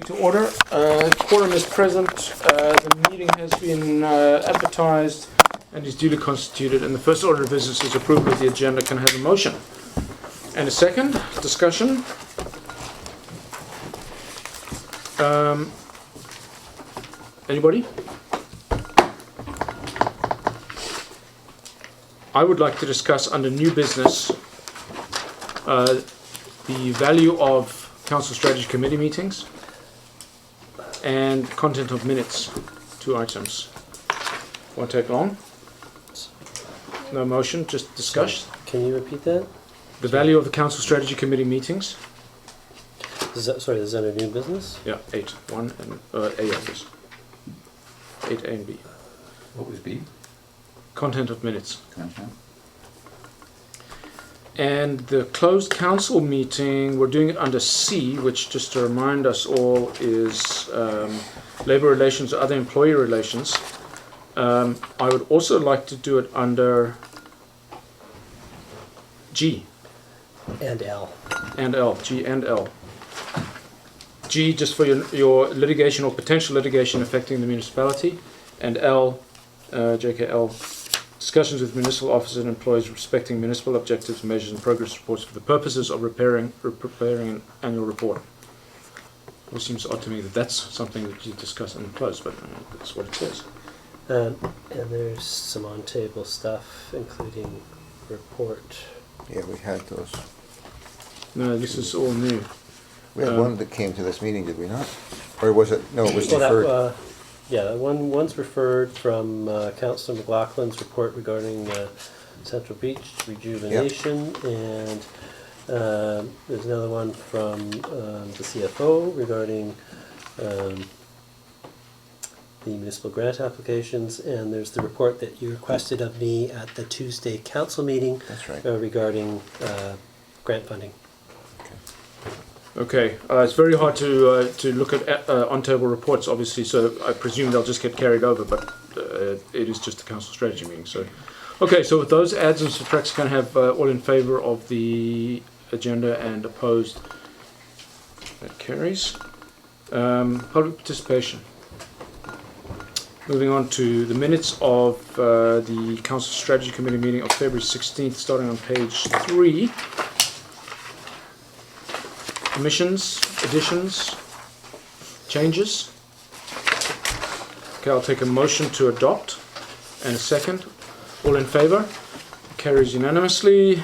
To order. Quorum is present. The meeting has been advertised and is duly constituted. And the first order of business is approval of the agenda. Can I have a motion? And a second? Discussion? Anybody? I would like to discuss under new business the value of Council Strategy Committee meetings and content of minutes, 2 items. Won't take long. No motion, just discuss. Can you repeat that? The value of the Council Strategy Committee meetings. Is that a new business? Yeah, 8. 1 and A, I guess. 8A and B. What was B? Content of minutes. Content. And the closed council meeting, we're doing it under C, which, just to remind us all, is labor relations or other employee relations. I would also like to do it under G. And L. And L. G and L. G just for your litigation or potential litigation affecting the municipality. And L, JKL, discussions with municipal officers and employees respecting municipal objectives, measures and progress reports for the purposes of preparing an annual report. It seems odd to me that that's something that you discuss in close, but that's what it says. And there's some on-table stuff, including report. Yeah, we had those. No, this is all new. We had one that came to this meeting, did we not? Or was it? No, it was deferred. One's referred from Councillor McLaughlin's report regarding Central Beach rejuvenation, and there's another one from the CFO regarding the municipal grant applications, and there's the report that you requested of me at the Tuesday council meeting. That's right. Regarding grant funding. Okay, it's very hard to look at on-table reports, obviously, so I presume they'll just get carried over, but it is just a council strategy meeting. So, okay, so with those adds and subtracts, can I have all in favour of the agenda and opposed? That carries. Public participation. Moving on to the minutes of the Council Strategy Committee meeting of February 16th, starting on page 3. Omissions, additions, changes. Okay, I'll take a motion to adopt and a second. All in favour? Carries unanimously.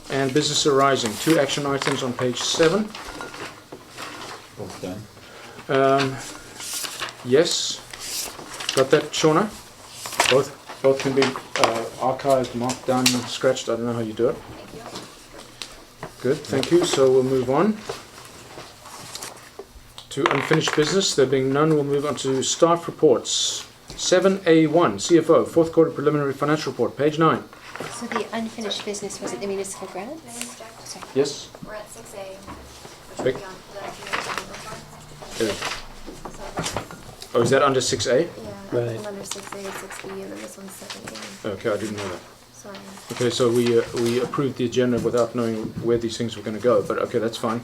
And business arising. 2 action items on page 7. Both done. Yes. Got that, Shauna? Both can be archived, marked down, scratched. I don't know how you do it. Good, thank you. So we'll move on to unfinished business. There being none, we'll move on to staff reports. 7A1, CFO, 4th quarter preliminary financial report, page 9. So the unfinished business, was it the municipal grants? Sorry. Yes? We're at 6A, which Big. will be on the report. Oh, is that under 6A? Yeah, Right. I'm under 6A, 6B, and then this one's 7A. Okay, I didn't know that. Sorry. Okay, so we approved the agenda without knowing where these things were going to go, but okay, that's fine.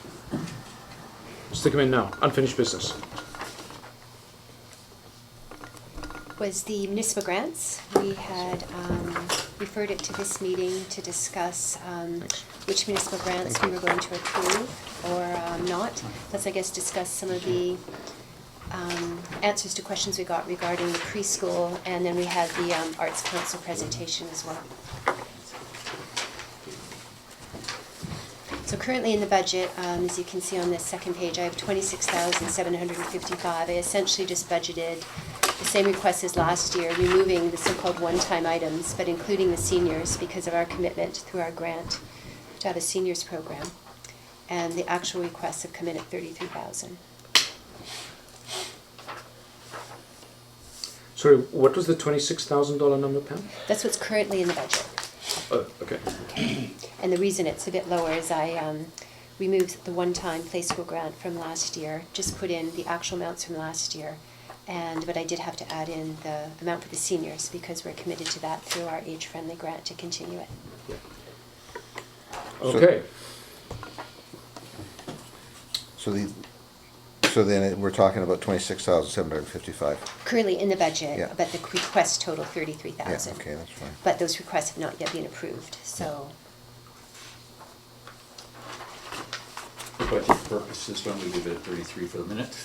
Stick them in now. Unfinished business. Was the municipal grants. We had referred it to this meeting to discuss which municipal grants we were going to approve or not. Let's, I guess, discuss some of the answers to questions we got regarding the preschool, and then we had the Arts Council presentation as well. So currently in the budget, as you can see on this second page, I have $26,755. I essentially just budgeted the same request as last year, removing the so-called one-time items, but including the seniors because of our commitment through our grant to have a seniors program. And the actual requests have come in at $33,000. Sorry, what was the $26,000 number, Pam? That's what's currently in the budget. Oh, okay. Okay. And the reason it's a bit lower is I removed the one-time play school grant from last year, just put in the actual amounts from last year, but I did have to add in the amount for the seniors because we're committed to that through our age-friendly grant to continue it. Okay. So then we're talking about 26,755. Currently in the budget, Yeah. but the requests total Yeah, 33,000. okay, that's fine. But those requests have not yet been approved, so. For budget purposes, don't we leave it at 33 for the minute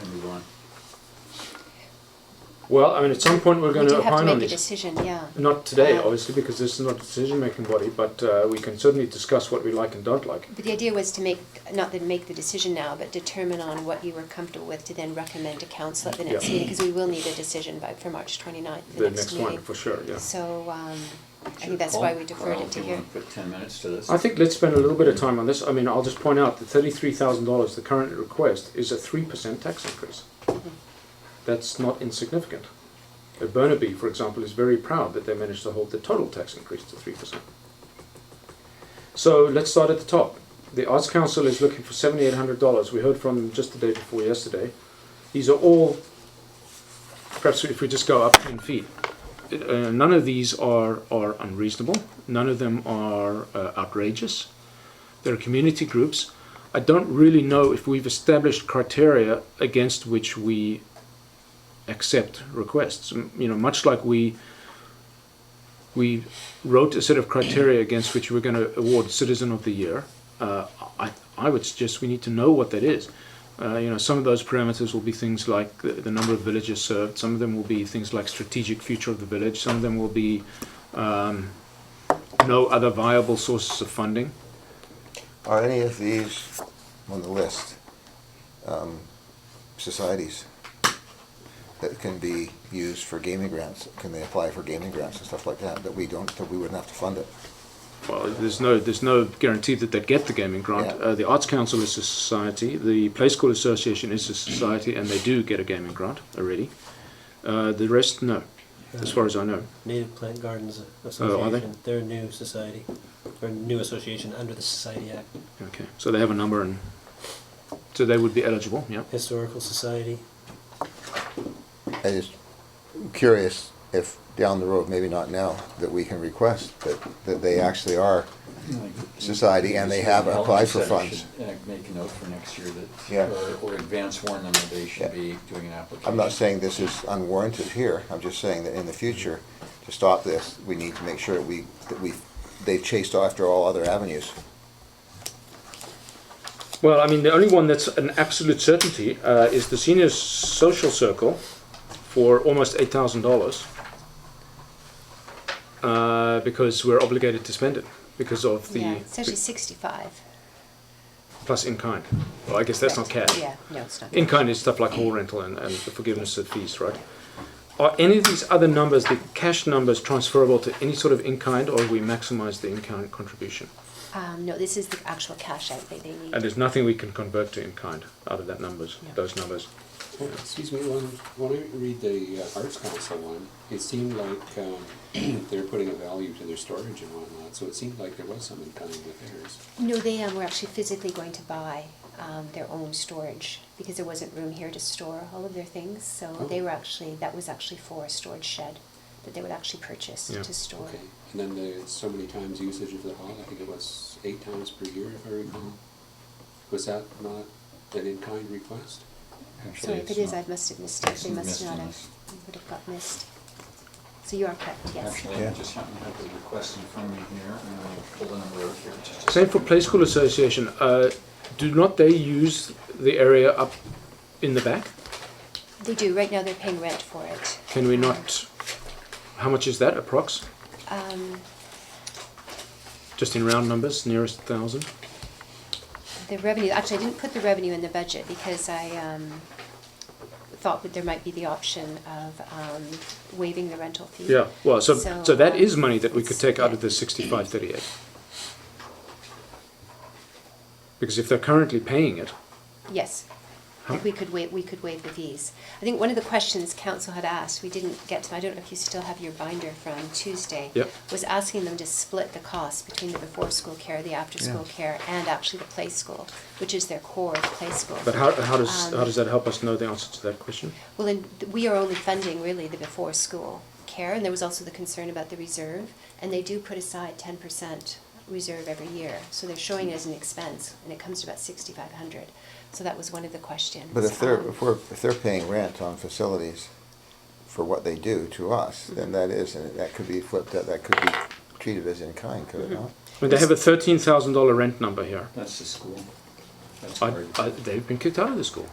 and move on? Well, I mean, at some point we're going We to do have to opine on make a this. decision, yeah. Not today, Um, obviously, because this is not a decision-making body, but we can certainly discuss what we like and don't like. But the idea was to make, not that make the decision now, but determine on what you were comfortable with to then recommend to council at the next Yeah. meeting, because we will need a decision for March 29th, The next one, meeting. for sure, yeah. So, I think that's Paul, why we deferred Carl, it to do you here. want to put 10 minutes to this? I think let's spend a little bit of time on this. I mean, I'll just point out that $33,000, the current request, is a 3% tax increase. That's not insignificant. Burnaby, for example, is very proud that they managed to hold the total tax increase to 3%. So let's start at the top. The Arts Council is looking for $7,800. We heard from them just the day before yesterday. These are all, perhaps if we just go up 10 feet, none of these are unreasonable. None of them are outrageous. They're community groups. I don't really know if we've established criteria against which we accept requests. You know, much like we wrote a set of criteria against which we're going to award Citizen of the Year. I would suggest we need to know what that is. You know, some of those parameters will be things like the number of villages served. Some of them will be things like strategic future of the village. Some of them will be no other viable sources of funding. Are any of these on the list societies that can be used for gaming grants? Can they apply for gaming grants and stuff like that, that we wouldn't have to fund it? Well, there's no guarantee that they'd get the gaming grant. Yeah. The Arts Council is a society. The Play School Association is a society, and they do get a gaming grant already. The rest, no, as far as I know. Native Plant Gardens are they? Association, they're a new society, or a new association under the Society Act. Okay, so they have a number, and so they would be eligible. Yeah. Historical Society. I'm just curious if down the road, maybe not now, that we can request that they actually are society and they have applied for funds. Make a note for next year Yeah. that, or advance warn them that they should Yeah. be doing an application. I'm not saying this is unwarranted here, I'm just saying that in the future, to stop this, we need to make sure that they've chased after all other avenues. Well, I mean, the only one that's an absolute certainty is the Senior Social Circle for almost $8,000 because we're obligated to spend it because of the Yeah, it's actually 65. plus in kind. Well, I guess that's not Correct. cash. Yeah, no, it's not. In kind is stuff like hall rental and the forgiveness of fees, right? Are any of these other numbers, the cash numbers, transferable to any sort of in kind, or we maximize the in kind contribution? No, this is the actual cash outlay they need. And there's nothing we can convert to in kind out of that numbers, No. those numbers. Oh, excuse me, when I read the Arts Council one, it seemed like they're putting a value to their storage and whatnot, so it seemed like there was some in kind with theirs. No, they were actually physically going to buy their own storage because there wasn't room here to store all of their things. So Oh. that was actually for a storage shed that they would actually purchase Yeah. to store. Okay, and then the so many times usage of the hall, I think it was 8 times per year, if I recall. Was that not an in-kind request? Actually, So if it's it is, not. I must have missed it. It's They must missed not in have, this. it would have got missed. So you are correct, yes. Actually, Yeah. I just happen to have the request in front of me here, and I'll pull the number out here. Just a Same for second. Play School Association. Do not they use the area up in the back? They do. Right now they're paying rent for it. Can we not? How much is that, approx? Just in round numbers, nearest 1,000. The revenue, actually, I didn't put the revenue in the budget because I thought that there might be the option of waiving the rental fee. Yeah. Well, so that is money that we could it's- take out of the 6538. Because if they're currently paying it, Yes. How- We could waive the fees. I think one of the questions council had asked, we didn't get to, I don't know if you still have your binder from Tuesday, Yep. was asking them to split the costs between the before-school care, the after-school care, and actually the play school, which is their core of play school. but how does that help us know the answer to that question? Well, then, we are only funding really the before-school care, and there was also the concern about the reserve, and they do put aside 10% reserve every year. So they're showing it as an expense, and it comes to about $6,500. So that was one of the questions. But if they're paying rent on facilities for what they do to us, then that could be flipped, that could be treated as in kind, could it not? I mean, they have a $13,000 rent number here. That's the school. That's hard. They've been kicked out of the school.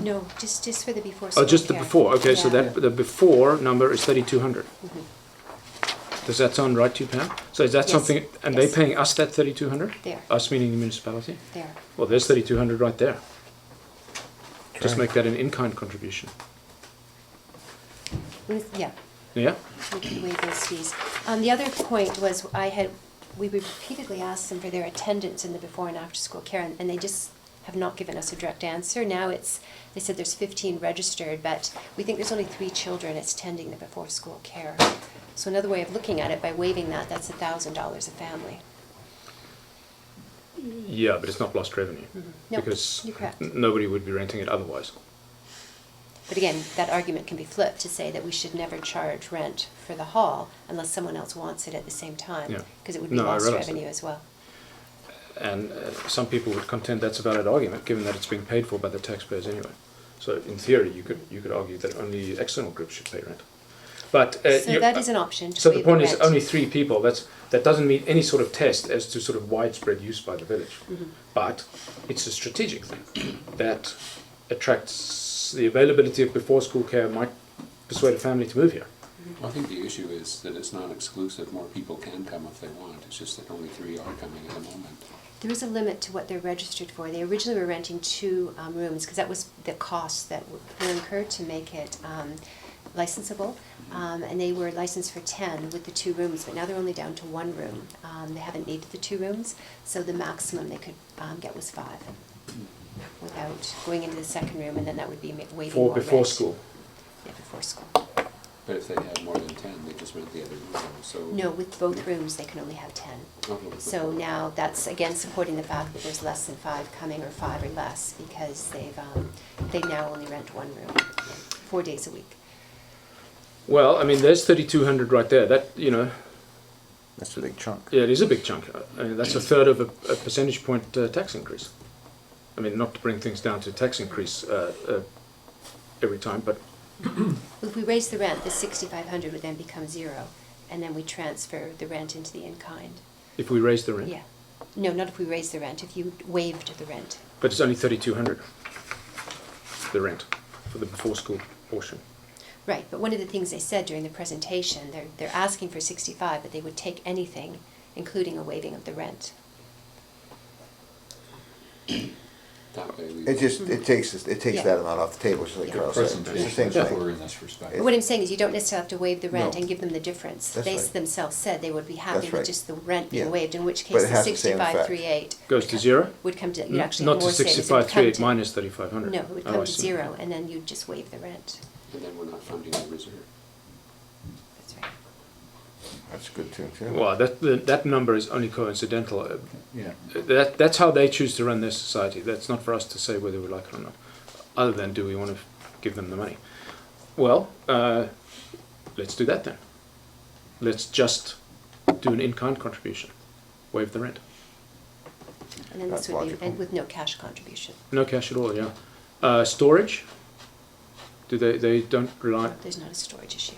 No, just for the before school Oh, just the care. before. Okay, so Yeah. that the before number is 3,200. Does that sound right to you, Pam? So is that Yes. something? And Yes. they paying us that 3,200? There. Us meaning the municipality? There. Well, there's 3,200 right there. Just Right. make that an in-kind contribution. Yeah. Yeah. We can waive those fees. The other point was we repeatedly asked them for their attendance in the before and after school care, and they just have not given us a direct answer. Now they said there's 15 registered, but we think there's only 3 children attending the before school care. So another way of looking at it, by waiving that, that's $1,000 a family. Yeah, but it's not lost revenue No, because you're correct. nobody would be renting it otherwise. But again, that argument can be flipped to say that we should never charge rent for the hall unless someone else wants it at the same time, Yeah. because it would be No, I lost realize revenue that. as well. And some people would contend that's a valid argument, given that it's being paid for by the taxpayers anyway. So in theory, you could argue that only external groups should pay rent. But So that is an option. To So the waive point is rent. only 3 people. That doesn't meet any sort of test as to sort of widespread use by the village. But it's a strategic thing that attracts the availability of before school care, might persuade a family to move here. I think the issue is that it's not exclusive, more people can come if they want, it's just that only 3 are coming at the moment. There is a limit to what they're registered for. They originally were renting 2 rooms because that was the cost that were incurred to make it licensable. And they were licensed for 10 with the 2 rooms, but now they're only down to 1 room. They haven't needed the 2 rooms, so the maximum they could get was 5 without going into the second room, and then that would be waiving For more before rent. school. Yeah, before school. But if they had more than 10, they just rent the other room, so. No, with both rooms, they can only have 10. Oh, So now that's again supporting the fact that there's less than 5 coming, or 5 or less, because they now only rent 1 room, 4 days a week. Well, I mean, there's 3,200 right there. That, you know, That's a big chunk. yeah, it is a big chunk. I mean, that's a third of a percentage point tax increase. I mean, not to bring things down to tax increase every time, but If we raise the rent, the 6,500 would then become 0, and then we transfer the rent into the in-kind. if we raise the rent. Yeah. No, not if we raise the rent, if you waived the rent. But it's only 3,200, the rent, for the before school portion. Right, but one of the things they said during the presentation, they're asking for 65, but they would take anything, including a waiving of the rent. That way we. It takes Yeah. that amount off the table, just like Yeah. Carol said. It's the Presentation same is thing. poor in this respect. But what I'm saying is you don't necessarily have to waive the rent No. and give them the difference. That's They right. themselves said they would be happy That's with right. just the rent being Yeah. waived, in which But case it the has the same effect. 6538 Goes to 0? would come to, you'd actually Not have to more savings. It would 6538 come to- minus 3,500. No, it would Oh, come I to see. 0, and then you'd just waive the rent. And then we're not funding the reserve. That's right. That's good too. Well, that number is only coincidental. Yeah. That's how they choose to run their society. That's not for us to say whether we like it or not. Other than, do we want to give them the money? Well, let's do that then. Let's just do an in-kind contribution. Waive the rent. And then That's this would be, logical. and with no cash contribution. No cash at all, yeah. Storage? Do they don't rely... There's not a storage issue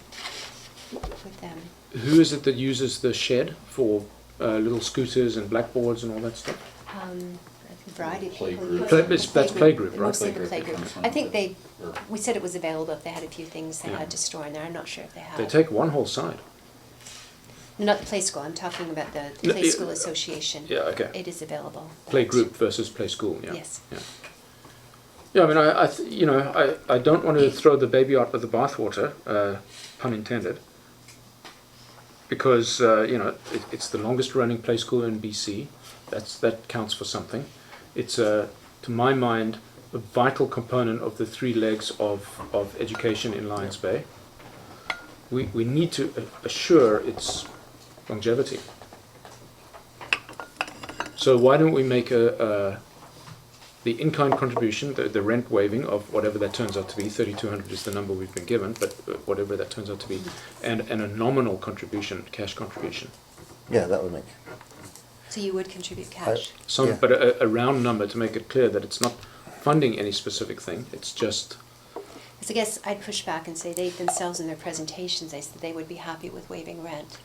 with them. Who is it that uses the shed for little scooters and blackboards and all that stuff? A variety of people Playgroup. use it. That's playgroup, right? Mostly the Playgroup playgroup. becomes I think or- we said it was available if they had a few things they Yeah. had to store in there. I'm not sure if they have. They take one whole side. Not the play school, I'm talking about the No, play school association. Yeah, okay. It is available. Play group versus play school, yeah. Yes. Yeah. Yeah, I mean, I don't want to throw the baby out with the bathwater, pun intended, because it's the longest running play school in BC. That counts for something. It's to my mind a vital component of the 3 legs of education in Lions Bay. We need to assure its longevity. So why don't we make the in-kind contribution, the rent waiving of whatever that turns out to be, 3,200 is the number we've been given, but whatever that turns out to be, and a nominal contribution, cash contribution. Yeah, that would make. So you would contribute cash? Some, Yeah. but a round number to make it clear that it's not funding any specific thing. It's just, Because I guess I'd push back and say they themselves in their presentations, they said they would be happy with waiving rent.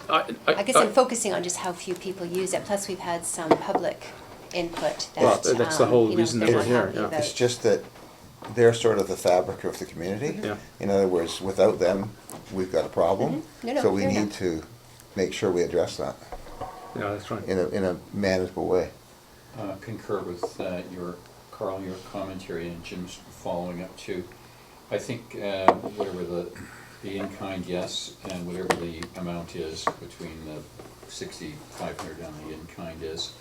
I guess I'm focusing on just how few people use it, plus we've had some public input that, Well, that's the whole you know, reason they're that not we're here, happy yeah. about. It's just that they're sort of the fabric of the community. Yeah. In other words, without them, we've got a problem. Mhm. No, no, So we fair need enough. to make sure we address that yeah, that's right. in a manageable way. Concur with Carl, your commentary, and Jim's following up too. I think whatever the in-kind, yes, and whatever the amount is between the 6,500 and the in-kind is,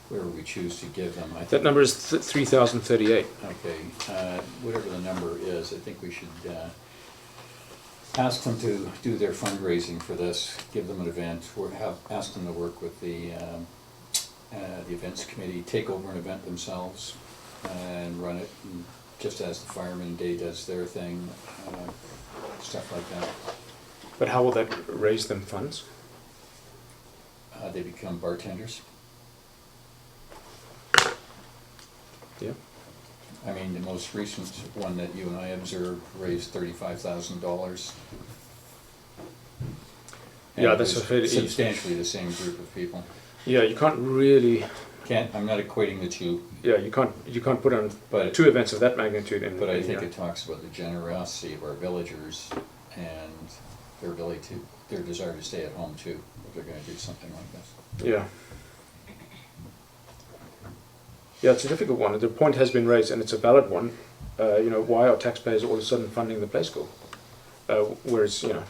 whatever we choose to give them, I That think. number is 3,038. Okay, whatever the number is, I think we should ask them to do their fundraising for this, give them an event, or ask them to work with the events committee, take over an event themselves and run it, and just as the Fireman Day does their thing, stuff like that. But how will that raise them funds? They become bartenders. Yeah. I mean, the most recent one that you and I observed raised $35,000. Yeah, And that's it was a fairly easy. substantially the same group of people. Yeah, you can't really. I'm not equating the two, Yeah, you can't put on but two events of that magnitude in. But I in, think it talks about the generosity of our villagers and their ability to, their desire to stay at home too, if they're gonna do something like this. Yeah. Yeah, it's a difficult one. The point has been raised, and it's a valid one. You know, why are taxpayers all of a sudden funding the play school? Whereas, you know,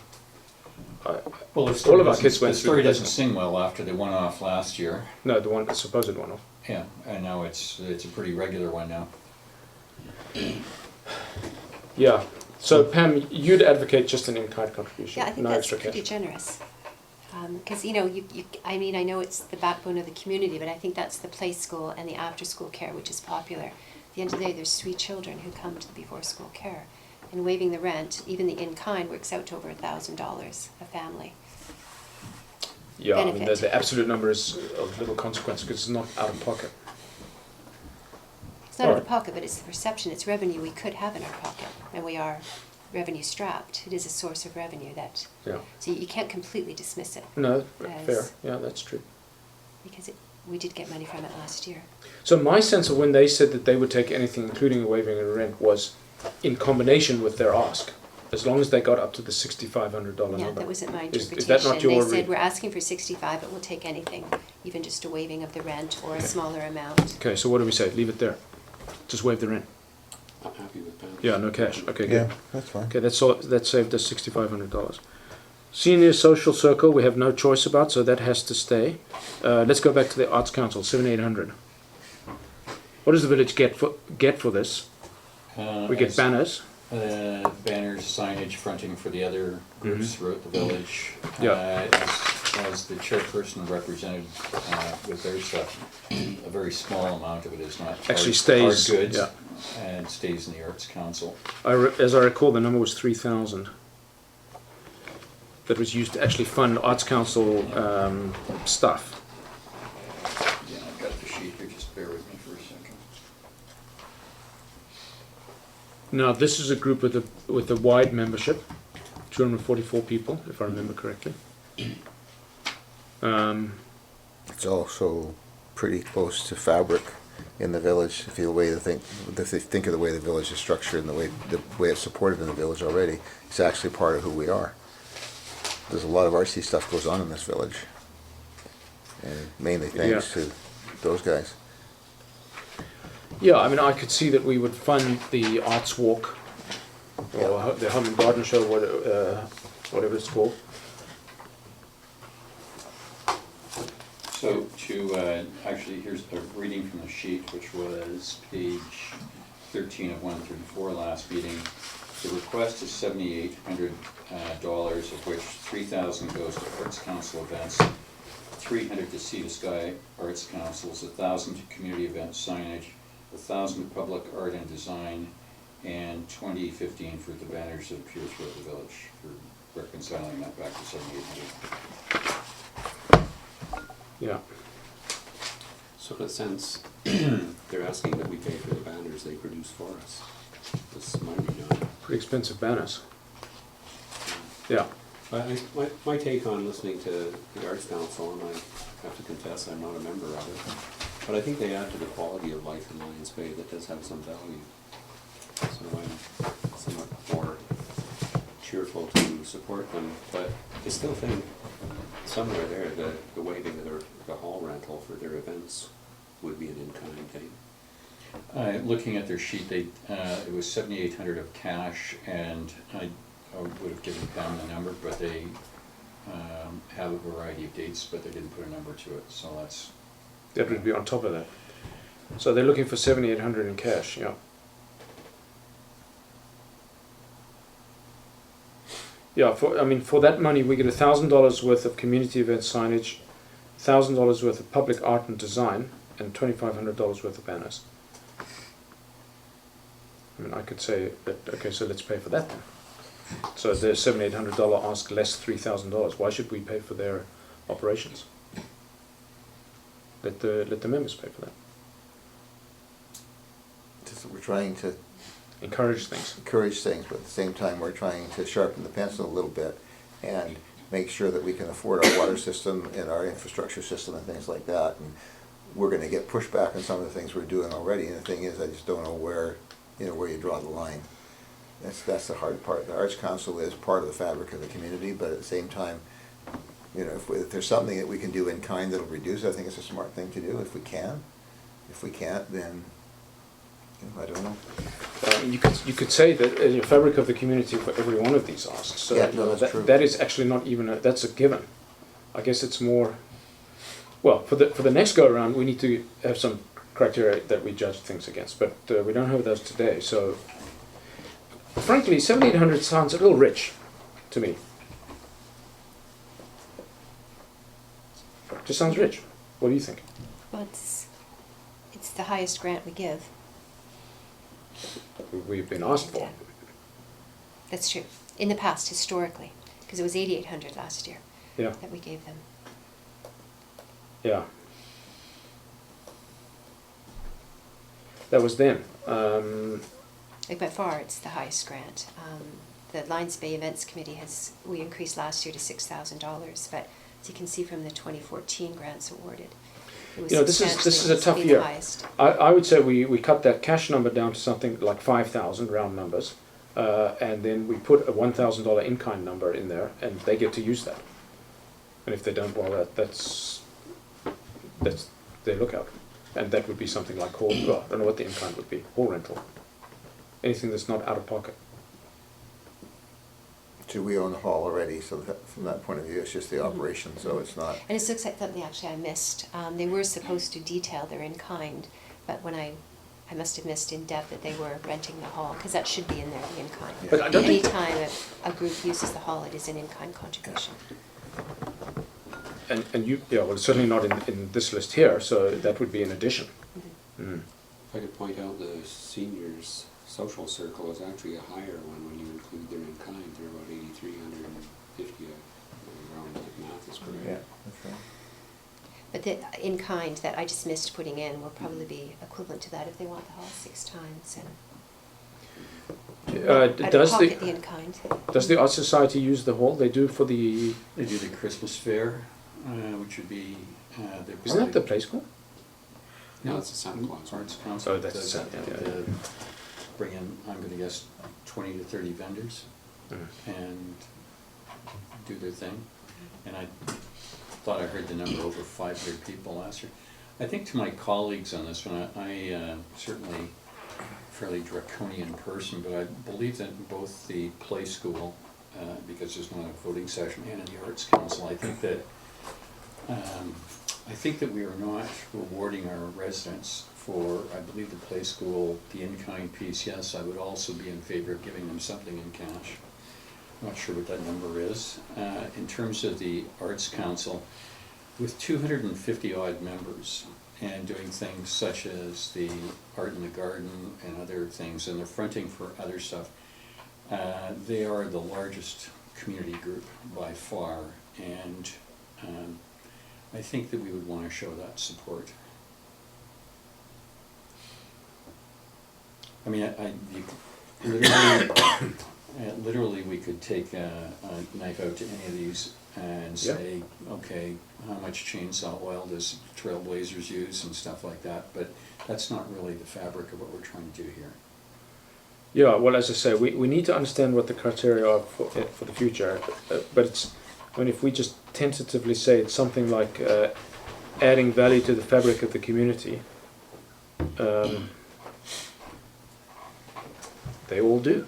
Well, all of our kids went the through story the doesn't placement. sing well after they went off last year. No, the supposed one-off. Yeah, and now it's a pretty regular one now. Yeah. So Pam, you'd advocate just an in-kind contribution, Yeah, I think no that's extra pretty cash. generous. Because, you know, I mean, I know it's the backbone of the community, but I think that's the play school and the after-school care, which is popular. At the end of the day, there's 3 children who come to the before-school care. And waiving the rent, even the in-kind, works out to over $1,000 a family. Yeah, I mean, benefit. the absolute number is of little consequence because it's not out of pocket. It's not out Alright. of pocket, but it's the perception, it's revenue we could have in our pocket, and we are revenue strapped. It is a source of revenue that, Yeah. so you can't completely dismiss it, No, Yes. fair. Yeah, that's true. because we did get money from it last year. So my sense of when they said that they would take anything, including a waiving of rent, was in combination with their ask, as long as they got up to the $6,500 Yeah, number. that wasn't my Is interpretation. that not your They said, read? we're asking for 65, but we'll take anything, even just a waiving of the rent or a smaller amount. Okay, so what do we say? Leave it there. Just waive the rent. I'm happy with that. Yeah, no cash. Okay, Yeah, good. that's fine. Okay, that saved us $6,500. Senior social circle, we have no choice about, so that has to stay. Let's go back to the Arts Council, 7,800. What does the village get for this? We get banners. Banners, signage, fronting for the other groups throughout the village. Yeah. As the chairperson represented with their stuff, a very small amount of it is not Actually hard stays, goods, yeah. and stays in the Arts Council. As I recall, the number was 3,000. That was used to actually fund Arts Council stuff. Yeah, I've got the sheet here, just bear with me for a second. Now, this is a group with a wide membership, 244 people, if I remember correctly. It's also pretty close to fabric in the village, if you think of the way the village is structured and the way it's supported in the village already. It's actually part of who we are. There's a lot of artsy stuff goes on in this village, and mainly thanks to those guys. Yeah, I mean, I could see that we would fund the Arts Walk, or the Home and Garden Show, whatever it's called. So actually, here's a reading from the sheet, which was page 13 of 134 last meeting. The request is $7,800, of which $3,000 goes to Arts Council events, $300 to Sea to Sky Arts Councils, $1,000 to community events signage, $1,000 to public art and design, and $20.15 for the banners that appear throughout the village, for reconciling that back to $7,800. Yeah. So in a sense, they're asking that we pay for the banners they produce for us. This might be done. Pretty expensive banners. Yeah. My take on listening to the Arts Council, and I have to confess I'm not a member of it, but I think they add to the quality of life in Lions Bay that does have some value. So I'm somewhat more cheerful to support them, but I still think somewhere there, the waiving of the hall rental for their events would be an in-kind thing. Looking at their sheet, they, it was $7,800 of cash, and I would have given Pam the number, but they have a variety of dates, but they didn't put a number to it, so that's... That would be on top of that. So they're looking for 7,800 in cash, yeah. Yeah, for that money we get $1,000 worth of community event signage, $1,000 worth of public art and design, and $2,500 worth of banners. I mean, I could say that, okay, so let's pay for that then. So their $7,800 ask less $3,000. Why should we pay for their operations? Let the members pay for that. Just that we're trying to Encourage things. encourage things, but at the same time, we're trying to sharpen the pencil a little bit and make sure that we can afford our water system and our infrastructure system and things like that. And we're gonna get pushback on some of the things we're doing already, and the thing is, I just don't know where you draw the line. That's the hard part. The Arts Council is part of the fabric of the community, but at the same time, if there's something that we can do in kind that'll reduce, I think it's a smart thing to do if we can. If we can't, then, I don't know. You could say that in the fabric of the community for every one of these asks. So Yeah, no, that's true. that is actually not even that's a given. I guess it's more. Well, for the next go around, we need to have some criteria that we judge things against, but we don't have those today. So, frankly, 7,800 sounds a little rich to me. Just sounds rich. What do you think? Well, it's the highest grant we give. We've been asked for. That's true. In the past, historically, because it was 8,800 last year Yeah. that we gave them. Yeah. That was then. Like by far, it's the highest grant. The Lions Bay Events Committee we increased last year to $6,000, but as you can see from the 2014 grants awarded, it was This is a substantially tough the year. highest. I would say we cut that cash number down to something like 5,000 round numbers, and then we put a $1,000 in-kind number in there, and they get to use that. And if they don't, well, that's their lookout. And that would be something like hall. Well, I don't know what the in-kind would be. Hall rental. Anything that's not out of pocket. So we own the hall already, so from that point of view, it's just the operation, so it's not. And it looks like something actually I missed. They were supposed to detail their in-kind, but when I must have missed in depth that they were renting the hall, because that should be in there, the in-kind. But I don't think- Anytime a group uses the hall, it is an in-kind contribution. And well, it's certainly not in this list here, so that would be an addition. Mhm. If I could point out, the seniors' social circle is actually a higher one when you include their in-kind. They're about 8,350, around if math is correct. Yeah, that's right. But the in-kind that I just missed putting in will probably be equivalent to that if they want the hall 6 times. And out of Does pocket the in-kind. the Art Society use the hall? They do for the. They do the Christmas fair, which would be... Isn't that the play school? No, it's a Santa Claus. Arts Council. Oh, that's does Santa, that, yeah. bring in, I'm going to guess, 20 to 30 vendors Mm. and do their thing. And I thought I heard the number over 500 people last year. I think to my colleagues on this one, I certainly fairly draconian person, but I believe that both the play school, because there's not a voting session, and in the Arts Council, I think that we are not rewarding our residents for, I believe, the play school, the in-kind piece. Yes, I would also be in favor of giving them something in cash. I'm not sure what that number is. In terms of the Arts Council, with 250 odd members and doing things such as the Art in the Garden and other things, and they're fronting for other stuff, they are the largest community group by far, and I think that we would want to show that support. I mean, literally, literally, we could take a knife out to any of these and say, okay, how much chainsaw oil does Trailblazers use and stuff like that, but that's not really the fabric of what we're trying to do here. Yeah, well, as I say, we need to understand what the criteria are for the future. But it's, I mean, if we just tentatively say it's something like adding value to the fabric of the community, they all do.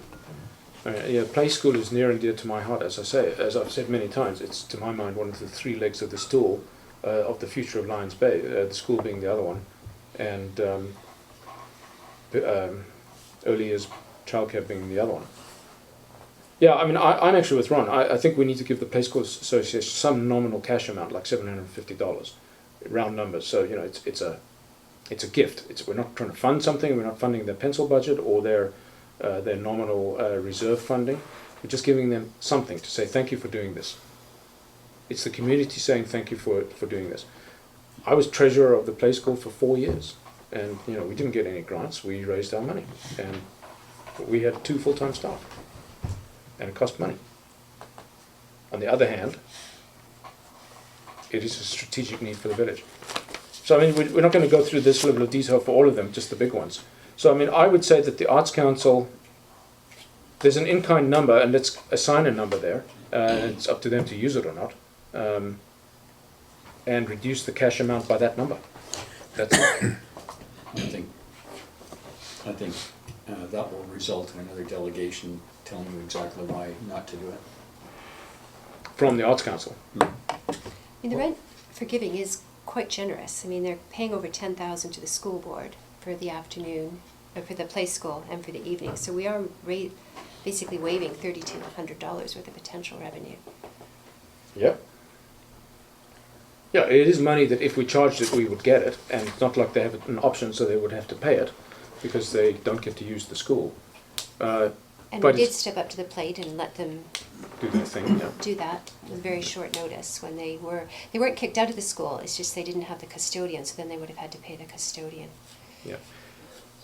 Yeah, play school is near and dear to my heart, as I say. As I've said many times, it's to my mind one of the three legs of the stool of the future of Lions Bay. The school being the other one, and early years childcare being the other one. Yeah, I mean, I'm actually with Ron. I think we need to give the Play School Association some nominal cash amount, like $750, round numbers. So you know, it's a gift. We're not trying to fund something. We're not funding their pencil budget or their nominal reserve funding. We're just giving them something to say thank you for doing this. It's the community saying thank you for doing this. I was treasurer of the Play School for 4 years, and you know, we didn't get any grants. We raised our money, and we had 2 full-time staff, and it cost money. On the other hand, it is a strategic need for the village. So I mean, we're not going to go through this level of detail for all of them, just the big ones. So I mean, I would say that the Arts Council, there's an in-kind number, and let's assign a number there. It's up to them to use it or not, and reduce the cash amount by that number. That's it. I think that will result in another delegation telling you exactly why not to do it. From the Arts Council. I mean, the rent forgiving is quite generous. I mean, they're paying over $10,000 to the school board for the afternoon, for the play school, and for the evening. So we are basically waiving $3,200 worth of potential revenue. Yeah. Yeah, it is money that if we charged it, we would get it, and it's not like they have an option, so they would have to pay it because they don't get to use the school. And but we did it's- step up to the plate and let them Do their thing. Yeah. do that with very short notice when they weren't kicked out of the school. It's just they didn't have the custodian, so then they would have had to pay the custodian. Yeah.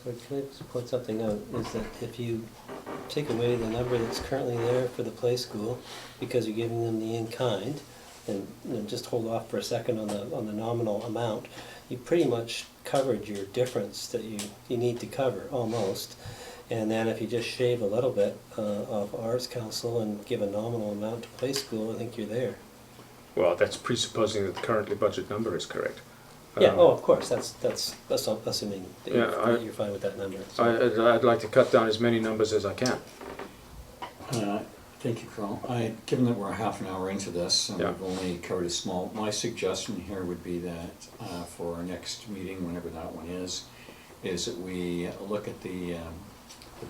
So can I just point something out, is that if you take away the number that's currently there for the play school, because you're giving them the in-kind, and you know, just hold off for a second on the nominal amount, you pretty much covered your difference that you need to cover, almost. And then if you just shave a little bit of Arts Council and give a nominal amount to play school, I think you're there. Well, that's presupposing that the currently budget number is correct. Yeah, oh, of course, that's assuming that Yeah, you're fine with that number. So. I'd like to cut down as many numbers as I can. Thank you, Carl. Given that we're half an hour into this, and Yeah. we've only covered a small, my suggestion here would be that for our next meeting, whenever that one is that we look at the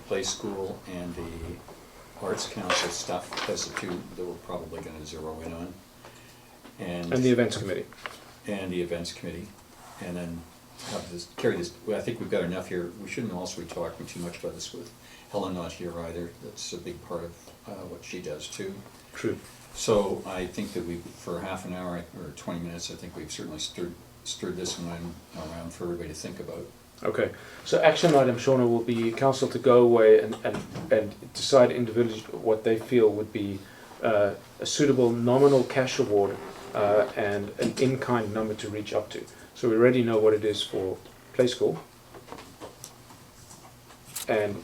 play school and the Arts Council stuff as the two that we're probably going to zero in on. And And the events committee. And the events committee, and then have this, carry this, well, I think we've got enough here. We shouldn't also be talking too much about this with Helen not here either. That's a big part of what she does too. True. So I think that for half an hour or 20 minutes, I think we've certainly stirred this one around for everybody to think about. Okay. So action item, Shauna, will be council to go away and decide individually what they feel would be a suitable nominal cash award and an in-kind number to reach up to. So we already know what it is for play school. And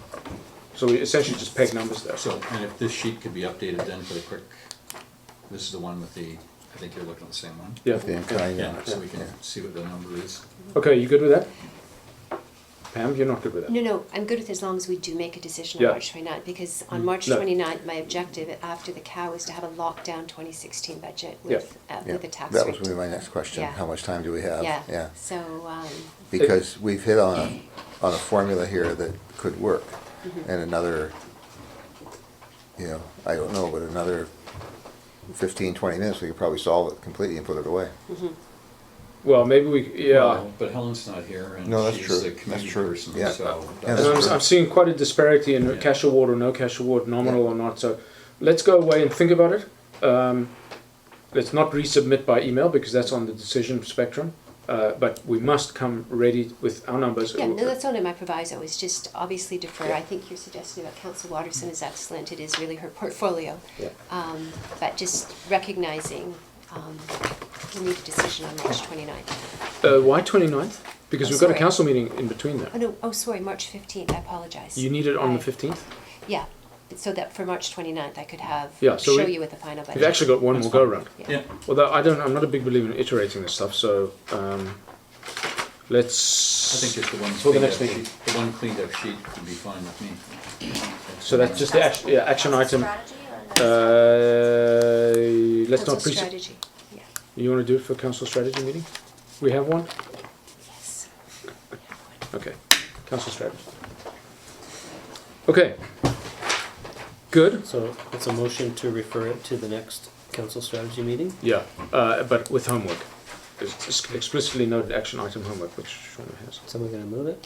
so we essentially just peg numbers there. So, and if this sheet could be updated then for the quick, this is the one with the, I think you're looking at the same one. Yeah. The in-kind, Yeah, yeah. so we can see what the number is. Okay, you good with that? Pam, you're not good with that? No, I'm good with it as long as we do make a decision Yeah. on March 29th, because on March No. 29th, my objective after the cow is to have a lockdown 2016 budget with Yeah, the tax that rate. was gonna be my next question. Yeah. How much time do we have? Yeah, so, Because we've hit on a formula here that could work. Mm-hmm. And another, you know, I don't know, but another 15, 20 minutes, we could probably solve it completely and put it away. Well, maybe we, yeah. Well, but Helen's not here, and No, that's she's true. the That's committee true. person, Yeah. so. Yeah, And that's I'm seeing quite a disparity in Yeah. cash award or no cash award, nominal or not. So let's go away and think about it. Let's not resubmit by email because that's on the decision spectrum. but we must come ready with our numbers. Yeah, no, that's only my proviso, is just obviously defer. I think your suggestion about Councillor Watterson is excellent. It is really her portfolio. Yeah. But just recognizing we need a decision on March 29th. Why 29th? Because we've got a Sorry. council meeting in between there. Oh, no, oh, sorry, March 15th, I apologize. You need it on the I- 15th? Yeah, so that for March 29th, I could have, Yeah, so show we- you with the final budget. We've actually got one That's more go fine. round. Yeah. Although I'm not a big believer in iterating this stuff, so let's. I think just the one For the cleaned next up meeting. sheet, the one cleaned up sheet would be fine with me. So that's just the action item. Strategy or no? Let's not Council pre. strategy, yeah. You want to do it for council strategy meeting? We have one? Yes. Okay, council strategy. Okay. Good. So it's a motion to refer it to the next council strategy meeting? Yeah, but with homework. It's explicitly noted action item homework, which Shauna has. Someone gonna move it?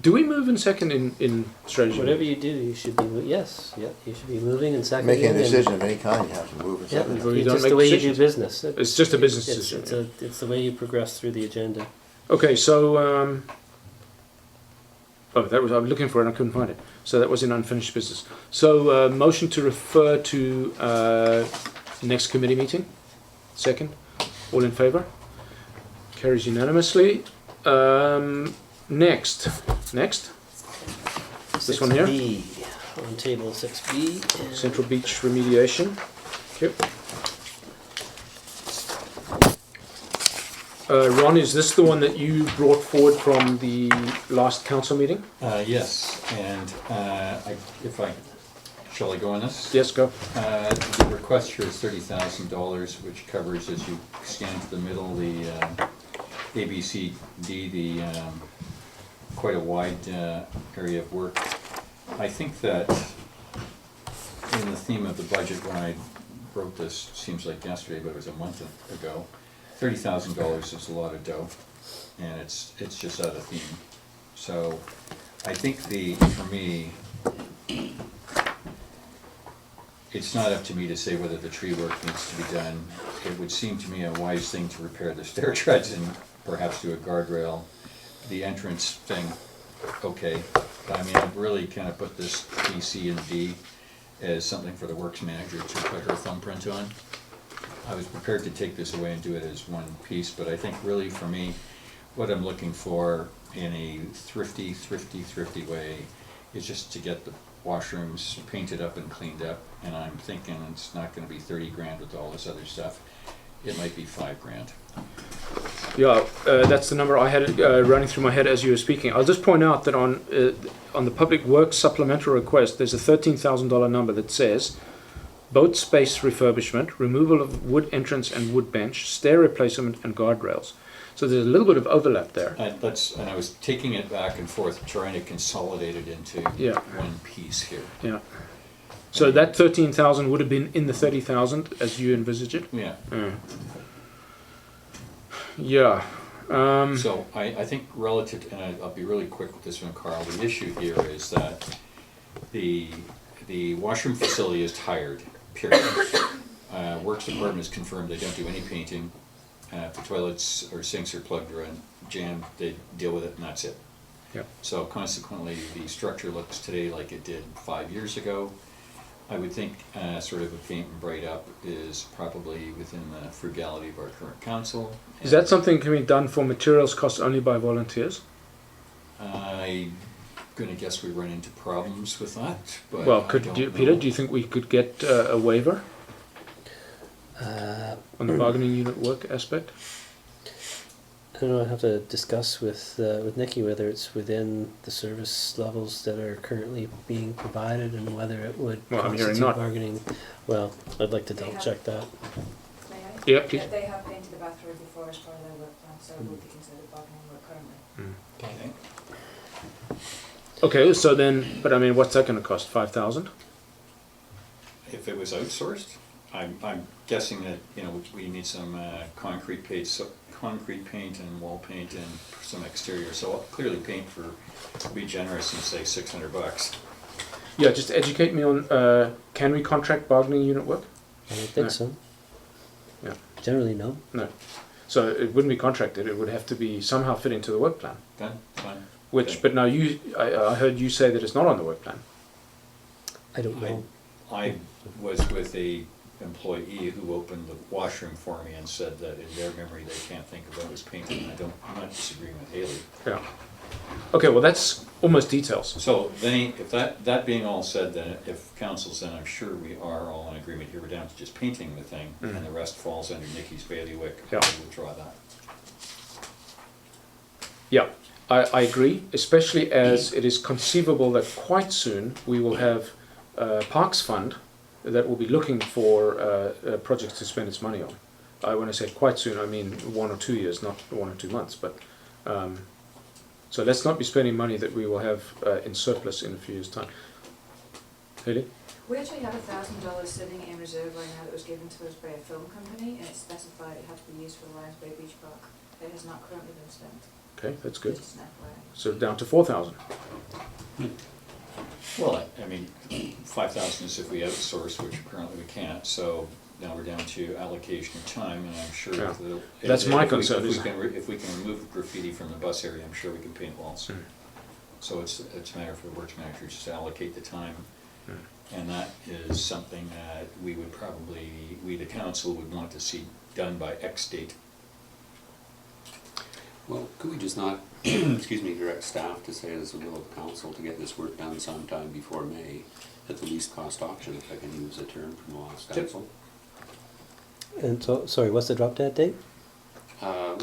Do we move in second in strategy? Whatever you do, you should be, yes, yeah, you should be moving and seconding. Making a and- decision of any kind, you have to move and Yeah, second. Well, you it's don't just make the way decisions. you do business. It's just a business It's- decision. It's the way you progress through the agenda. Okay, so I'm looking for it. I couldn't find it. So that was in unfinished business. So motion to refer to next committee meeting. Second, all in favour? Carries unanimously. Next. This one here? 6B, on table 6B. and- Central Beach remediation. Yep. Ron, is this the one that you brought forward from the last council meeting? Yes, and shall I go on this? Yes, go. The request here is $30,000, which covers, as you stand to the middle, the ABCD, quite a wide area of work. I think that in the theme of the budget, when I wrote this, seems like yesterday, but it was a month ago, $30,000 is a lot of dough, and it's just out of theme. So I think for me, it's not up to me to say whether the tree work needs to be done. It would seem to me a wise thing to repair the stair treads and perhaps do a guardrail. The entrance thing, okay. I mean, I've really kind of put this B, C, and D as something for the works manager to put her thumbprint on. I was prepared to take this away and do it as one piece, but I think really for me, what I'm looking for in a thrifty way is just to get the washrooms painted up and cleaned up, and I'm thinking it's not gonna be 30 grand with all this other stuff. It might be 5 grand. Yeah, that's the number I had running through my head as you were speaking. I'll just point out that on the public works supplemental request, there's a $13,000 number that says boat space refurbishment, removal of wood entrance and wood bench, stair replacement, and guardrails. So there's a little bit of overlap there. And I was taking it back and forth, trying to consolidate it into Yeah. one piece here. Yeah. So that 13,000 would have been in the 30,000 as you envisage it. Yeah. Yeah. So I think relative, and I'll be really quick with this one, Carl, the issue here is that the washroom facility is tired, period. Works department has confirmed they don't do any painting. If the toilets or sinks are plugged or jammed, they deal with it and that's it. Yep. So consequently, the structure looks today like it did 5 years ago. I would think sort of a paint and bright up is probably within the frugality of our current council. Is that something can be done for materials cost only by volunteers? I'm gonna guess we run into problems with that, but Well, I could don't you, know. Peter, do you think we could get a waiver on the bargaining unit work aspect? I don't know, I have to discuss with Nikki whether it's within the service levels that are currently being provided and whether it would Well, I'm hearing constitute not. bargaining. Well, I'd like to double check that. May I? Yeah, please. They have painted the bathroom before as part of their work plan, so it would be considered bargaining work currently. Okay. Okay, so then, but I mean, what's that going to cost? 5,000? If it was outsourced, I'm guessing that, we need some concrete paint and wall paint and some exterior. So clearly paint to be generous and say $600. Yeah, just educate me on. Can we contract bargaining unit work? I don't think No. so. Yeah. Generally, no. No. So it wouldn't be contracted, it would have to be somehow fit into the work plan. Done, fine. Which, Okay. but now I heard you say that it's not on the work plan. I don't know. I was with a employee who opened the washroom for me and said that in their memory, they can't think of it as painting, and I'm not disagreeing with Haley. Yeah. Okay, well, that's almost details. So then, if that being all said, then if council's, then I'm sure we are all in agreement here, we're down to just painting the thing, and the rest falls under Nikki's bailiwick. Yeah. We'll withdraw that. Yeah, I agree, especially as it is conceivable that quite soon we will have a Parks Fund that will be looking for projects to spend its money on. When I say quite soon, I mean 1 or 2 years, not 1 or 2 months. But so let's not be spending money that we will have in surplus in a few years' time. Haley? We actually have $1,000 sitting in reserve right now that was given to us by a film company, and it specified it had to be used for the Lions Bay Beach Park. It has not currently been spent. Okay, that's good. Just an FYI. So down to 4,000. Well, I mean, 5,000 is if we outsource, which apparently we can't, so now we're down to allocation of time, and I'm sure Yeah. that That's my concern, If we can remove graffiti from the bus area, I'm sure we can paint walls. So it's a matter for the works manager just to allocate the time. And that is something that we would probably, we the council would want to see done by X date. Well, could we just not, excuse me, direct staff to say it is the will of council to get this work done sometime before May at the least cost auction, if I can use a term from the last Yep. council? And so, sorry, what's the drop dead date?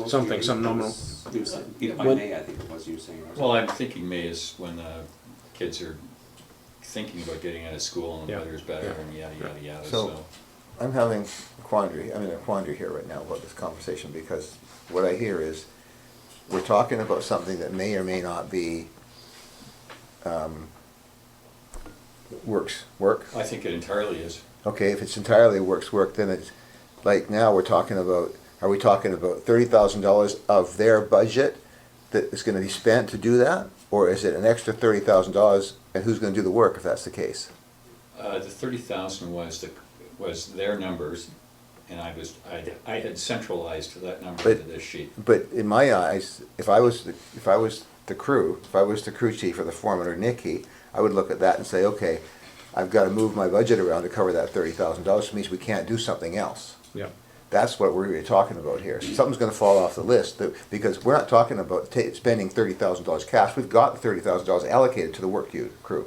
Something, some nominal. By When- May, I think it was, you were saying. or Well, I'm thinking May is when the kids are thinking about getting out of school and the Yeah. weather's better Yeah. and yada, yada, yada, So- so. I'm having a quandary, I'm in a quandary here right now about this conversation, because what I hear is, we're talking about something that may or may not be, work. I think it entirely is. Okay, if it's entirely work, then it's, like now we're talking about, are we talking about $30,000 of their budget that is gonna be spent to do that? Or is it an extra $30,000, and who's gonna do the work if that's the case? The 30,000 was their numbers, and I had centralized that number But- into this sheet. But in my eyes, if I was the crew chief or the foreman or Nikki, I would look at that and say, okay, I've gotta move my budget around to cover that $30,000, which means we can't do something else. Yeah. That's what we're really talking about here. Something's gonna fall off the list, because we're not talking about spending $30,000 cash, we've got the $30,000 allocated to the work crew.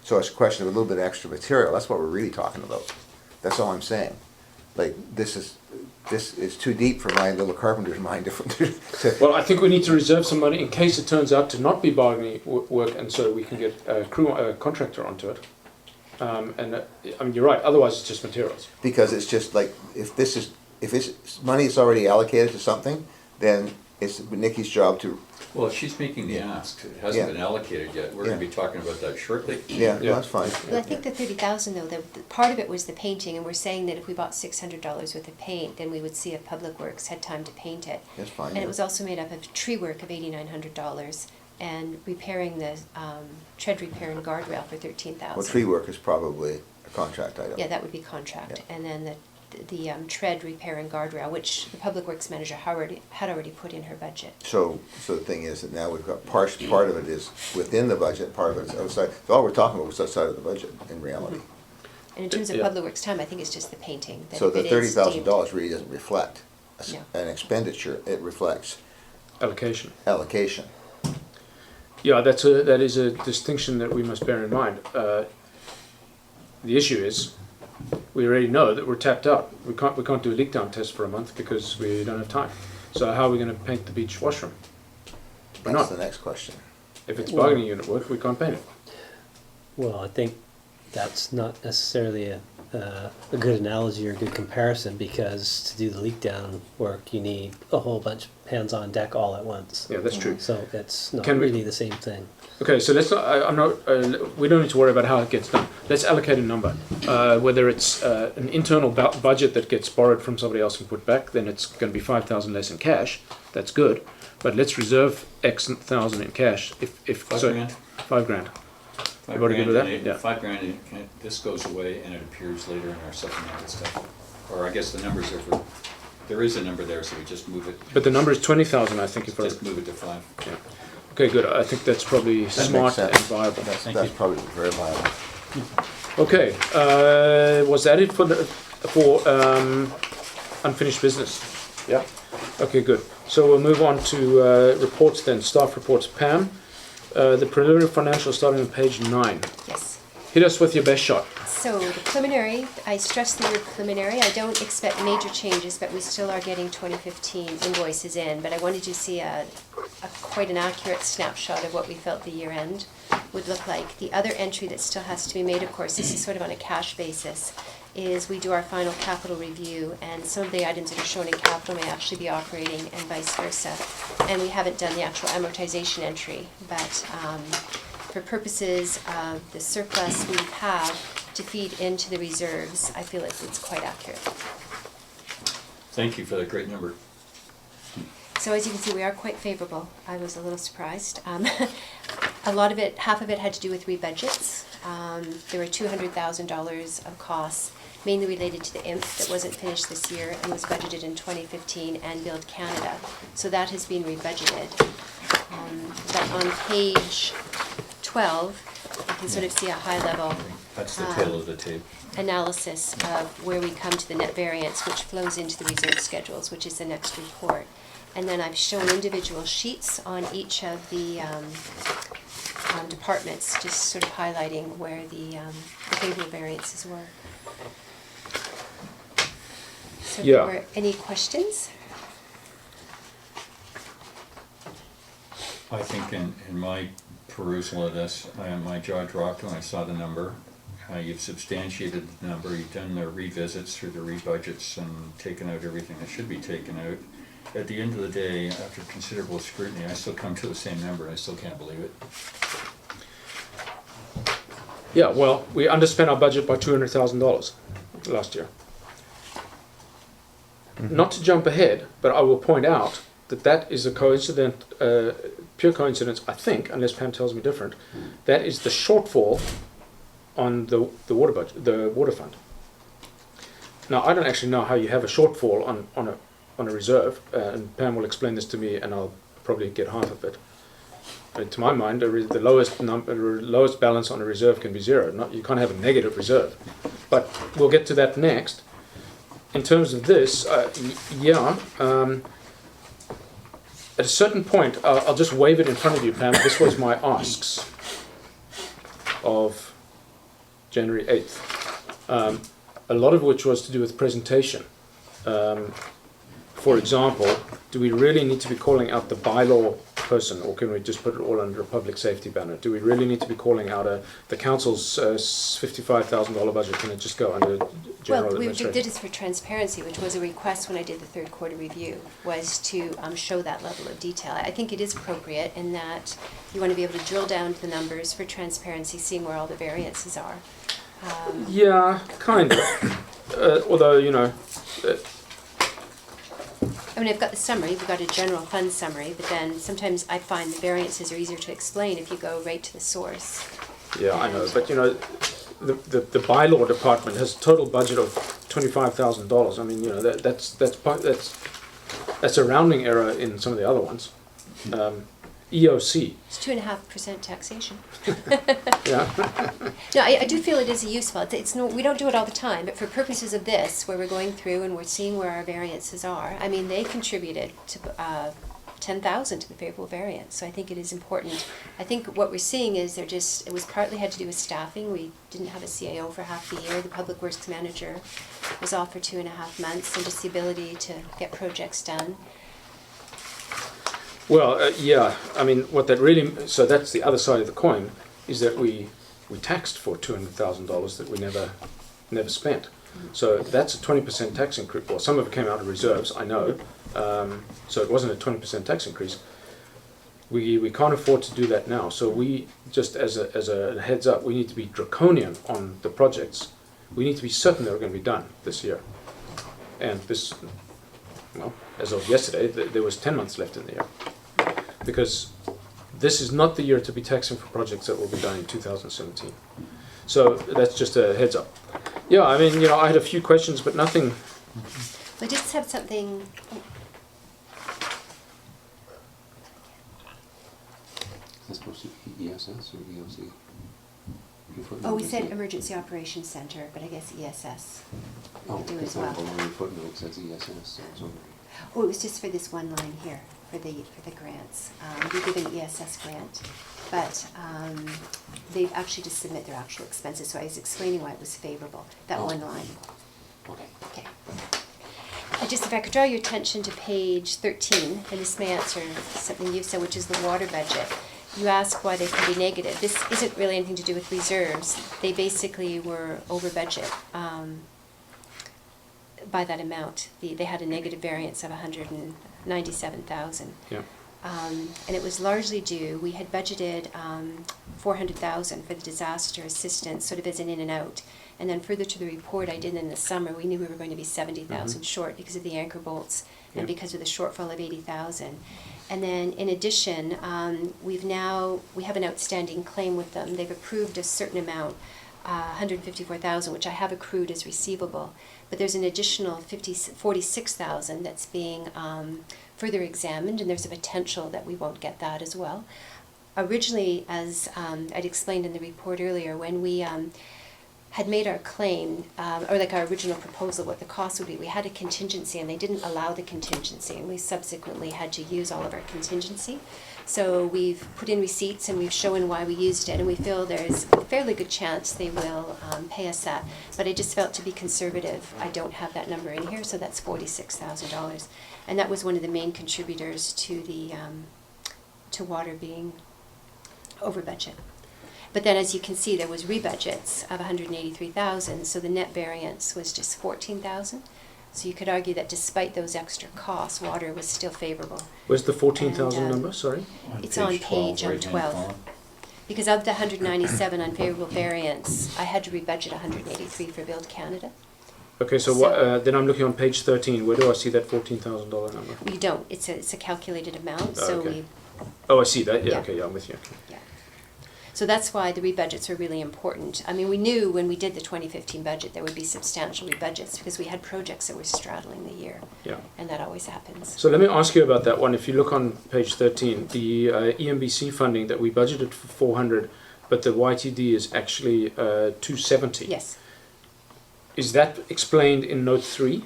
So it's a question of a little bit of extra material, that's what we're really talking about. That's all I'm saying. Like, this is too deep for my little carpenter's mind to. Well, I think we need to reserve some money in case it turns out to not be bargaining work, and so we can get a contractor onto it. I mean, you're right. Otherwise, it's just materials. Because it's just like, if it's money is already allocated to something, then it's Nikki's job to, Well, she's making the ask, it Yeah. hasn't been allocated yet, we're gonna Yeah. be talking about that shortly. yeah, Yeah. that's fine. Well, I think the 30,000 though, the part of it was the painting, and we're saying that if we bought $600 worth of paint, then we would see if Public Works had time to paint it. That's fine. And it was also made up of tree work of $8,900 and repairing the tread repair and guardrail for $13,000. Well, tree work is probably a contract item. Yeah, that would be contract. Yeah. And then the tread repair and guardrail, which the Public Works manager had already put in her budget. So the thing is that now we've got part of it is within the budget, part of it is outside. So all we're talking about is outside of the budget in reality. And in terms of Yeah. Public Works time, I think it's just the painting. That So if the it is $30,000 really doesn't reflect No. an expenditure, it reflects Allocation. allocation. Yeah, that is a distinction that we must bear in mind. The issue is, we already know that we're tapped out. We can't do a leak down test for a month because we don't have time. So how are we going to paint the beach washroom? We're That's not. the next question. If it's bargaining unit work, we can't paint it. Well, I think that's not necessarily a good analogy or a good comparison, because to do the leak down work, you need a whole bunch of hands on deck all at once. Yeah, that's true. So it's not Can we- really the same thing. Okay, so let's not. I'm not. We don't need to worry about how it gets done. Let's allocate a number. Whether it's an internal budget that gets borrowed from somebody else and put back, then it's going to be 5,000 less in cash. That's good. But let's reserve X thousand in cash. If $5 so, grand? $5,000. $5 Everybody good with grand, that? and Yeah. $5 grand, this goes away and it appears later in our supplemental stuff. Or I guess the numbers are for There is a number there, so we just move it, But the number is 20,000, I think, if I... just move it to 5. Yeah. Okay, good. I think that's probably makes smart sense. and viable. That's probably very viable. Okay, was that it for unfinished business? Yeah. Okay, good. So we'll move on to reports then. Staff reports. Pam, the preliminary financial starting on page 9. Yes. Hit us with your best shot. So the preliminary, I stress the word preliminary. I don't expect major changes, but we still are getting 2015 invoices in. But I wanted you to see a quite an accurate snapshot of what we felt the year end would look like. The other entry that still has to be made, of course, this is sort of on a cash basis, is we do our final capital review, and some of the items that are shown in capital may actually be operating and vice versa. And we haven't done the actual amortization entry, but for purposes of the surplus we have to feed into the reserves, I feel it's quite accurate. Thank you for that great number. So as you can see, we are quite favorable. I was a little surprised. A lot of it, half of it had to do with rebudgets. There were $200,000 of costs, mainly related to the IMP that wasn't finished this year and was budgeted in 2015 and Build Canada. So that has been rebudgeted. But on page 12, you can sort of see a high level That's the tail of the tape. analysis of where we come to the net variance, which flows into the reserve schedules, which is the next report. And then I've shown individual sheets on each of the departments, just sort of highlighting where the favorable variances were. So if Yeah. there were any questions? I think in my perusal of this, my jaw dropped when I saw the number. You've substantiated the number, you've done the revisits through the rebudgets and taken out everything that should be taken out. At the end of the day, after considerable scrutiny, I still come to the same number. I still can't believe it. Yeah, well, we underspent our budget by $200,000 last year. Not to jump ahead, but I will point out that that is a coincident, pure coincidence, I think, unless Pam tells me different. That is the shortfall on the water budget, the water fund. Now, I don't actually know how you have a shortfall on a reserve, and Pam will explain this to me, and I'll probably get half of it. But to my mind, the lowest balance on a reserve can be zero. You can't have a negative reserve. But we'll get to that next. In terms of this, at a certain point, I'll just wave it in front of you, Pam. This was my asks of January 8th. A lot of which was to do with presentation. For example, do we really need to be calling out the bylaw person, or can we just put it all under a public safety banner? Do we really need to be calling out the council's $55,000 budget? Can it just go under general Well, we administration? did this for transparency, which was a request when I did the third quarter review, was to show that level of detail. I think it is appropriate in that you want to be able to drill down to the numbers for transparency, seeing where all the variances are. Yeah, kind of. Although, you know, I mean, I've got the summary, we've got a general fund summary, but then sometimes I find the variances are easier to explain if you go right to the source. yeah, I know. But, you know, the bylaw department has a total budget of $25,000. I mean, you know, that's a rounding error in some of the other ones. EOC. It's 2.5% taxation. Yeah. No, I do feel it is useful. It's no, we don't do it all the time, but for purposes of this, where we're going through and we're seeing where our variances are, I mean, they contributed to $10,000 to the favorable variance. So I think it is important. I think what we're seeing is it was partly had to do with staffing. We didn't have a CAO for half the year. The public works manager was off for 2.5 months, and just the ability to get projects done. Well, yeah. I mean, what that really, so that's the other side of the coin, is that we taxed for $200,000 that we never spent. So that's a 20% tax increase. Well, some of it came out of reserves, I know. So it wasn't a 20% tax increase. We can't afford to do that now. So we just, as a heads up, we need to be draconian on the projects. We need to be certain that we're going to be done this year. And this, well, as of yesterday, there was 10 months left in the year. Because this is not the year to be taxing for projects that will be done in 2017. So that's just a heads up. Yeah, I mean, you know, I had a few questions, but nothing I just have something, Is that supposed to be ESS or EOC? oh, we said Emergency Operations Center, but I guess ESS. Oh, do it's as not well. below the footnote, it says ESS, so I was wondering. Oh, it was just for this one line here, for the grants. We did an ESS grant, but they actually just submit their actual expenses, so I was explaining why it was favorable, that Oh. one line. Okay. Okay. If I could draw your attention to page 13, and this may answer something you've said, which is the water budget. You ask why they can be negative. This isn't really anything to do with reserves. They basically were over budget by that amount. They had a negative variance of 197,000. Yeah. And it was largely due, we had budgeted 400,000 for the disaster assistance, sort of as an in and out. And then further to the report I did in the summer, we knew we were going to be 70,000 short because of the anchor bolts and Yeah. because of the shortfall of 80,000. And then in addition, we have an outstanding claim with them. They've approved a certain amount, 154,000, which I have accrued as receivable. But there's an additional 46,000 that's being further examined, and there's a potential that we won't get that as well. Originally, as I'd explained in the report earlier, when we had made our claim, or like our original proposal, what the cost would be, we had a contingency, and they didn't allow the contingency, and we subsequently had to use all of our contingency. So we've put in receipts, and we've shown why we used it, and we feel there's a fairly good chance they will pay us that. But I just felt, to be conservative, I don't have that number in here, so that's $46,000. And that was one of the main contributors to the to water being over budget. But then, as you can see, there was rebudgets of 183,000, so the net variance was just 14,000. So you could argue that despite those extra costs, water was still favorable. Where's the 14,000 And, number, sorry? It's on page right-hand 12. column. Because of the 197 unfavorable variance, I had to rebudget 183 for Build Canada. Okay, so then I'm looking on page 13. Where do I see that $14,000 number? We don't. It's a calculated amount, Oh, so okay. we. Oh, I see that. Yeah, Yeah. okay, yeah, I'm with you. Okay. Yeah. So that's why the rebudgets are really important. I mean, we knew when we did the 2015 budget there would be substantial rebudgets because we had projects that were straddling the year, Yeah. and that always happens. So let me ask you about that one. If you look on page 13, the EMBC funding that we budgeted for 400, but the YTD is actually 270. Yes, Is that explained in note 3?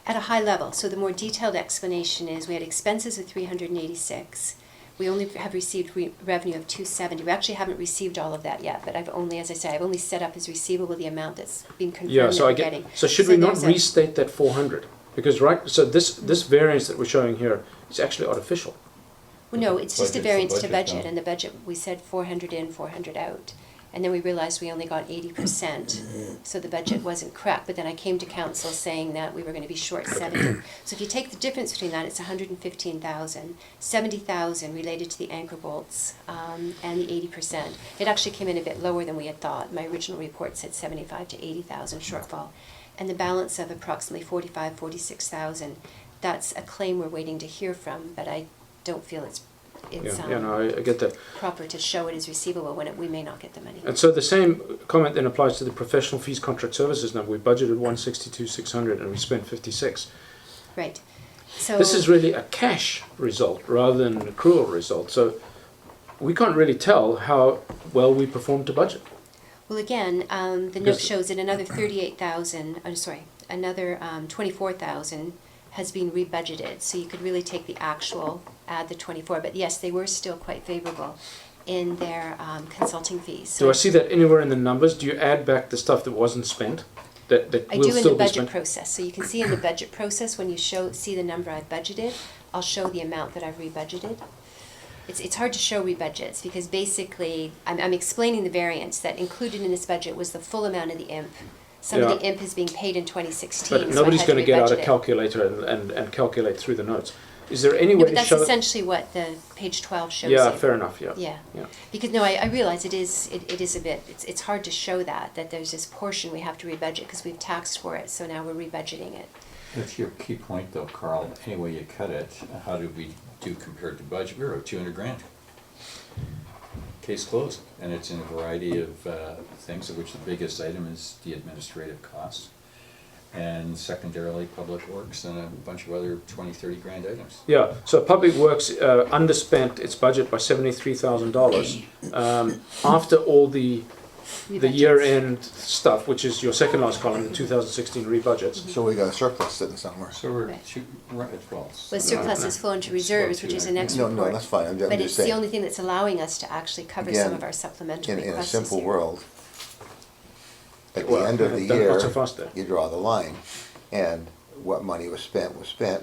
at a high level. So the more detailed explanation is we had expenses of 386. We only have received revenue of 270. We actually haven't received all of that yet, but I've only, as I say, I've only set up as receivable the amount that's been confirmed Yeah, so that I we're get. getting. So should we not there's a- restate that 400? Because so this variance that we're showing here is actually artificial. Well, no, it's just a Budget's the variance to budget, budget, though. and the budget, we said 400 in, 400 out. And then we realized we only got 80%, so the budget wasn't correct. But then I came to council saying that we were going to be short 70. So if you take the difference between that, it's 115,000, 70,000 related to the anchor bolts, and the 80%. It actually came in a bit lower than we had thought. My original report said 75 to 80,000 shortfall. And the balance of approximately 46,000, that's a claim we're waiting to hear from, but I don't feel it's Yeah, no, I get that. proper to show it as receivable when we may not get the money. And so the same comment then applies to the professional fees contract services number. We budgeted 162,600 and we spent 56. Right. So This is really a cash result rather than an accrual result. So we can't really tell how well we performed to budget. well, again, the note Because- shows that another 38,000. Another 24,000 has been rebudgeted. So you could really take the actual, add the 24. But yes, they were still quite favorable in their consulting fees. Do I see that anywhere in the numbers? Do you add back the stuff that wasn't spent? That I will do in still the be budget spent? process. So you can see in the budget process when you see the number I've budgeted, I'll show the amount that I've rebudgeted. It's hard to show rebudgets because basically I'm explaining the variance that included in this budget was the full amount of the IMP. Some of Yeah. the IMP is being paid in 2016. But so I nobody's had to going to get out a rebudget it. calculator and calculate through the notes. Is there any No, way but to that's show it? essentially what the page 12 shows Yeah, you. fair enough, yeah. Yeah. Yeah. Because no, I realize it is a bit, it's hard to show that there's this portion we have to rebudget because we've taxed for it, so now we're rebudgeting it. That's your key point though, Carl. Any way you cut it, how did we do compared to budget? We were at 200 grand. Case closed. And it's in a variety of things, of which the biggest item is the administrative costs. and secondarily Public Works and a bunch of other 20, 30 grand items. Yeah, so Public Works underspent its budget by $73,000 after all the Rebudgets. year-end stuff, which is your second last column, the 2016 rebudgets. So we got a surplus sitting somewhere. So we're Right. right at 12. Well, surplus has flown to reserves, which is a next No, report. no, that's fine, I'm But just it's the saying, only thing that's allowing us to actually cover some Again, of our supplemental in requests a this simple year. world, at the Well, end of the not year, so fast there. you draw the line, and what money was spent,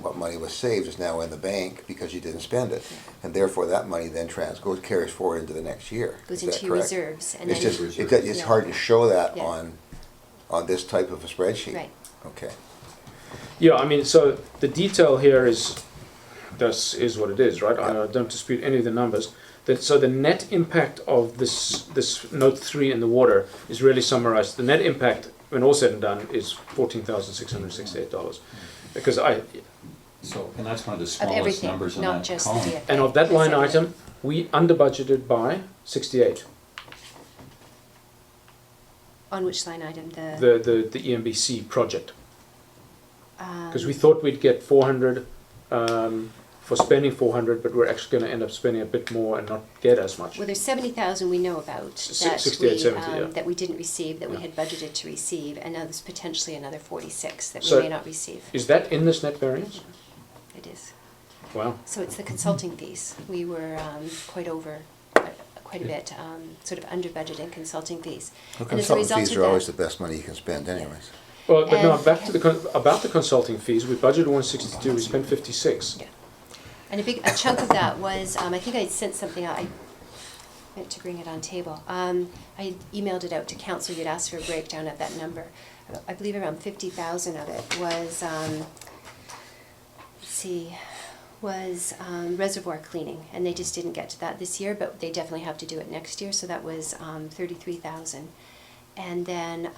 what money was saved is now in the bank because you didn't spend it. And therefore, that money then carries forward into the next year. Goes Is that into your correct? reserves, and It's then, just, you- it's Yeah. hard to show that Yeah. on this type of a spreadsheet. right, Okay. Yeah, I mean, so the detail here is what it is, right? I don't dispute any of the numbers. So the net impact of this note 3 in the water is really summarized. The net impact, when all said and done, is $14,668. Because So, and that's one of the of smallest everything, numbers in not that just the column. DFA. and of that line That's everything. item, we under budgeted by 68. On which line item? The The project. Because we thought we'd get 400 for spending 400, but we're actually going to end up spending a bit more and not get as much. Well, there's 70,000 we know about that 68, 70, yeah. that we didn't receive, that we Yeah. had budgeted to receive, and now there's potentially another 46 that So- we may not receive. Is that in this net variance? It is. Wow. So it's the consulting fees. We were quite over, quite a bit, sort of under budget in consulting fees. Well, And as a consultant result fees of are always that- the best money you can spend anyways. Well, but no, And- back to about the consulting fees. We budgeted 162. We spent 56. Yeah. And a chunk of that was, I think I sent something out, I meant to bring it on table. I had emailed it out to council, you'd asked for a breakdown of that number. I believe around 50,000 of it was, reservoir cleaning, and they just didn't get to that this year, but they definitely have to do it next year, so that was 33,000. And then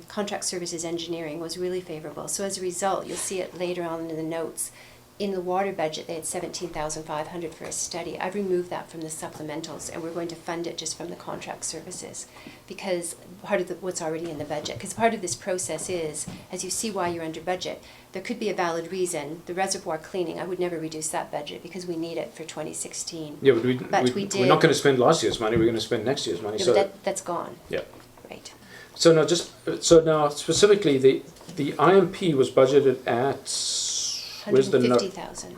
contract services engineering was really favorable. So as a result, you'll see it later on in the notes. In the water budget, they had 17,500 for a study. I've removed that from the supplementals, and we're going to fund it just from the contract services, because part of what's already in the budget. Because part of this process is, as you see why you're under budget, there could be a valid reason. The reservoir cleaning, I would never reduce that budget because we need it for 2016. Yeah, but we we're did. not going to spend last year's money. We're going to spend next year's money. Yeah, So but that's gone, yeah. right? So now specifically the IMP was budgeted at where's the note? 150,000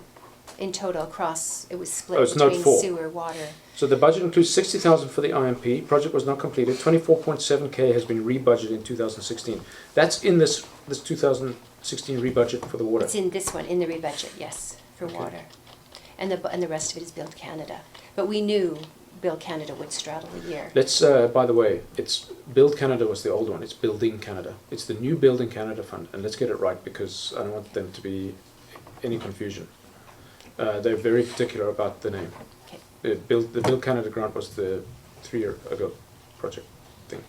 in total across, it was split Oh, it's note between 4. sewer, water. So the budget includes 60,000 for the IMP. Project was not completed. 24.7K has been rebudgeted in 2016. That's in this 2016 rebudget for the water. It's in this one, in the rebudget, yes, for Okay. water. And the rest of it is Build Canada. But we knew Build Canada would straddle a year. Let's, by the way, it's Build Canada was the old one. It's Building Canada. It's the new Building Canada fund, and let's get it right because I don't want them to be any confusion. They're very particular about the name. Okay. The Build Canada grant was the 3 year ago project thing.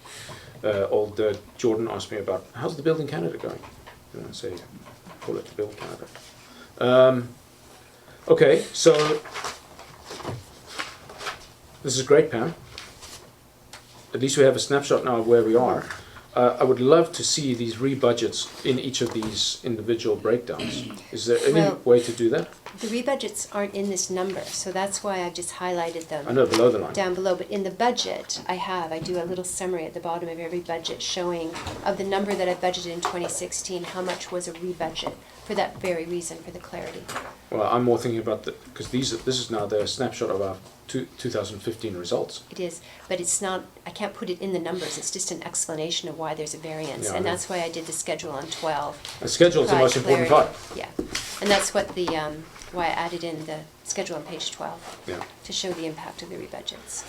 Old Jordan asked me about how's the Building Canada going, and I say call it Build Canada. Okay, so this is great, Pam. At least we have a snapshot now of where we are. I would love to see these rebudgets in each of these individual breakdowns. Is there any Well- way to do that? The rebudgets aren't in this number, so that's why I've just highlighted them. I know below the line. Down below, but in the budget, I do a little summary at the bottom of every budget showing of the number that I budgeted in 2016, how much was a rebudget, for that very reason, for the clarity. Well, I'm more thinking about because this is now the snapshot of our 2015 results. It is, but it's not, I can't put it in the numbers, it's just an explanation of why there's a variance. Yeah, I And know. that's why I did the schedule on 12. The schedule is the Provide most important part. clarity. Yeah, and that's what why I added in the schedule on page 12, Yeah. to show the impact of the rebudgets.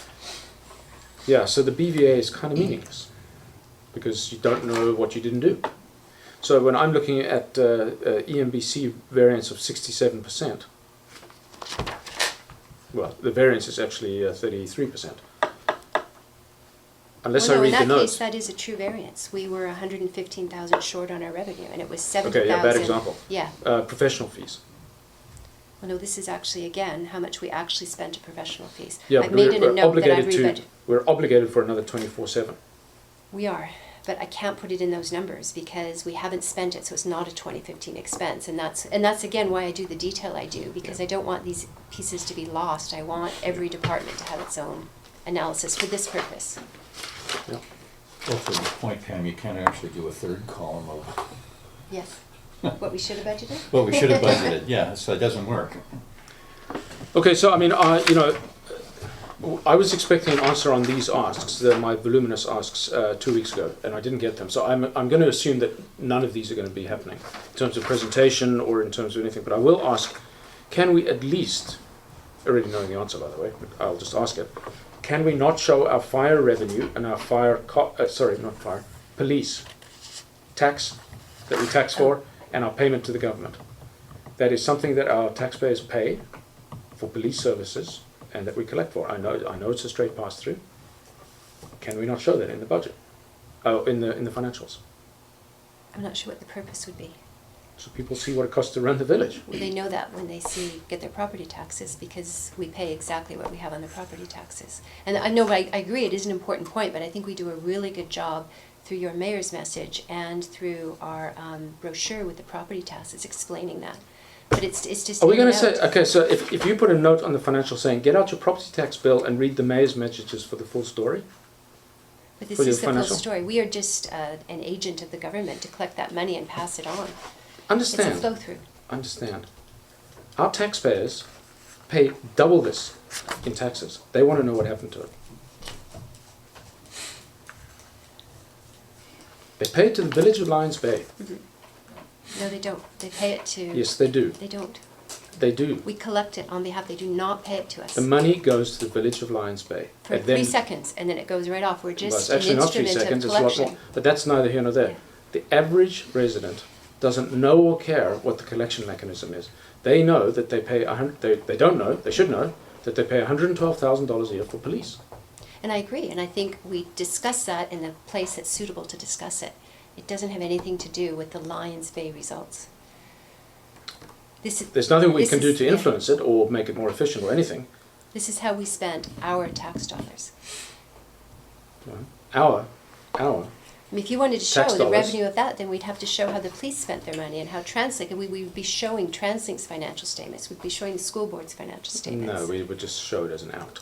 Yeah. So the BVA is kind of meaningless because you don't know what you didn't do. So when I'm looking at EMBC variance of 67%, well, the variance is actually 33%. Unless I Well, no, read the in that case, notes. that is a true variance. We were 115,000 short on our revenue, and it was 70,000. Okay, yeah, bad example. Yeah. Professional fees. Well, no, this is actually, again, how much we actually spent on professional fees. Yeah, I've but made in a we're note that I've obligated to. rebudgeted. We're obligated for another 24/7. We are, but I can't put it in those numbers because we haven't spent it, so it's not a 2015 expense. And that's again why I do the detail I do, because I don't want these pieces to be lost. I want every department to have its own analysis for this purpose. Yeah. Well, to the point, Pam, you can't actually do a third column of Yes. What we should have budgeted? what we should have budgeted, yeah, so it doesn't work. Okay, so I mean, I was expecting an answer on these asks, my voluminous asks, 2 weeks ago, and I didn't get them. So I'm going to assume that none of these are going to be happening in terms of presentation or in terms of anything. But I will ask, can we at least, already knowing the answer by the way, but I'll just ask it, can we not show our fire revenue and our police tax that we tax for and our payment to the government? That is something that our taxpayers pay for police services and that we collect for. I know it's a straight pass through. Can we not show that in the budget? Oh, in the financials, I'm not sure what the purpose would be. so people see what it costs to run the village. Well, they know that when they get their property taxes, because we pay exactly what we have on the property taxes. And I know, I agree, it is an important point, but I think we do a really good job through your mayor's message and through our brochure with the property taxes explaining that. But it's just. Are we going to in and say, out. okay, so if you put a note on the financial saying, get out your property tax bill and read the mayor's messages for the full story? But this for your is the full financial? story. We are just an agent of the government to collect that money and pass it on. Understand. It's a flow through. Understand. Our taxpayers pay double this in taxes. They want to know what happened to it. They pay it to the village of Lions Bay. No, they don't. They pay it to. Yes, they do. They don't. They do. We collect it on behalf. They do not pay it to us. The money goes to the village of Lions Bay. For And 3 then- seconds, and then it goes right off. We're well, just it's an actually not 3 instrument seconds, of it's a lot collection. more. But that's neither here nor there. Yeah. The average resident doesn't know or care what the collection mechanism is. They know that they pay they don't know, they should know, that they pay $112,000 a year for police. And I agree, and I think we discuss that in the place that's suitable to discuss it. It doesn't have anything to do with the Lions Bay results. There's nothing we this can do is- to yeah. influence it or make it more efficient or anything. This is how we spend our tax dollars. Our I mean, if you wanted to show Tax the dollars. revenue of that, then we'd have to show how the police spent their money and how Translink, and we would be showing Translink's financial statements, we'd be showing the school board's financial statements. No, we would just show it as an out.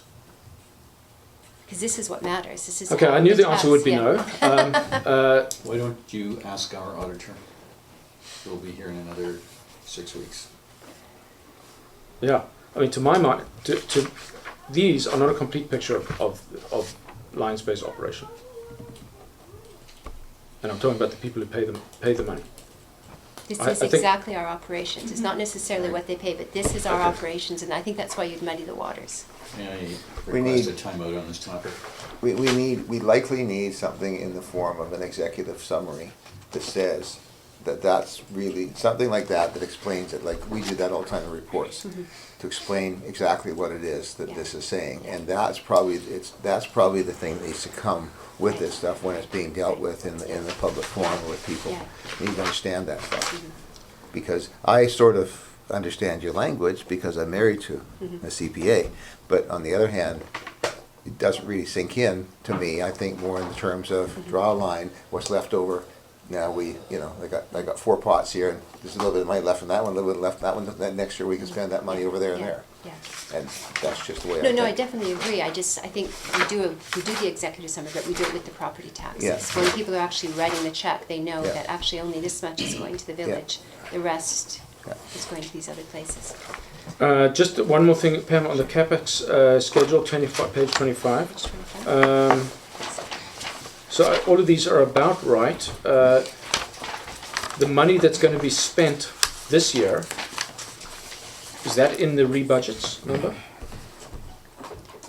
Because this is what matters, this is Okay, how I knew we the answer would be tax, no. Why don't you ask our auditor? We'll be here in another 6 weeks. Yeah, I mean, to my mind, these are not a complete picture of Lions Bay's operation. And I'm talking about the people who pay the money. This I is think- exactly our operations, it's not necessarily what they pay, but this is our Okay. operations, and I think that's why you'd muddy the waters. May I We request need- a timeout on this topic? We likely need something in the form of an executive summary that says that that's really, something like that that explains it, like we do that all the time in reports, to explain exactly what it is that this is saying. And that's probably the thing that needs to come with this stuff when it's being dealt with in the public forum with people. Yeah. You need to understand that stuff. Because I sort of understand your language because I'm married to a CPA, but on the other hand, it doesn't really sink in to me. I think more in the terms of draw a line, what's left over. Now I got 4 pots here, and there's a little bit of money left from that one, a little bit left from that one. Then next year we can spend that money over there and Yeah, there. yeah. And that's just the way I No, think. I definitely agree. I think we do the executive summary, but we do it with the property taxes. Yeah. When people are actually writing the check, they know Yeah. that actually only this much is going to the village. The rest Yeah. is going to these other places. Just one more thing, Pam, on the CapEx schedule, page 25. Page 25. So all of these are about right. The money that's going to be spent this year, is that in the rebudgets number?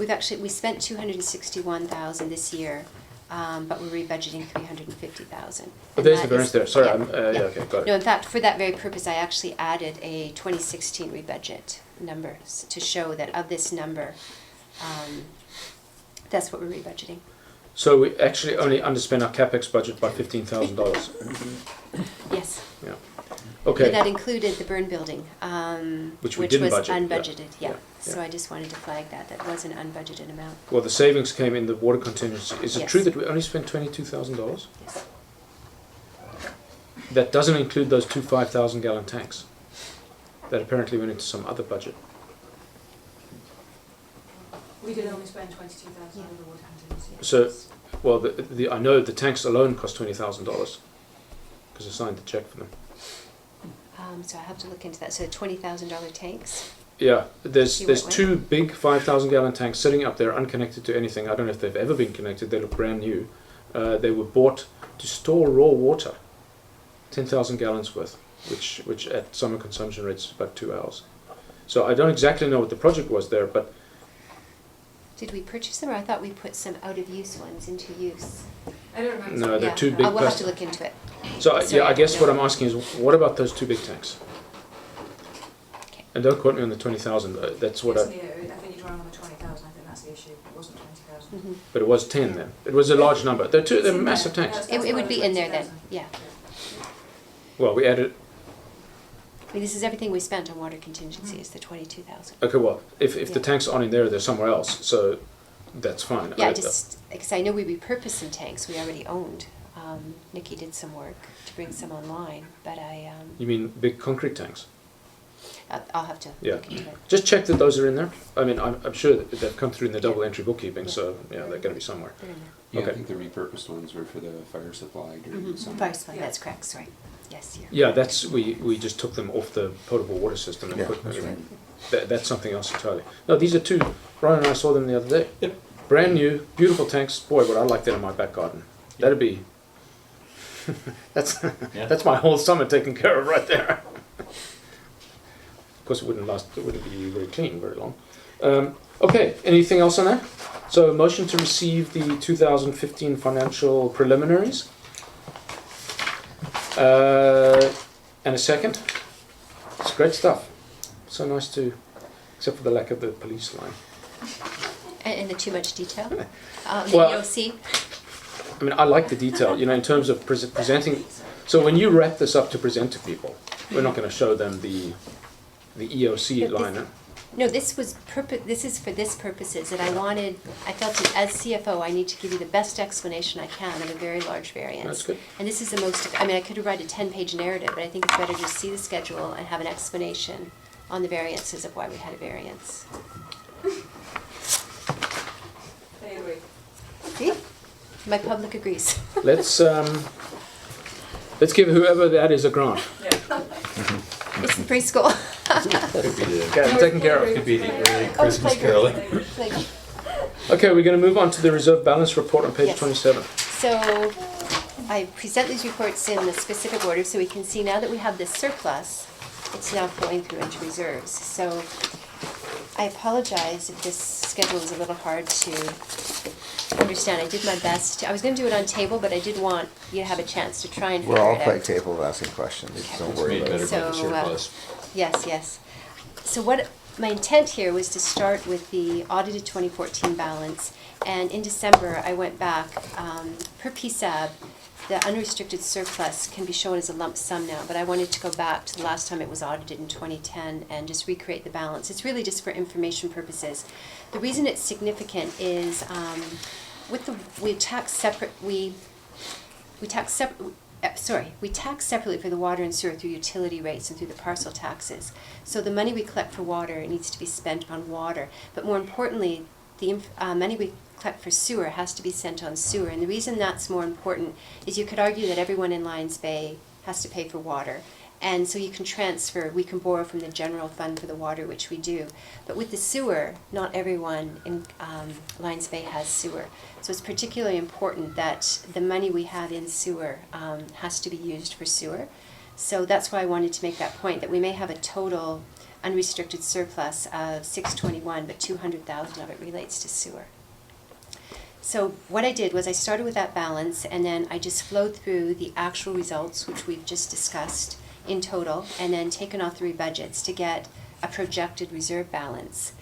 We spent 261,000 this year, but we're rebudgeting 350,000. Oh, there's the variance there. Sorry, yeah, okay, got it. No, in fact, for that very purpose, I actually added a 2016 rebudget number to show that of this number, that's what we're rebudgeting. So we actually only underspent our CapEx budget by $15,000. Yes. Yeah. Okay. But that included the burn building, Which we didn't was budget, yeah. unbudgeted, yeah. Yeah, So yeah. I just wanted to flag that, that was an unbudgeted amount. Well, the savings came in the water contingency. Is it Yes. true that we only spent $22,000? Yes. That doesn't include those two 5,000-gallon tanks that apparently went into some other budget. We did only spend 22,000 Yeah. on the water contingency. So, well, I know the tanks alone cost $20,000 because I signed the check for them. So I have to look into that. So $20,000 tanks? Yeah, there's See where it went? two big 5,000-gallon tanks sitting up there unconnected to anything. I don't know if they've ever been connected. They look brand new. They were bought to store raw water, 10,000 gallons worth, which at summer consumption rates is about 2 hours. So I don't exactly know what the project was there, but Did we purchase them, or I thought we put some out-of-use ones into use? I don't remember. no, they're Yeah. too big. We'll have to plastic- look into it. So Sorry, yeah, I guess what no. I'm asking is, what about those two big tanks? Okay. And don't quote me on the 20,000. That's what It's I. near, I think you're wrong on the 20,000, I think that's the issue, it wasn't 20,000. Mhm. But it was 10 then. It was a large number. They're It's in massive there. tanks. That's It part would of be the in there then, 20,000. yeah. Well, we added. I mean, this is everything we spent on water contingency is the 22,000. Okay, well, if the Yeah. tanks aren't in there, they're somewhere else. So that's fine. Yeah, because I know we repurposed some tanks we already owned. Nikki did some work to bring some online, but You mean big concrete tanks? I'll have to Yeah. look into it. Just check that those are in there. I mean, I'm sure that they've come through in the double entry bookkeeping, so yeah, they're going to be somewhere. They're in there. Yeah, Okay. I think the repurposed ones were for the fire supply during the Mhm. summer. Fire supply, Yeah. that's correct, sorry. Yes, yeah. Yeah, that's we just took them off the potable water system and Yeah, put that's them in. right. That's something else entirely. No, these are two. Brian and I saw them the other day. Yep. Brand new, beautiful tanks. Boy, would I like that in my back garden. That'd be. that's Yeah. that's my whole summer taken care of right there. Of course, it wouldn't last. It wouldn't be very clean very long. Okay. Anything else on that? So, motion to receive the 2015 financial preliminaries. And a second. It's great stuff. So nice to, except for the lack of the police line. And the too much detail? The Well- EOC? I mean, I like the detail, you know, in terms of presenting. So when you wrap this up to present to people, we're not going to show them the EOC But line. No, this was this is for this purposes, and I felt that as CFO, I need to give you the best explanation I can of a very large variance. That's good. And this is the most, I mean, I could have written a 10-page narrative, but I think it's better to see the schedule and have an explanation on the variances of why we had a variance. I agree. See? My public agrees. Let's give whoever that is a grant. It's the preschool. Could be the, Got it taken care of. could be the early Oh, Christmas playground. caroling. Playground. Okay, we're going to move on to the reserve balance report on page Yes. 27. So I present these reports in the specific order so we can see now that we have this surplus, it's now flowing through into reserves. So I apologize if this schedule is a little hard to understand. I did my best. I was going to do it on table, but I did want you to have a chance to try and We're figure all it quite out. capable of asking questions, don't It's worry made about better it. by the So, surplus. Yes, yes. So what my intent here was to start with the audited 2014 balance, and in December I went back per PSAB. The unrestricted surplus can be shown as a lump sum now, but I wanted to go back to the last time it was audited in 2010 and just recreate the balance. It's really just for information purposes. The reason it's significant is we tax separately for the water and sewer through utility rates and through the parcel taxes. So the money we collect for water needs to be spent on water, but more importantly, the money we collect for sewer has to be sent on sewer. And the reason that's more important is you could argue that everyone in Lions Bay has to pay for water. And so you can we can borrow from the general fund for the water, which we do. But with the sewer, not everyone in Lions Bay has sewer. So it's particularly important that the money we have in sewer has to be used for sewer. So that's why I wanted to make that point, that we may have a total unrestricted surplus of 621, but 200,000 of it relates to sewer. So what I did was I started with that balance, and then I just flowed through the actual results, which we've just discussed in total, and then taken off the rebudgets to get a projected reserve balance.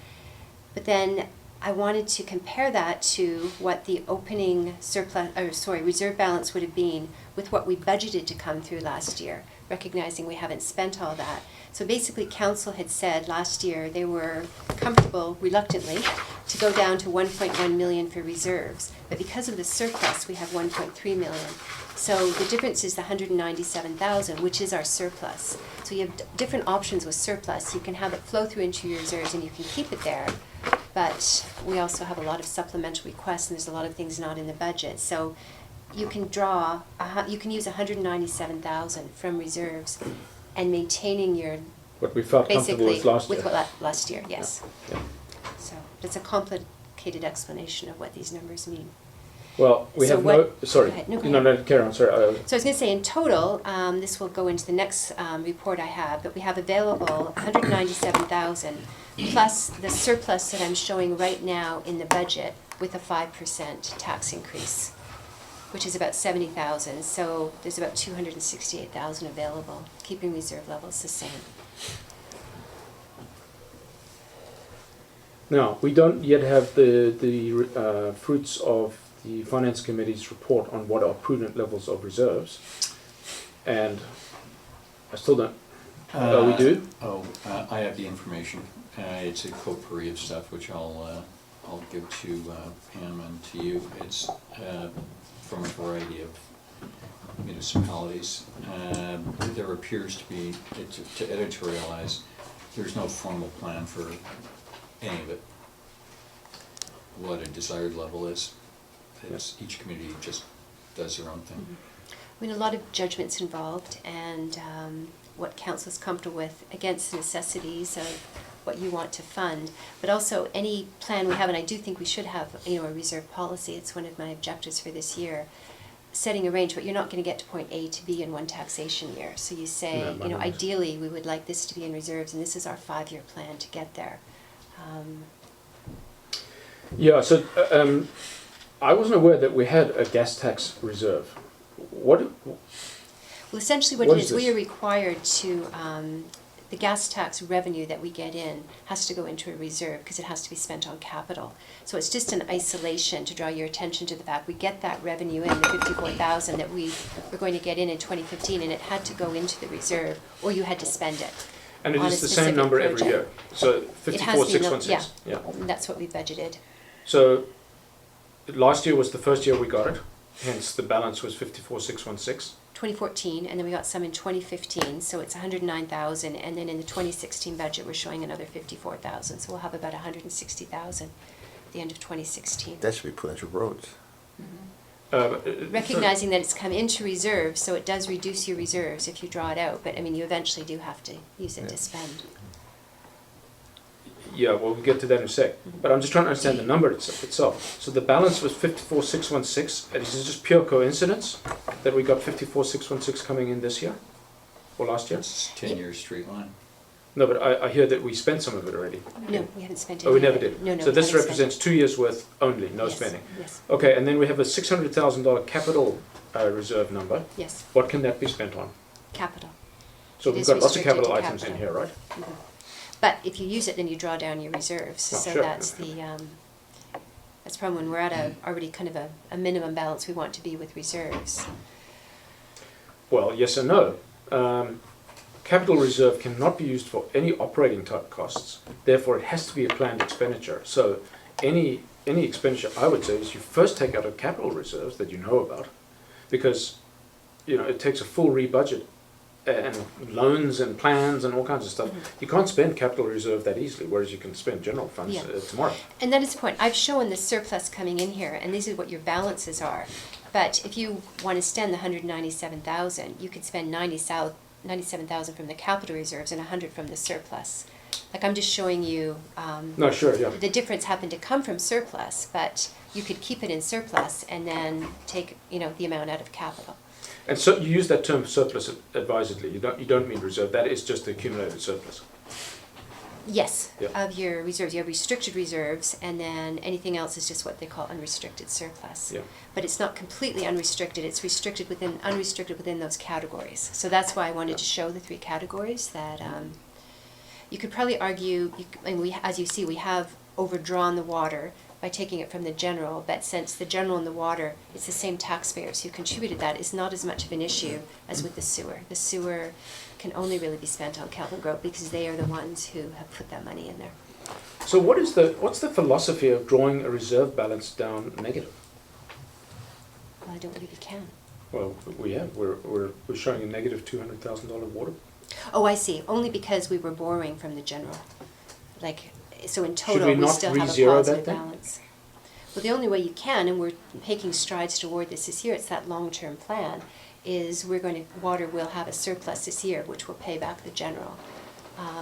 But then I wanted to compare that to what the opening reserve balance would have been with what we budgeted to come through last year, recognizing we haven't spent all that. So basically, council had said last year they were comfortable, reluctantly, to go down to 1.1 million for reserves. But because of the surplus, we have 1.3 million. So the difference is the 197,000, which is our surplus. So you have different options with surplus. You can have it flow through into your reserves and you can keep it there. But we also have a lot of supplemental requests and there's a lot of things not in the budget. So you can draw, you can use 197,000 from reserves and maintaining your, What we felt comfortable basically, with last year. last year, yes. Yeah. So that's a complicated explanation of what these numbers mean. Well, we So have what- no, sorry. Go ahead. No, go No, ahead. carry on, sorry. So I was going to say, in total, this will go into the next report I have, but we have available 197,000 plus the surplus that I'm showing right now in the budget with a 5% tax increase, which is about 70,000. So there's about 268,000 available, keeping reserve levels the same. Now, we don't yet have the fruits of the Finance Committee's report on what are prudent levels of reserves. And I still don't. We do? I have the information. It's a potpourri of stuff which I'll give to Pam and to you. It's from a variety of municipalities. There appears to be, to editorialize, there's no formal plan for any of it. What a desired level is. It's, each community just does their own thing. I mean, a lot of judgments involved, and what council is comfortable with against the necessities of what you want to fund, but also any plan we have, and I do think we should have, a reserve policy. It's one of my objectives for this year. Setting a range, but you're not going to get to point A to B in one taxation year. So you say, No, ideally we would like this to be in reserves, and this is our 5-year plan to get there. Yeah, so I wasn't aware that we had a gas tax reserve. What? Well, essentially what What it is is, we this? are required to, the gas tax revenue that we get in has to go into a reserve because it has to be spent on capital. So it's just an isolation to draw your attention to the fact we get that revenue in, the 54,000 that we were going to get in 2015, and it had to go into the reserve or you had to spend it. And it on a is the same specific number every project. year. So It has been, 54,616. yeah. And that's what we budgeted. So last year was the first year we got it. Hence the balance was 54,616. 2014, and then we got some in 2015, so it's 109,000, and then in the 2016 budget we're showing another 54,000, so we'll have about 160,000 at the end of 2016. That should be put into roads. Recognizing that it's come into reserves, so it does reduce your reserves if you draw it out, but I mean, you eventually do have to use it to spend. Yeah, well, we'll get to that in a sec. But I'm just trying to understand the number itself. So the balance was 54,616. And is this just pure coincidence that we got 54,616 coming in this year or last year? It's 10-year straight line. No, but I hear that we spent some of it already. No, we haven't spent it. Oh, we never did. No, So we this haven't represents spent 2 years worth only, no Yes, spending. Yes, Okay, and then we have a $600,000 capital reserve number. yes, What can that be spent on? capital. So It we've is got lots of restricted capital to items in capital. here, right? Mhm. But if you use it, then you draw down your reserves, Oh, so sure. that's the, that's the problem when we're at already kind of a minimum balance we want to be with reserves. Well, yes and no. Capital reserve cannot be used for any operating type costs. Therefore, it has to be a planned expenditure. So any expenditure, I would say, is you first take out of capital reserves that you know about, because it takes a full rebudget and loans and plans and all kinds of stuff. You can't spend capital reserve that easily, whereas you can spend general funds Yeah. tomorrow. And that is the point. I've shown the surplus coming in here, and these are what your balances are. But if you want to spend the 197,000, you could spend 97,000 from the capital reserves and 100 from the surplus. Like I'm just showing you No, sure, yeah. the difference happened to come from surplus, but you could keep it in surplus and then take the amount out of capital. And so you use that term surplus advisedly. You don't mean reserve. That is just the accumulated surplus. Yes, Yeah. of your reserves. You have restricted reserves, and then anything else is just what they call unrestricted surplus. Yeah. But it's not completely unrestricted. It's unrestricted within those categories. So that's why I wanted to show the 3 categories that you could probably argue. As you see, we have overdrawn the water, by taking it from the general, but since the general and the water, it's the same taxpayers who contributed that, it's not as much of an issue as with the sewer. The sewer can only really be spent on Calvin Grove because they are the ones who have put that money in there. So what's the philosophy of drawing a reserve balance down negative? Well, I don't believe you can. Well, we're showing a negative $200,000 water. Oh, I see, only because we were borrowing from the general. Like, so in Should total, we we not still have a re-zero that positive then? balance. Well, the only way you can, and we're making strides toward this year, it's that long-term plan, is water will have a surplus this year, which will pay back the general.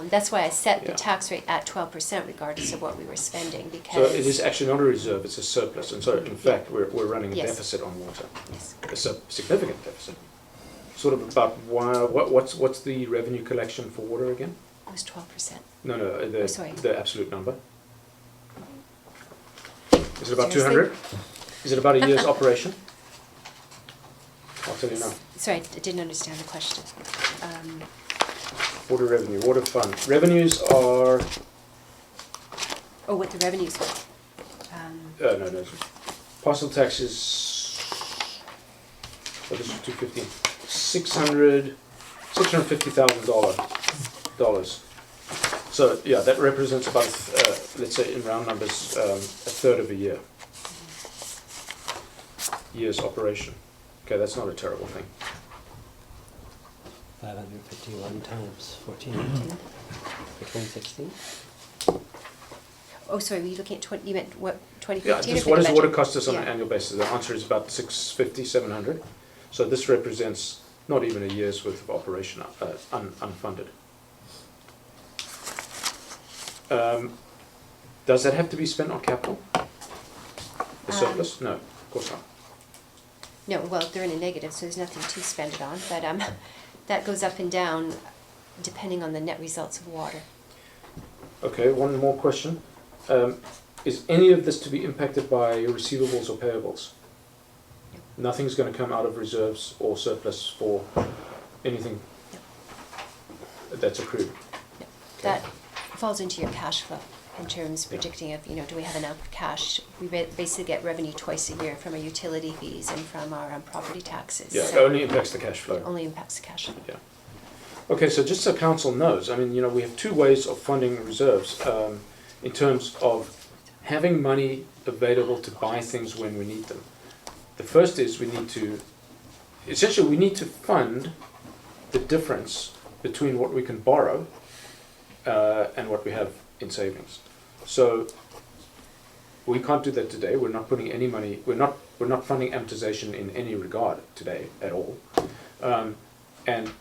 That's why I set the Yeah. tax rate at 12% regardless of what we were spending, So because. it is actually not a reserve, it's a surplus, and so in fact, we're running a Yes. deficit on water. Yes. It's a significant deficit. Sort of about what's the revenue collection for water again? It was 12%. No, Oh, sorry. the absolute number. Is it about Seriously? 200? Is it about a year's operation? I'll tell you now. Sorry, I didn't understand the question. Water revenue, water fund. Revenues are, Oh, what the revenues were. no. Parcel tax is, this is 215. $650,000. So yeah, that represents about, let's say in round numbers, a third of a year's operation. Okay, that's not a terrible thing. 551 times 1418 for 2016. Oh, sorry, were you looking at you meant what, Yeah, 2015 just or what for does the water budget? cost us on an Yeah. annual basis? The answer is about 650, 700. So this represents not even a year's worth of operation unfunded. Does that have to be spent on capital? The surplus? No, of course not. No, well, they're in a negative, so there's nothing to spend it on, but that goes up and down depending on the net results of water. Okay, one more question. Is any of this to be impacted by receivables or payables? Nothing's going to come out of reserves or surplus for anything that's accrued? No, that falls into your cash flow in terms of predicting of, do we have enough cash? We basically get revenue twice a year from our utility fees and from our property taxes. Yeah, it so only impacts the cash flow. it only impacts the cash flow. Yeah. Okay, so just so council knows, I mean, we have two ways of funding reserves in terms of having money available to buy things when we need them. The first is we need to fund the difference between what we can borrow and what we have in savings. So we can't do that today. We're not putting any money. We're not funding amortization in any regard today at all, and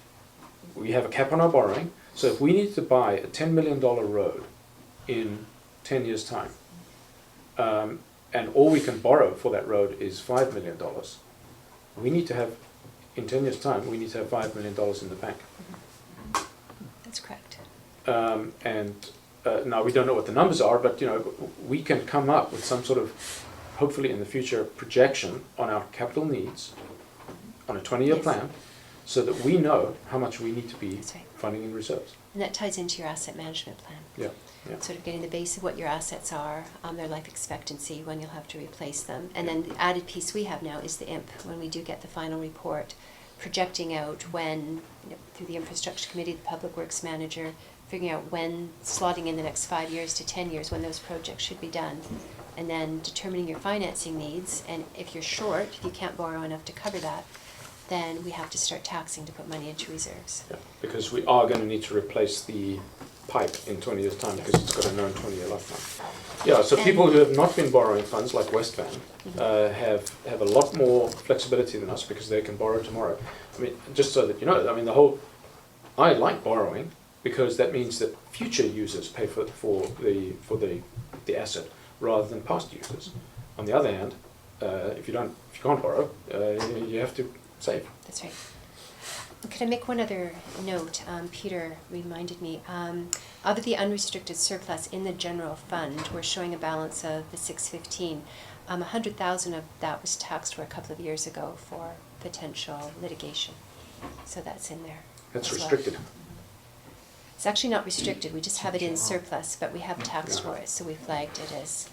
we have a cap on our borrowing. So if we need to buy a $10 million road in 10 years' time, and all we can borrow for that road is $5 million, we need to have, in 10 years' time, we need to have $5 million in the bank. That's correct. Now we don't know what the numbers are, but we can come up with some sort of, hopefully in the future, projection on our capital needs on a 20-year Yes. plan, so that we know how much we need to be That's right. funding in reserves. And that ties into your asset management plan. Yeah, yeah. Sort of getting the base of what your assets are, their life expectancy, when you'll have to replace them. And then the added piece we have now is the IMP, when we do get the final report, projecting out when, through the infrastructure committee, the public works manager, figuring out when, slotting in the next 5 years to 10 years when those projects should be done, and then determining your financing needs. And if you're short, if you can't borrow enough to cover that, then we have to start taxing to put money into reserves. Yeah, because we are going to need to replace the pipe in 20 years' time because it's got a known 20-year lifetime. Yeah, so people who have not been borrowing funds, like West Van, have a lot more flexibility than us because they can borrow tomorrow. I mean, just so that you know, I mean, I like borrowing because that means that future users pay for the asset rather than past users. On the other hand, if you can't borrow, you have to save. That's right. Could I make one other note? Peter reminded me, out of the unrestricted surplus in the general fund, we're showing a balance of the 615. 100,000 of that was taxed for a couple of years ago for potential litigation. So that's in there. That's as well. restricted. It's actually not restricted, we just have it in surplus, but we have taxed for it, so we flagged it as.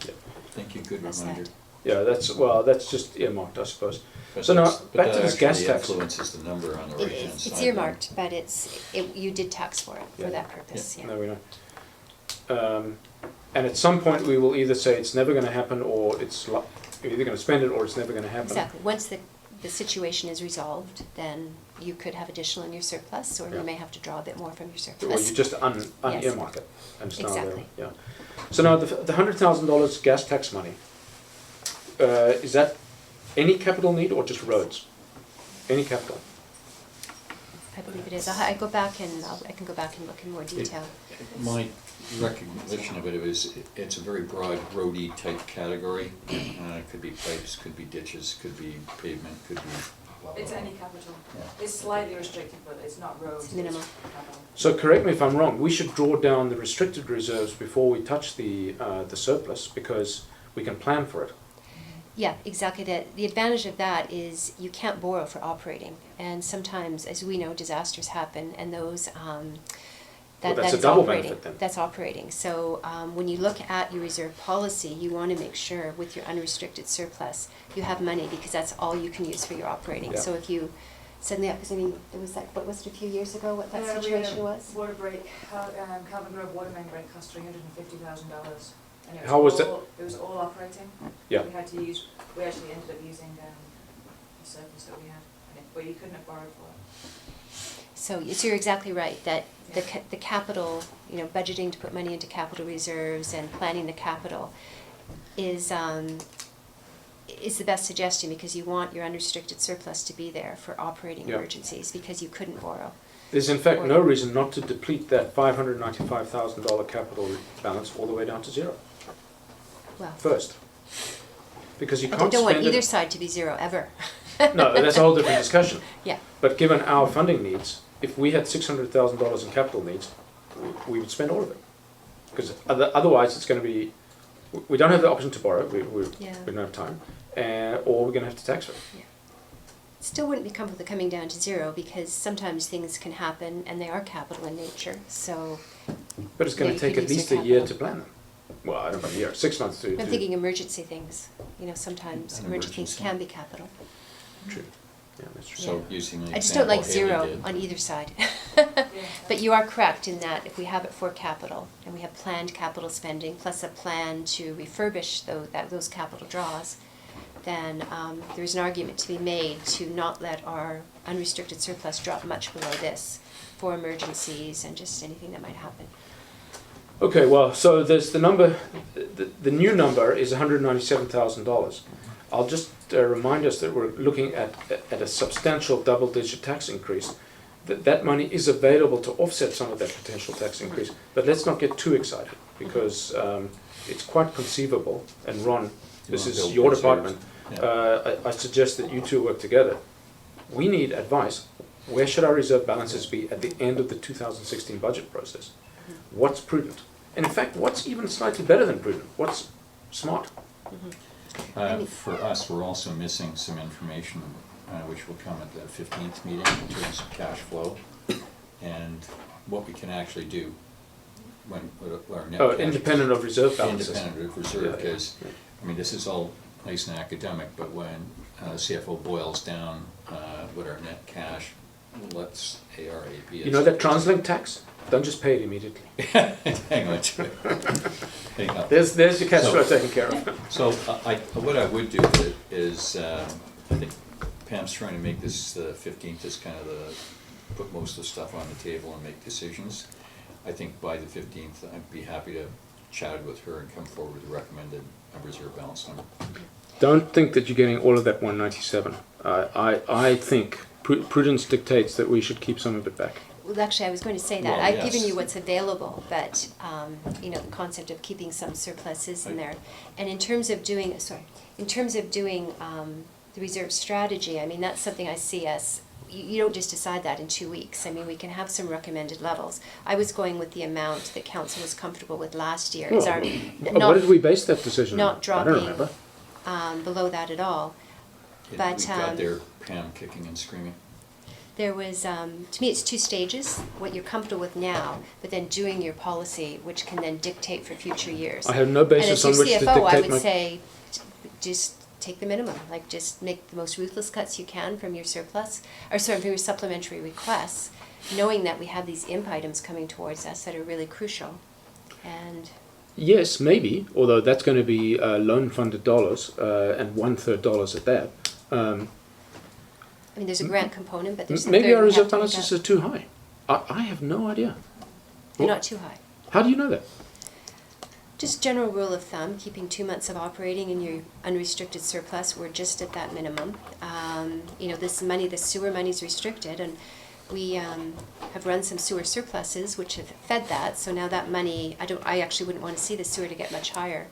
Yeah. Thank you, good That's reminder. that. Yeah, that's just earmarked, I suppose. But So now, that's- but back to that this gas actually tax. influences the number on the right-hand side. It's earmarked, but you did tax for it, Yeah. for that purpose, yeah. No, we don't. And at some point, we will either say it's never gonna happen, or you're either gonna spend it, or it's never gonna happen. Exactly. Once the situation is resolved, then you could have additional in your surplus, or Yeah. you may have to draw a bit more from your Or surplus. you just un-earmark it. And it's now there, Exactly. yeah. So now, the $100,000 gas tax money, is that any capital need or just roads? Any capital? I believe it is. I go back and, I can go back and look in more detail. My recognition of it is, it's a very broad roady type category. It could be pipes, could be ditches, could be pavement, could be blah, blah, It's blah. any capital. Yeah. It's slightly restricted, but it's not roads. It's minimal. capital. So correct me if I'm wrong, we should draw down the restricted reserves before we touch the surplus, because we can plan for it. Yeah, exactly. The advantage of that is you can't borrow for operating. And sometimes, as we know, disasters happen, and those, Well, that's that a is double operating. benefit then. That's operating. So when you look at your reserve policy, you want to make sure with your unrestricted surplus, you have money, because that's all you can use for your operating. Yeah. So if you suddenly, because I mean, it was like, what was it, a few years ago, what that We had a situation was? Water break, Calvin Grove water main break cost $350,000. And it was How was that? It was all operating. Yeah. We actually ended up using the surplus that we had, but you couldn't have borrowed for it. So you're exactly right, that the capital, budgeting to put money into capital reserves and planning the capital is the best suggestion, because you want your unrestricted surplus to be there for operating Yeah. emergencies, because you couldn't borrow. There's in fact no reason not to deplete that $595,000 capital balance all the way down to zero Well, first. Because you I can't don't want spend either it. side to be zero ever. No, that's a whole different discussion. Yeah, But given our funding needs, if we had $600,000 in capital needs, we would spend all of it. Because otherwise it's going to be, we don't have the option to borrow, we Yeah. don't have time, or we're going to have to tax it. still wouldn't be comfortable coming down to zero, because sometimes things can happen and they are capital in nature, so But it's going Yeah, to you take could at use least your a year to capital. plan them. Well, I don't know, a year, 6 months to. I'm thinking emergency things. Sometimes An emergency things emergency. can be capital. True. Yeah, that's true. So Yeah. using the I just don't like example Haley zero did, on either side. Yeah. But you are correct in that if we have it for capital, and we have planned capital spending, plus a plan to refurbish those capital draws, then there's an argument to be made to not let our unrestricted surplus drop much below this for emergencies and just anything that might happen. Okay, well, so there's the number, the new number is $197,000. I'll just remind us that we're looking at a substantial double-digit tax increase. That money is available to offset some of that potential tax increase, but let's not get too excited, because it's quite conceivable, and Ron, this wanna is build your reserves? department, Yeah. I suggest that you two work together. We need advice. Where should our reserve balances be at the end of the 2016 budget process? What's prudent? And in fact, what's even slightly better than prudent? What's smart? For us, we're also missing some information, which will come at the 15th meeting in terms of cash flow and what we can actually do when our net Oh, cash. independent of reserve balances. Independent of reserve, Yeah, yeah, because, I mean, this is all nice and academic, but when CFO boils down what our net cash, let's ARAP. You know that TransLink tax? Don't just pay it immediately. Hang on to it. Hang on. There's your cash So- flow taken care of. So what I would do is, I think Pam's trying to make this 15th as kind of put most of the stuff on the table and make decisions. I think by the 15th, I'd be happy to chat with her and come forward with a recommended reserve balance number. Don't think that you're getting all of that 197. I think prudence dictates that we should keep some of it back. Well, actually, I was going to say that. Well, I've yes. given you what's available, but, the concept of keeping some surpluses in there. And in terms of doing, the reserve strategy, I mean, that's something I see as, you don't just decide that in 2 weeks. I mean, we can have some recommended levels. I was going with the amount that council was comfortable with last year. Is our, What did we base that decision on? not I dropping don't remember. below that at all. We've But, got there Pam kicking and screaming. There was, to me, it's two stages, what you're comfortable with now, but then doing your policy, which can then dictate for future years. I have no basis on And as which your to CFO, I dictate would my... say, just take the minimum, like just make the most ruthless cuts you can from your surplus, or sorry, from your supplementary requests, knowing that we have these imp items coming towards us that are really crucial. And Yes, maybe, although that's going to be loan-funded dollars, and one-third dollars at that. I mean, there's a grant component, but there's a Maybe third our we have reserve to make balances up. are too high. I have no idea. They're not too high. How do you know that? Just general rule of thumb, keeping 2 months of operating in your unrestricted surplus, we're just at that minimum. This money, the sewer money is restricted, and we have run some sewer surpluses which have fed that. So now that money, I actually wouldn't want to see the sewer to get much higher.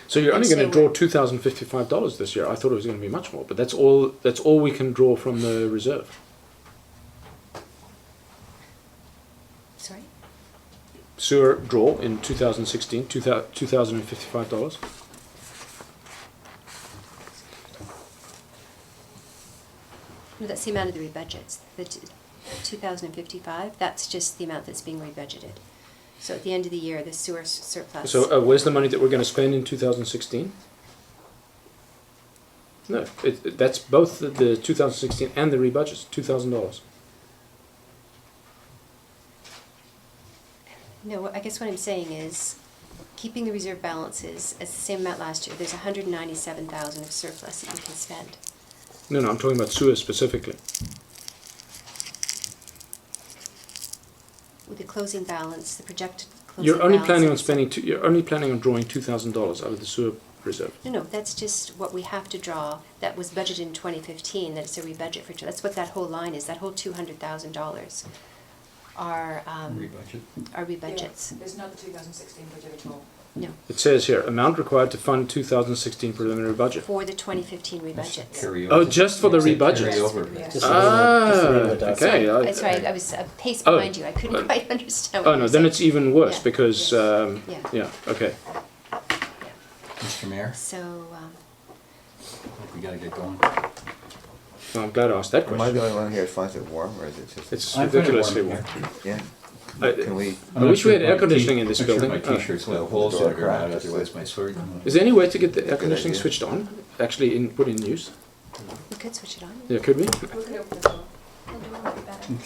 So you're only And going to so draw $2,055 this year. I thought it was going to be much more, but that's all we can draw from the reserve. Sorry? Sewer draw in 2016, $2,055. No, that's the amount of the rebudgets. The 2,055, that's just the amount that's being rebudgeted. So at the end of the year, the sewer surplus. So where's the money that we're going to spend in 2016? No, that's both the 2016 and the rebudgets, $2,000. No, I guess what I'm saying is, keeping the reserve balances as the same amount last year, there's 197,000 of surplus that you can spend. No, I'm talking about sewer specifically. With the closing balance, the projected closing You're only balance planning on is- spending. You're only planning on drawing $2,000 out of the sewer reserve. No, that's just what we have to draw. That was budgeted in 2015. That's a rebudget for. That's what that whole line is. That whole $200,000 are Rebudget. are rebudgets. Yeah, there's not the 2016 budget at all. No, It says here, amount required to fund 2016 preliminary budget. for the 2015 rebudgets. Carry Oh, over. just for the It's a rebudget. carryover. Yeah. Just so you know what that's okay. like. Sorry, I was a pace Oh, behind you. I couldn't quite understand. Oh what no, you then were it's even worse Yeah. because Yeah. yeah. Okay. Mr. Mayor, So, we gotta get going. Well, I'm glad I asked that Am I question. the only one here who finds it warm, or is it just? It's I'm kinda ridiculously warm warm. in Yeah. I- Can we? I wish we had air conditioning in this I'm sure building. my t-shirt's got holes in it or not, otherwise my sweater. Is there any way to get the air Good conditioning idea. switched on? Actually, put in use? we could switch it on. Yeah, could we? We could open the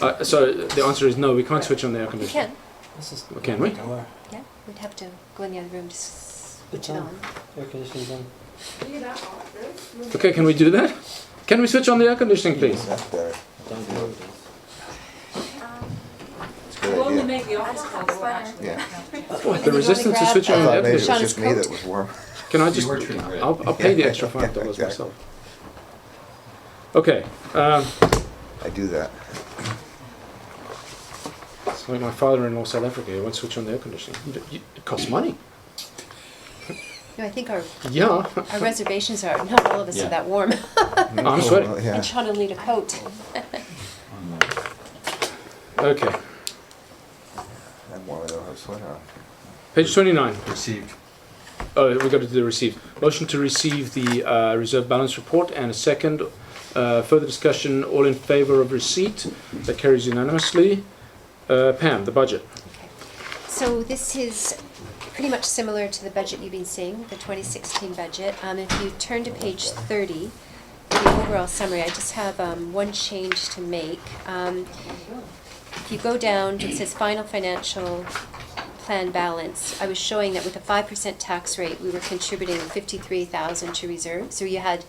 door. So the answer is no. We can't switch on the air We conditioning. can. This is Can we? door. Yeah, we'd have to go in the other room to switch It's it on. on. Air conditioning's on. Are you that hot, really? Okay, can we do that? Can we switch on the air conditioning, please? That's better. Don't do it. It's a good We'll only idea. make the office call, we'll actually. Yeah. What, the you wanna resistance to grab, switching on I the thought air maybe it was conditioning? Shauna's just me that coat? was warm. Can I just? You were turning red. I'll pay the extra $5 Exactly. myself. Okay. I do that. It's like my father-in-law, South Africa. He won't switch on the air conditioning. It costs money. No, I think our Yeah. reservations are, not all of us Yeah. are that warm. I'm sweating. Well, yeah. And Shauna will need a coat. Okay. I'm warm. I don't have a sweater on. Page 29. Received. Oh, we've got to do the receive. Motion to receive the reserve balance report and a second. Further discussion, all in favour of receipt. That carries unanimously. Pam, the budget. So this is pretty much similar to the budget you've been seeing, the 2016 budget. If you turn to page 30, the overall summary, I just have one change to make. If you go down, it says final financial plan balance. I was showing that with a 5% tax rate, we were contributing 53,000 to reserve. So you had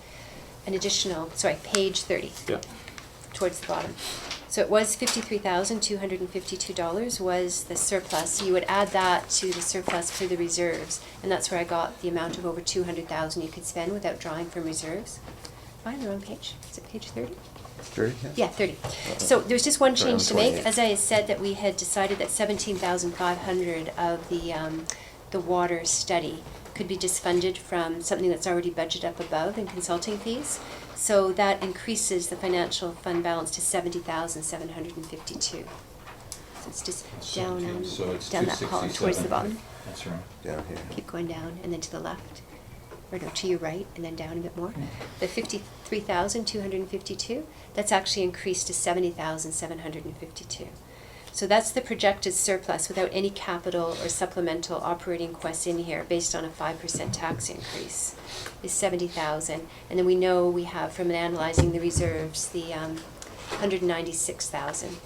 an additional, page 30. Yeah. Towards the bottom. So it was $53,252 was the surplus. So you would add that to the surplus for the reserves, and that's where I got the amount of over 200,000 you could spend without drawing from reserves. Am I on the wrong page? Is it page 30? 30? Yeah, 30. So there's just one Sorry, change to I'm make. 28. As I said, that we had decided that 17,500 of the water study could be just funded from something that's already budgeted up above in consulting fees. So that increases the financial fund balance to 70,752. So it's just down, So it's down that column towards the 267. bottom. That's right. Down here. Keep going down, and then to the left. or no, to your right, and then down a bit more. The 53,252, that's actually increased to 70,752. So that's the projected surplus without any capital or supplemental operating requests in here, based on a 5% tax increase, is 70,000. And then we know we have, from analyzing the reserves, the 196,000.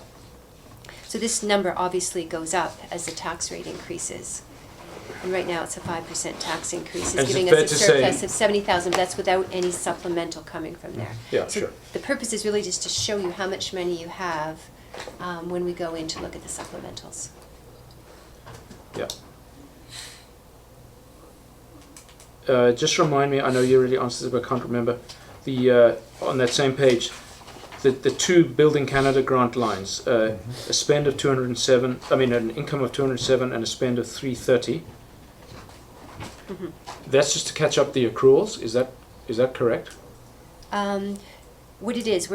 So this number obviously goes up as the tax rate increases. And right now it's a 5% tax increase, And is is it giving fair us a to say- surplus of 70,000. That's without any supplemental coming from there. Yeah, So sure. the purpose is really just to show you how much money you have when we go in to look at the supplementals. Yeah. Just remind me, I know you already answered this, but I can't remember. The on that same page, the two Building Canada grant lines, a spend of 207, I mean an income of 207 and a spend of 330. Mhm. That's just to catch up the accruals. Is that correct? What it is,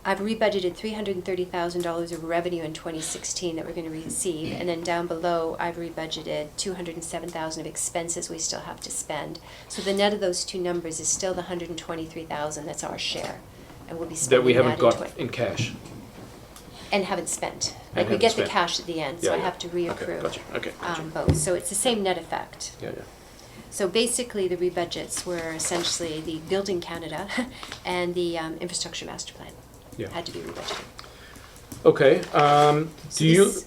I've rebudgeted $330,000 of revenue in 2016 that we're going to receive, and then down below I've rebudgeted $207,000 of expenses we still have to spend. So the net of those two numbers is still the $123,000. That's our share, and we'll be spending That we haven't in got in cash. and haven't spent. And Like we haven't get spent. the cash at the end, so Yeah, I yeah. have to reaccrue. Okay, gotcha. Okay, gotcha. Both. So it's the same net effect. Yeah, yeah. So basically, the rebudgets were essentially the Building Canada and the Infrastructure Master Plan. Yeah. Had to be rebudgeted. Okay. So Do you this-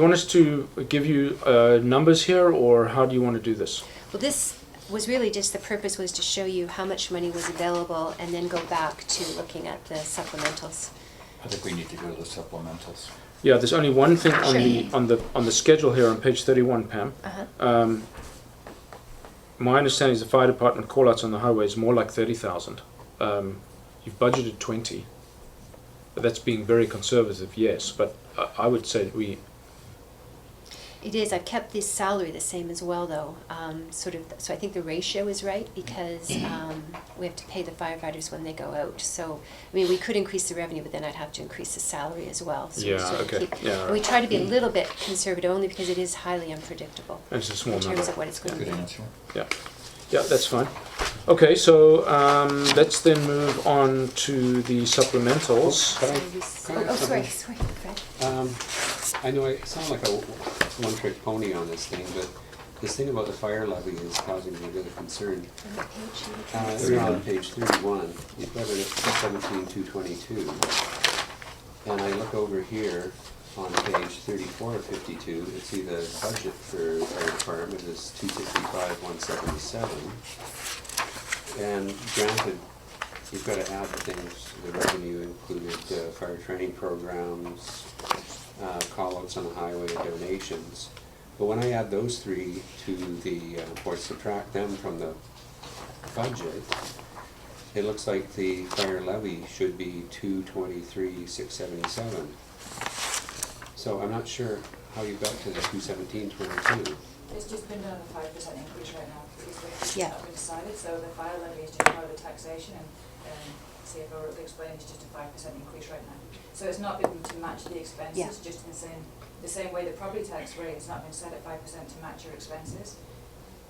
want us to give you numbers here, or how do you want to do this? Well, this was really just, the purpose was to show you how much money was available and then go back to looking at the supplementals. I think we need to go to the supplementals. Yeah, there's only one thing on Sure. the schedule here on page 31, Pam. Uh-huh. My understanding is the fire department call-outs on the highway is more like 30,000. You've budgeted 20. That's being very conservative, yes, but I would say that we. It is. I've kept this salary the same as well, though. So I think the ratio is right, because we have to pay the firefighters when they go out. So, I mean, we could increase the revenue, but then I'd have to increase the salary as well. So we Yeah, sort of okay. keep- Yeah, and we right. try to be a little bit conservative, only because it is highly unpredictable And it's a small in terms number. of what it's going to Good be. answer. Yeah, yeah, that's fine. Okay, so let's then move on to the supplementals. But I- So can I oh, have sorry, something? Fred. I know I sound like a one-trick pony on this thing, but this thing about the fire levy is causing me a bit of concern. On what page? You're on page 31, you've got it at 17,222. And I look over here on page 34 of 52, to see the budget for fire department is 265,177. And granted, you've got to add the things, the revenue included fire training programs, call-outs on the highway, donations. But when I add those three to the, or subtract them from the budget, it looks like the fire levy should be 223,677. So I'm not sure how you got to the 217,22. It's just been done a 5% increase right now, because it's Yeah. not been decided, so the fire levy is just part of the taxation, and CFO will explain it's just a 5% increase right now. So it's not been to match the expenses, Yeah. just in the same way the property tax rate has not been set at 5% to match your expenses.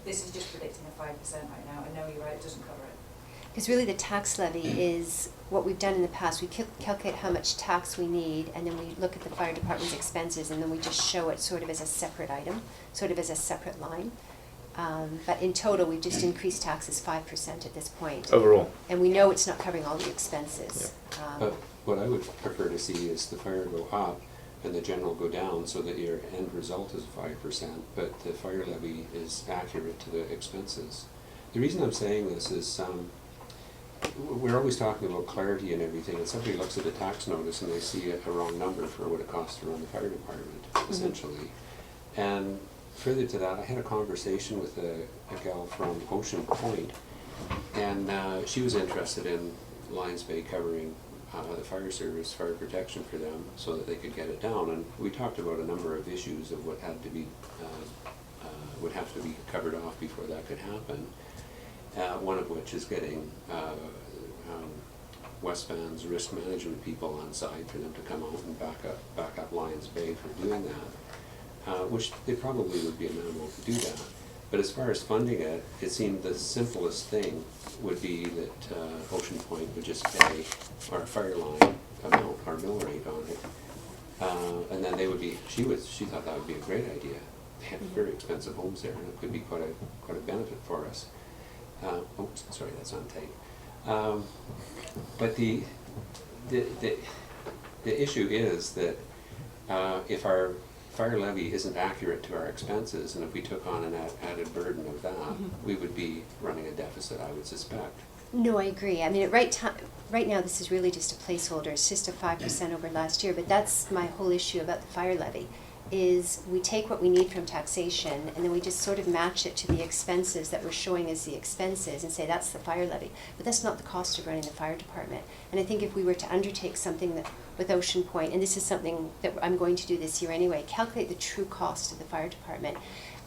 This is just predicting a 5% right now, and no, you're right, it doesn't cover it. Because really the tax levy is what we've done in the past. We calculate how much tax we need, and then we look at the fire department's expenses, and then we just show it sort of as a separate item, sort of as a separate line. But in total, we've just increased taxes 5% at this point. Overall. And we know it's not covering all the expenses. But what I would prefer to see is the fire go up and the general go down, so that your end result is 5%, but the fire levy is accurate to the expenses. The reason I'm saying this is, we're always talking about clarity and everything, and somebody looks at a tax notice and they see a wrong number for what it costs to run the fire department, essentially. And further to that, I had a conversation with a gal from Ocean Point, and she was interested in Lions Bay covering the fire service, fire protection for them, so that they could get it down. And we talked about a number of issues of what had to be, would have to be covered off before that could happen. One of which is getting Westban's risk management people on site for them to come out and back up Lions Bay for doing that, which they probably would be amenable to do that. But as far as funding it, it seemed the simplest thing would be that Ocean Point would just pay our fire line amount, our mill rate on it. And then they would be, she thought that would be a great idea. They have very expensive homes there, and it could be quite a benefit for us. Oops, sorry, that's on tape. But the issue is that if our fire levy isn't accurate to our expenses, and if we took on an added burden of that, we would be running a deficit, I would suspect. No, I agree. I mean, right now, this is really just a placeholder. It's just a 5% over last year, but that's my whole issue about the fire levy, is we take what we need from taxation, and then we just sort of match it to the expenses that we're showing as the expenses and say that's the fire levy. But that's not the cost of running the fire department. And I think if we were to undertake something that, with Ocean Point, and this is something that I'm going to do this year anyway, calculate the true cost of the fire department.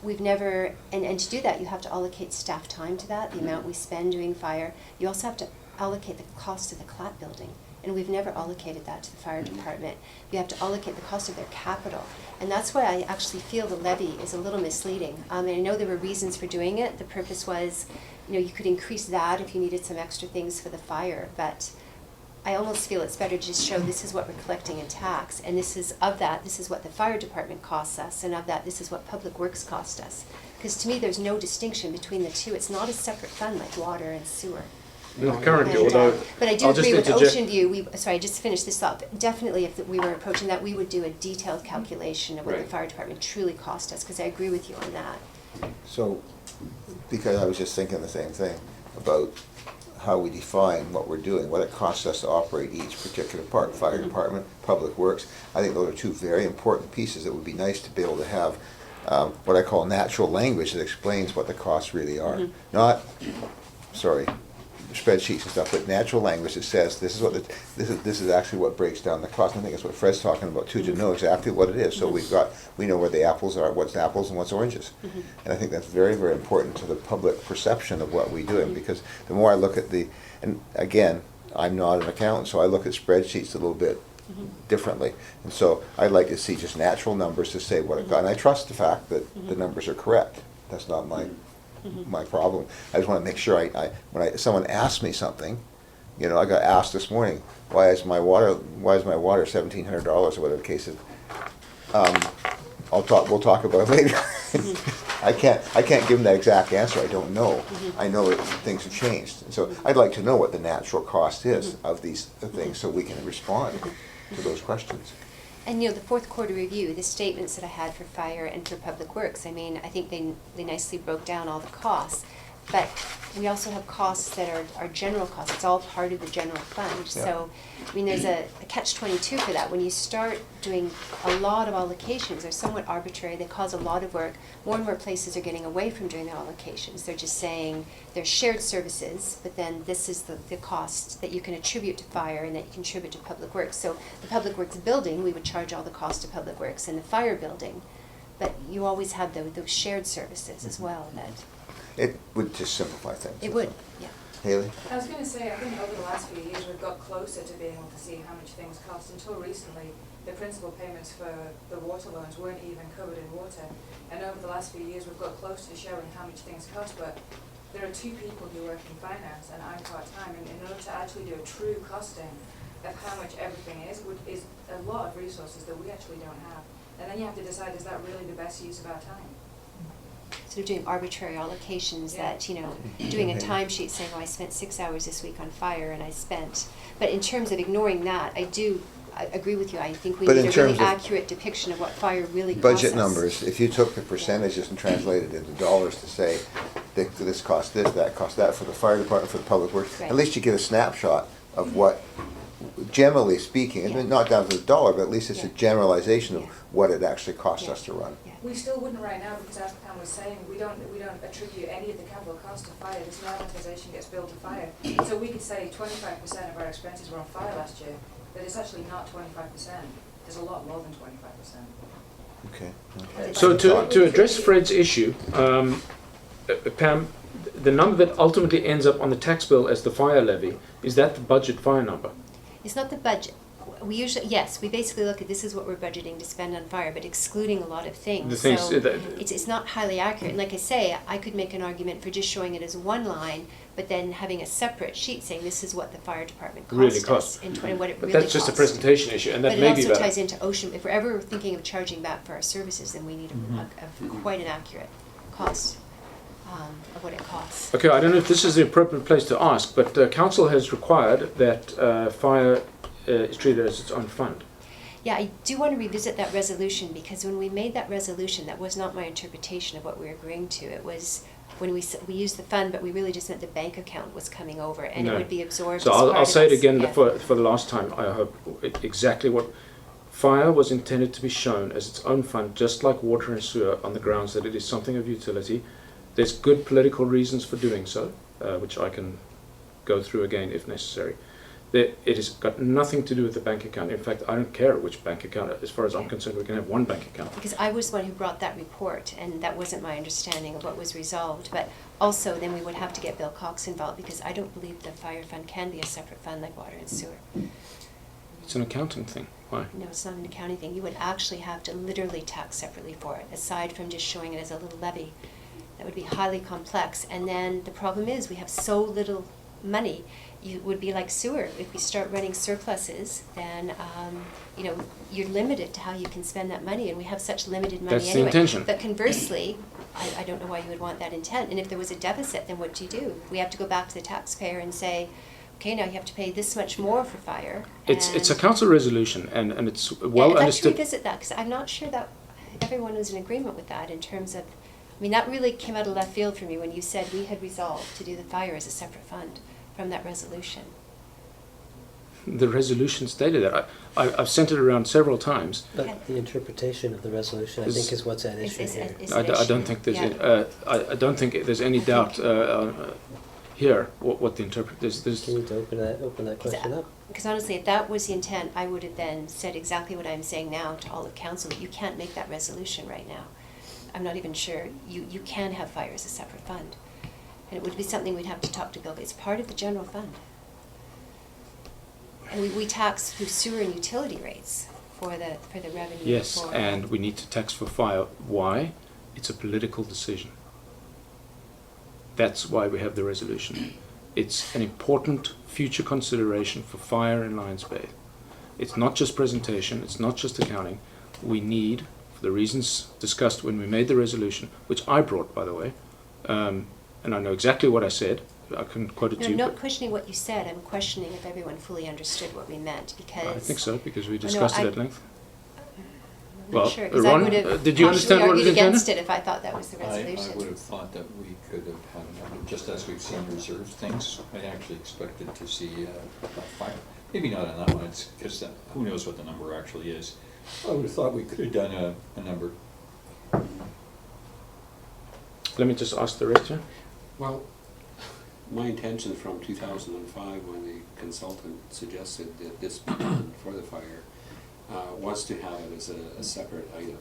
We've never, and to do that, you have to allocate staff time to that, the amount we spend doing fire. You also have to allocate the cost of the CLAP building, and we've never allocated that to the fire department. You have to allocate the cost of their capital, and that's why I actually feel the levy is a little misleading. And I know there were reasons for doing it. The purpose was, you could increase that if you needed some extra things for the fire, but I almost feel it's better to just show this is what we're collecting in tax, and this is what the fire department costs us, and of that, this is what public works cost us. Because to me, there's no distinction between the two. It's not a separate fund like water and sewer. Currently, And, although but I do I'll just agree with interject- Ocean View. Sorry, just to finish this thought. Definitely, if we were approaching that, we would do a detailed calculation of what the Right. fire department truly cost us, because I agree with you on that. So, because I was just thinking the same thing about how we define what we're doing, what it costs us to operate each particular part, fire department, public works. I think those are two very important pieces that would be nice to be able to have what I call natural language that explains what the costs really are. Not, spreadsheets and stuff, but natural language that says this is actually what breaks down the cost. I think that's what Fred's talking about too, to know exactly what it is. So we know where the apples are, what's apples and what's oranges. And I think that's very, very important to the public perception of what we do. Because the more I look at and again, I'm not an accountant, so I look at spreadsheets a little bit differently. And so I'd like to see just natural numbers to say what it got. And I trust the fact that the numbers are correct. That's not my problem. I just want to make sure when someone asks me something, I got asked this morning, why is my water $1,700 or whatever the case is. We'll talk about it later. I can't give them that exact answer. I don't know. I know that things have changed. And so I'd like to know what the natural cost is of these things so we can respond to those questions. And the fourth quarter review, the statements that I had for fire and for public works, I mean, I think they nicely broke down all the costs. But we also have costs that are general costs. It's all part of the general fund. Yeah. So, I mean, there's a catch-22 for that. When you start doing a lot of allocations, they're somewhat arbitrary. They cause a lot of work. More and more places are getting away from doing the allocations. They're just saying they're shared services, but then this is the cost that you can attribute to fire and that you can attribute to public works. So the public works building, we would charge all the cost to public works, and the fire building. But you always have those shared services as well that... It would just simplify things. It would, yeah. Haley? I was going to say, I think over the last few years we've got closer to being able to see how much things cost. Until recently, the principal payments for the water loans weren't even covered in water. And over the last few years we've got close to showing how much things cost, but there are two people who work in finance and I'm part-time, and in order to actually do a true costing of how much everything is a lot of resources that we actually don't have. And then you have to decide, is that really the best use of our time? Sort of doing arbitrary allocations Yeah. that, doing a timesheet saying, I spent 6 hours this week on fire and I spent, but in terms of ignoring that, I agree with you. I think we But need in a really terms of accurate depiction of what fire really costs us. Budget numbers, if you took the percentages and translated into dollars to say, this cost this, that cost that for the fire department, for the public works, Right. at least you get a snapshot of what, generally speaking, Yeah. and not down to the dollar, but at least it's a Yeah. generalization of Yeah. what it actually costs Yeah. us to run. Yeah. We still wouldn't right now, because as Pam was saying, we don't attribute any of the capital cost to fire. This no amortization gets billed to fire. So we could say 25% of our expenses were on fire last year, but it's actually not 25%. There's a lot more than 25%. Okay. So to address Fred's issue, Pam, the number that ultimately ends up on the tax bill as the fire levy, is that the budget fire number? It's not the budget. We usually, yes, we basically look at this is what we're budgeting to spend on fire, but excluding a lot of things. The things So that- it's not highly accurate. And like I say, I could make an argument for just showing it as one line, but then having a separate sheet saying this is what the fire department Really cost us and what it But really that's just a costs. presentation issue, and that But may it be also better. ties into ocean. If we're ever thinking of charging back for our services, then we need quite an accurate cost of what it costs. Okay, I don't know if this is the appropriate place to ask, but council has required that fire is treated as its own fund. Yeah, I do want to revisit that resolution, because when we made that resolution, that was not my interpretation of what we were agreeing to. It was when we used the fund, but we really just meant the bank account was coming over, and it No. would be absorbed So as part I'll of say it us. again Yeah. for the last time, I hope, exactly what. Fire was intended to be shown as its own fund, just like water and sewer, on the grounds that it is something of utility. There's good political reasons for doing so, which I can go through again if necessary. It has got nothing to do with the bank account. In fact, I don't care which bank account. As far as I'm concerned, we can have one bank account. Because I was the one who brought that report, and that wasn't my understanding of what was resolved. But also, then we would have to get Bill Cox involved, because I don't believe the fire fund can be a separate fund like water and sewer. It's an accounting thing. Why? No, it's not an accounting thing. You would actually have to literally tax separately for it, aside from just showing it as a little levy. That would be highly complex. And then the problem is, we have so little money. You would be like sewer. If we start running surpluses, then you're limited to how you can spend that money, and we have such limited money That's the anyway. intention. But conversely, I don't know why you would want that intent. And if there was a deficit, then what do? We have to go back to the taxpayer and say, okay, now you have to pay this much more for fire. It's a and- council resolution, and it's Yeah, well I'd like to understood. revisit that, because I'm not sure that everyone was in agreement with that in terms of, I mean, that really came out of left field for me when you said we had resolved to do the fire as a separate fund from that resolution. The resolution stated that. I've sent it around several times. Okay. But the interpretation of the resolution, I think, is what's at issue here. Is I an don't issue. think there's Yeah. I don't think there's any doubt here what the interpret. There's Can you open that question up? Because honestly, if that was the intent, I would have then said exactly what I'm saying now to all of council, that you can't make that resolution right now. I'm not even sure. You can have fire as a separate fund. And it would be something we'd have to talk to Bill, but it's part of the general fund. And we tax through sewer and utility rates for the revenue. yes, for- and we need to tax for fire. Why? It's a political decision. That's why we have the resolution. It's an important future consideration for fire in Lions Bay. It's not just presentation, it's not just accounting. We need, for the reasons discussed when we made the resolution, which I brought, by the way, and I know exactly what I said, I can quote it No, to you. I'm not but questioning what you said, I'm questioning if everyone fully understood what we meant, because. I think so, because we No, discussed it I- at length. I'm Well, not sure, because I Ron, would have did you understand what was argued against intended? it if I thought that was the I resolution. would have thought that we could have had a number, just as we've seen reserve things. I actually expected to see a fire, maybe not on that one, it's because who knows what the number actually is. I would have thought we could have done a number. Let me just ask the rest here. Well, my intention from 2005, when the consultant suggested that this be done for the fire, was to have it as a separate item,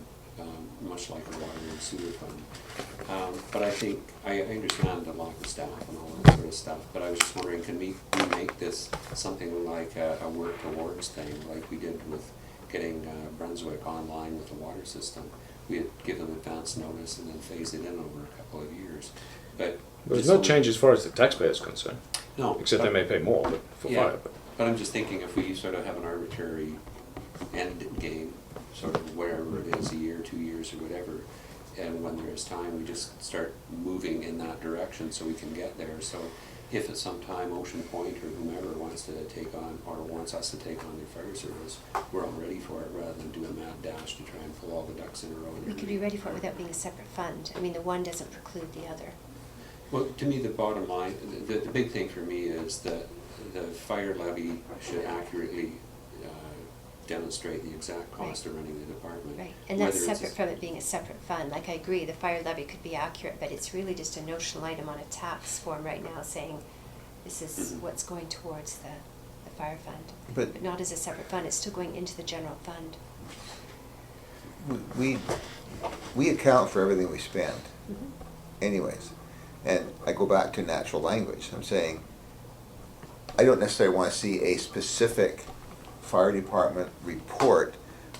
much like a water and sewer fund. But I think, I understand the lack of staff and all that sort of stuff, but I was just wondering, can we make this something like a work towards thing, like we did with getting Brunswick online with the water system? We'd give them advance notice and then phase it in over a couple of years. But There's just no so- change as far as the taxpayer is concerned, No. except they may pay more but for Yeah. fire. But But I'm just thinking if we sort of have an arbitrary end game, sort of wherever it is, a year, 2 years, or whatever, and when there's time, we just start moving in that direction so we can get there. So if at some time Ocean Point or whomever wants to take on, or wants us to take on their fire service, we're all ready for it, rather than do a mad dash to try and pull all the ducks in a row. We could be ready for it without being a separate fund. I mean, the one doesn't preclude the other. Well, to me, the bottom line, the big thing for me is that the fire levy should accurately demonstrate the exact cost of running the department. Right, and that's Whether it's separate from it being a separate fund. Like, I agree, the fire levy could be accurate, but it's really just a notional item on a tax form right now saying this is Mhm. what's going towards the fire fund. But- But not as a separate fund, it's still going into the general fund. We account for everything we spend Mhm. anyways. And I go back to natural language. I'm saying, I don't necessarily want to see a specific fire department report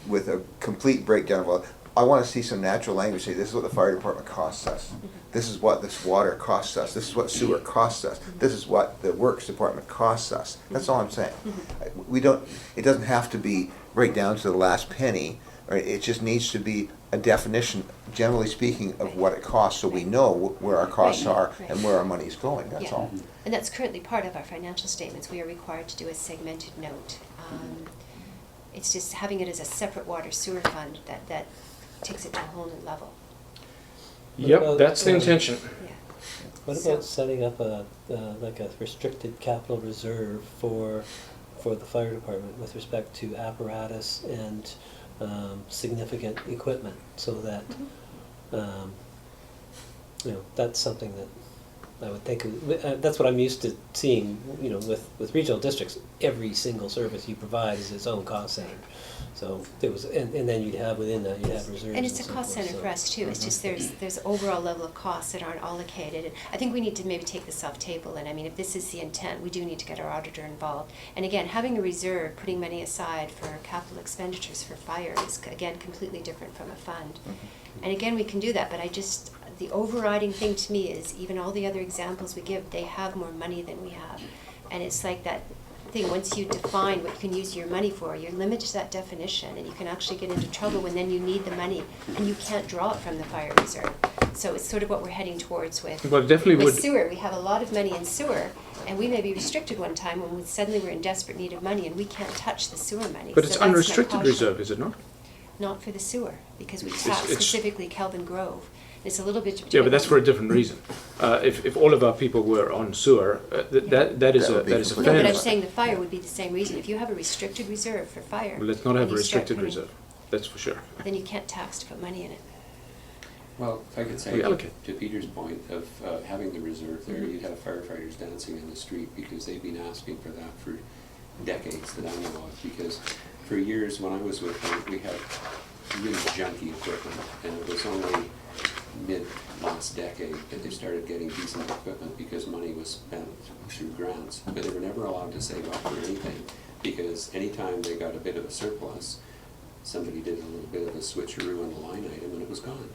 with a complete breakdown of all. I want to see some natural language, say this is what the fire department costs us. This is what this water costs us. This is what sewer costs us. This is what the works department costs us. That's all I'm saying. We don't, it doesn't have to be right down to the last penny, right? It just needs to be a definition, generally speaking, of what it costs, so we know where our costs Right, are right. and where our money's going, that's Yeah. all. And that's currently part of our financial statements. We are required to do a segmented note. It's just having it as a separate water sewer fund that takes it to a whole new level. Yep, that's the intention. Yeah. What So- about setting up like a restricted capital reserve for the fire department with respect to apparatus and significant equipment, so that, that's something that I would think, that's what I'm used to seeing, with regional districts. Every single service you provide is its own cost center. So there was, and then you'd have within that, you'd have reserves. And it's a so cost forth, center so- for us too. It's just there's overall level of costs that aren't allocated. And I think we need to maybe take this off table. And I mean, if this is the intent, we do need to get our auditor involved. And again, having a reserve, putting money aside for capital expenditures for fire is again completely different from a fund. And again, we can do that, but the overriding thing to me is even all the other examples we give, they have more money than we have. And it's like that thing, once you define what you can use your money for, you're limited to that definition, and you can actually get into trouble when then you need the money and you can't draw it from the fire reserve. So it's sort of what we're heading towards with, Well, it definitely with would. sewer. We have a lot of money in sewer, and we may be restricted one time when suddenly we're in desperate need of money and we can't touch the sewer money. But So it's that's my unrestricted caution. reserve, is it not? Not for the sewer, because we It's- tax it's- specifically Kelvin Grove. It's a little bit. Yeah, but that's for a different reason. If all of our people were on sewer, that is That would be a No, but fairness. I'm saying the fire would be the same reason. If you have a restricted reserve for fire. Well, let's not have and a you start restricted putting- reserve, that's for sure. Then you can't tax to put money in it. Well, if I could say, We allocate. to Peter's point of having the reserve there, you'd have firefighters dancing in the street because they've been asking for that for decades that I know of. Because for years, when I was with them, we had really junky equipment, and it was only mid-last decade that they started getting decent equipment because money was spent through grants. But they were never allowed to save up for anything, because anytime they got a bit of a surplus, somebody did a little bit of a switcheroo on the line item and it was gone.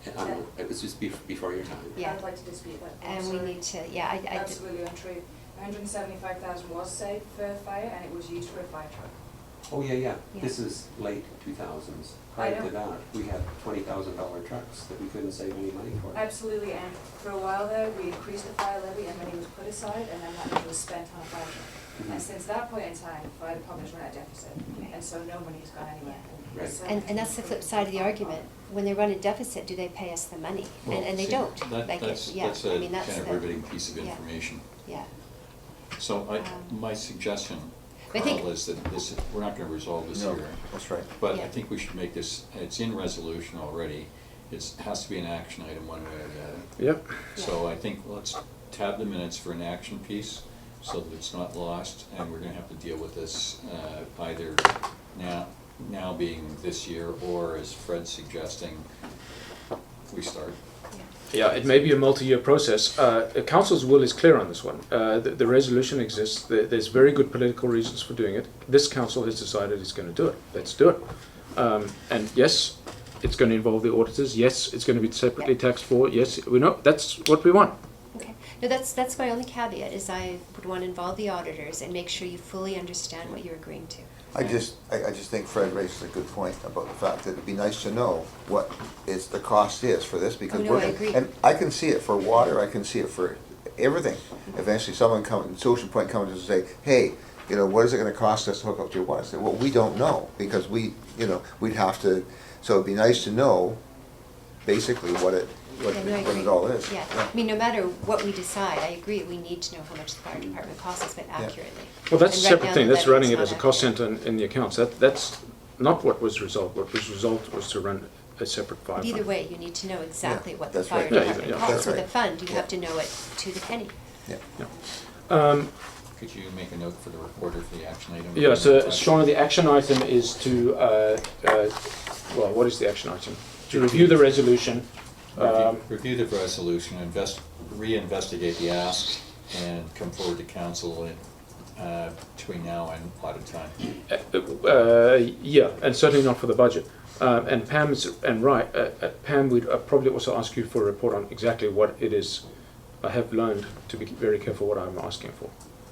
And I don't know, it was just before your time. Yeah. I'd like to dispute that. And we need to, I Absolutely untrue. 175,000 was saved for fire, and it was used for a fire truck. Oh, yeah, yeah. Yeah. This is late 2000s. I Prior to know. that, we had $20,000 trucks that we couldn't save any money for. Absolutely, and for a while there, we increased the fire levy and money was put aside, and then that money was spent on a fire truck. Mhm. And since that point in time, the fire department's run a deficit, and so no money's gone anywhere. Right. So- and that's the flip side of the argument. When they run a deficit, do they pay us the money? And they See, don't. that- Like, That's yeah, that's I a mean, that's kind of the- riveting piece of yeah. information. Yeah. So Um, my suggestion, I think- Carl, is that we're not gonna resolve this No, here. that's right. But Yeah. I think we should make this, it's in resolution already, it has to be an action item one way or the other. Yep. So I think let's tab the minutes for an action piece, so that it's not lost, and we're gonna have to deal with this either now being this year, or as Fred's suggesting, we start. Yeah, it may be a multi-year process. Council's will is clear on this one. The resolution exists. There's very good political reasons for doing it. This council has decided it's going to do it. Let's do it. And yes, it's going to involve the auditors. Yes, it's going to be separately taxed for. Yes, we know that's what we want. Okay. No, that's my only caveat, is I would want to involve the auditors and make sure you fully understand what you're agreeing to. I just think Fred raises a good point about the fact that it'd be nice to know what the cost is for this, because Oh, no, we're I gonna- agree. and I can see it for water, I can see it for everything. Eventually, someone Social Point comes and say, hey, what is it gonna cost us to hook up to your water? I say, well, we don't know, because we'd have to, so it'd be nice to know basically what it all is. Yeah, I mean, no matter what we decide, I agree, we need to know how much the fire department costs us, but accurately. Well, that's a And right separate now, thing. the That's running it levy's as a not cost accurate. center in the accounts. That's not what was resolved. What was resolved was to run a separate fire But either fund. way, you need to know exactly Yeah, what the that's fire right. Yeah, department yeah, costs. that's With a right. fund, you Yeah. have to know it to the penny. Yeah. Could you make a note for the recorder for the action item? Yeah, so Sean, the action item is to, well, what is the action item? To review the resolution. Review the resolution, reinvestigate the ask, and come forward to council between now and audit time? Yeah, and certainly not for the budget. And Pam's and right, Pam, we'd probably also ask you for a report on exactly what it is. I have learned to be very careful what I'm asking for.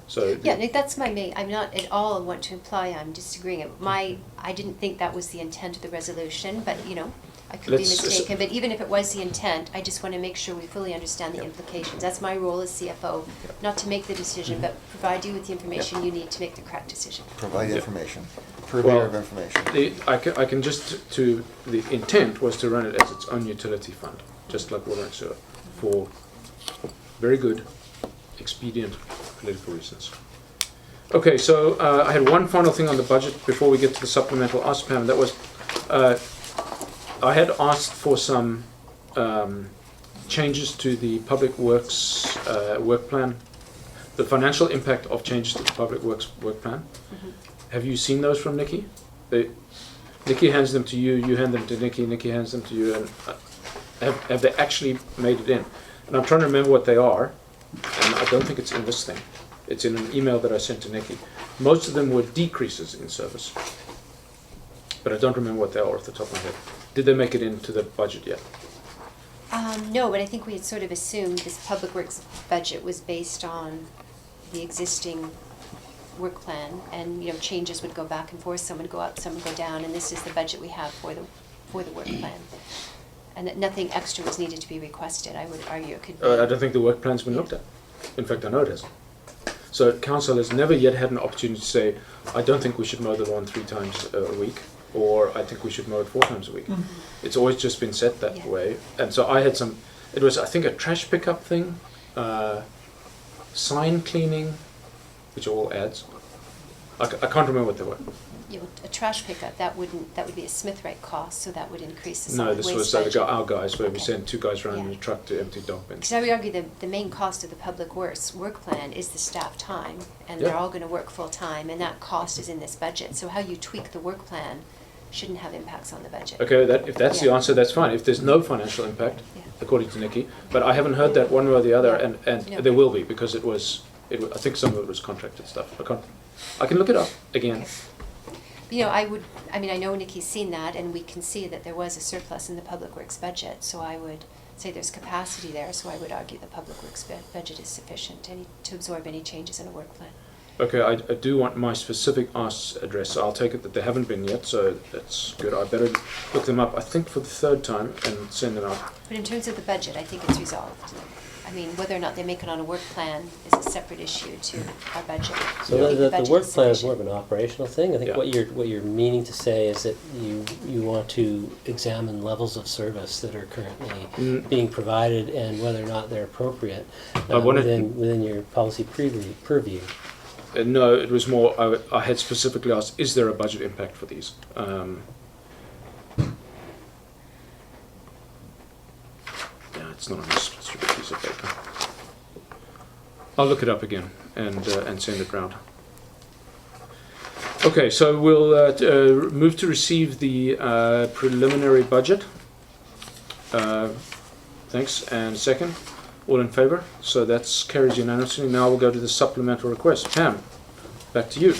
So Yeah, Nick, that's my main, I'm not at all want to imply I'm disagreeing. I didn't think that was the intent of the resolution, but, you know, I could be mistaken. But even if it was the intent, I just want to make sure we fully understand the implications. That's my role as CFO, not to make the decision, but provide you with the information you need to make the correct decision. Provide Yeah. information, purveyor of information. I can just, the intent was to run it as its own utility fund, just like water and sewer, for very good, expedient political reasons. Okay, so I had one final thing on the budget before we get to the supplemental ask Pam. That was, I had asked for some changes to the public works work plan, the financial impact of changes to the public works work plan. Have you seen those from Nikki? Nikki hands them to you, you hand them to Nikki, Nikki hands them to you, and have they actually made it in? And I'm trying to remember what they are, and I don't think it's in this thing. It's in an email that I sent to Nikki. Most of them were decreases in service, but I don't remember what they are off the top of my head. Did they make it into the budget yet? No, but I think we had sort of assumed this public works budget was based on the existing work plan, and, you know, changes would go back and forth, some would go up, some would go down, and this is the budget we have for the work plan. And that nothing extra was needed to be requested. I would argue it could be. I don't think the work plan's been looked at. In fact, I know it hasn't. So council has never yet had an opportunity to say, I don't think we should mow the lawn 3 times a week, or I think we should mow it 4 times a week. It's always just been set that way. And so I had some, it was, I think, a trash pickup thing, sign cleaning, which are all ads. I can't remember what they were. You know, a trash pickup, that would be a Smith-Wright cost, so that would increase the No, solid this waste was budget. our guys, where we Okay. send 2 guys around in Yeah. a truck to empty dog bins. Because I would argue the main cost of the public works work plan is the staff time, and they're Yeah. all going to work full-time, and that cost is in this budget. So how you tweak the work plan shouldn't have impacts on the budget. Okay, if that's the Yeah. answer, that's fine. If there's no financial impact, Yeah. according to Nikki, but I haven't heard that one way or the other, Yeah. and No. there will be, because I think some of it was contracted stuff. I can look it up again. Okay. You know, I know Nikki's seen that, and we can see that there was a surplus in the public works budget, so I would say there's capacity there, so I would argue the public works budget is sufficient to absorb any changes in a work plan. Okay, I do want my specific asks addressed, so I'll take it that they haven't been yet, so that's good. I better look them up, I think for the 3rd time, and send them out. But in terms of the budget, I think it's resolved. I mean, whether or not they make it on a work plan is a separate issue to our budget. So I think the budget work plan is sufficient. more of an operational thing. I think Yeah. what you're meaning to say is that you want to examine levels of service that are currently being provided and whether or not they're appropriate I wanted- within your policy purview. No, it was more, I had specifically asked, is there a budget impact for these? Yeah, it's not on this stupid piece of paper. I'll look it up again and send it round. Okay, so we'll move to receive the preliminary budget. Thanks, and second. All in favour? So that's carries unanimously. Now we'll go to the supplemental request. Pam, back to you.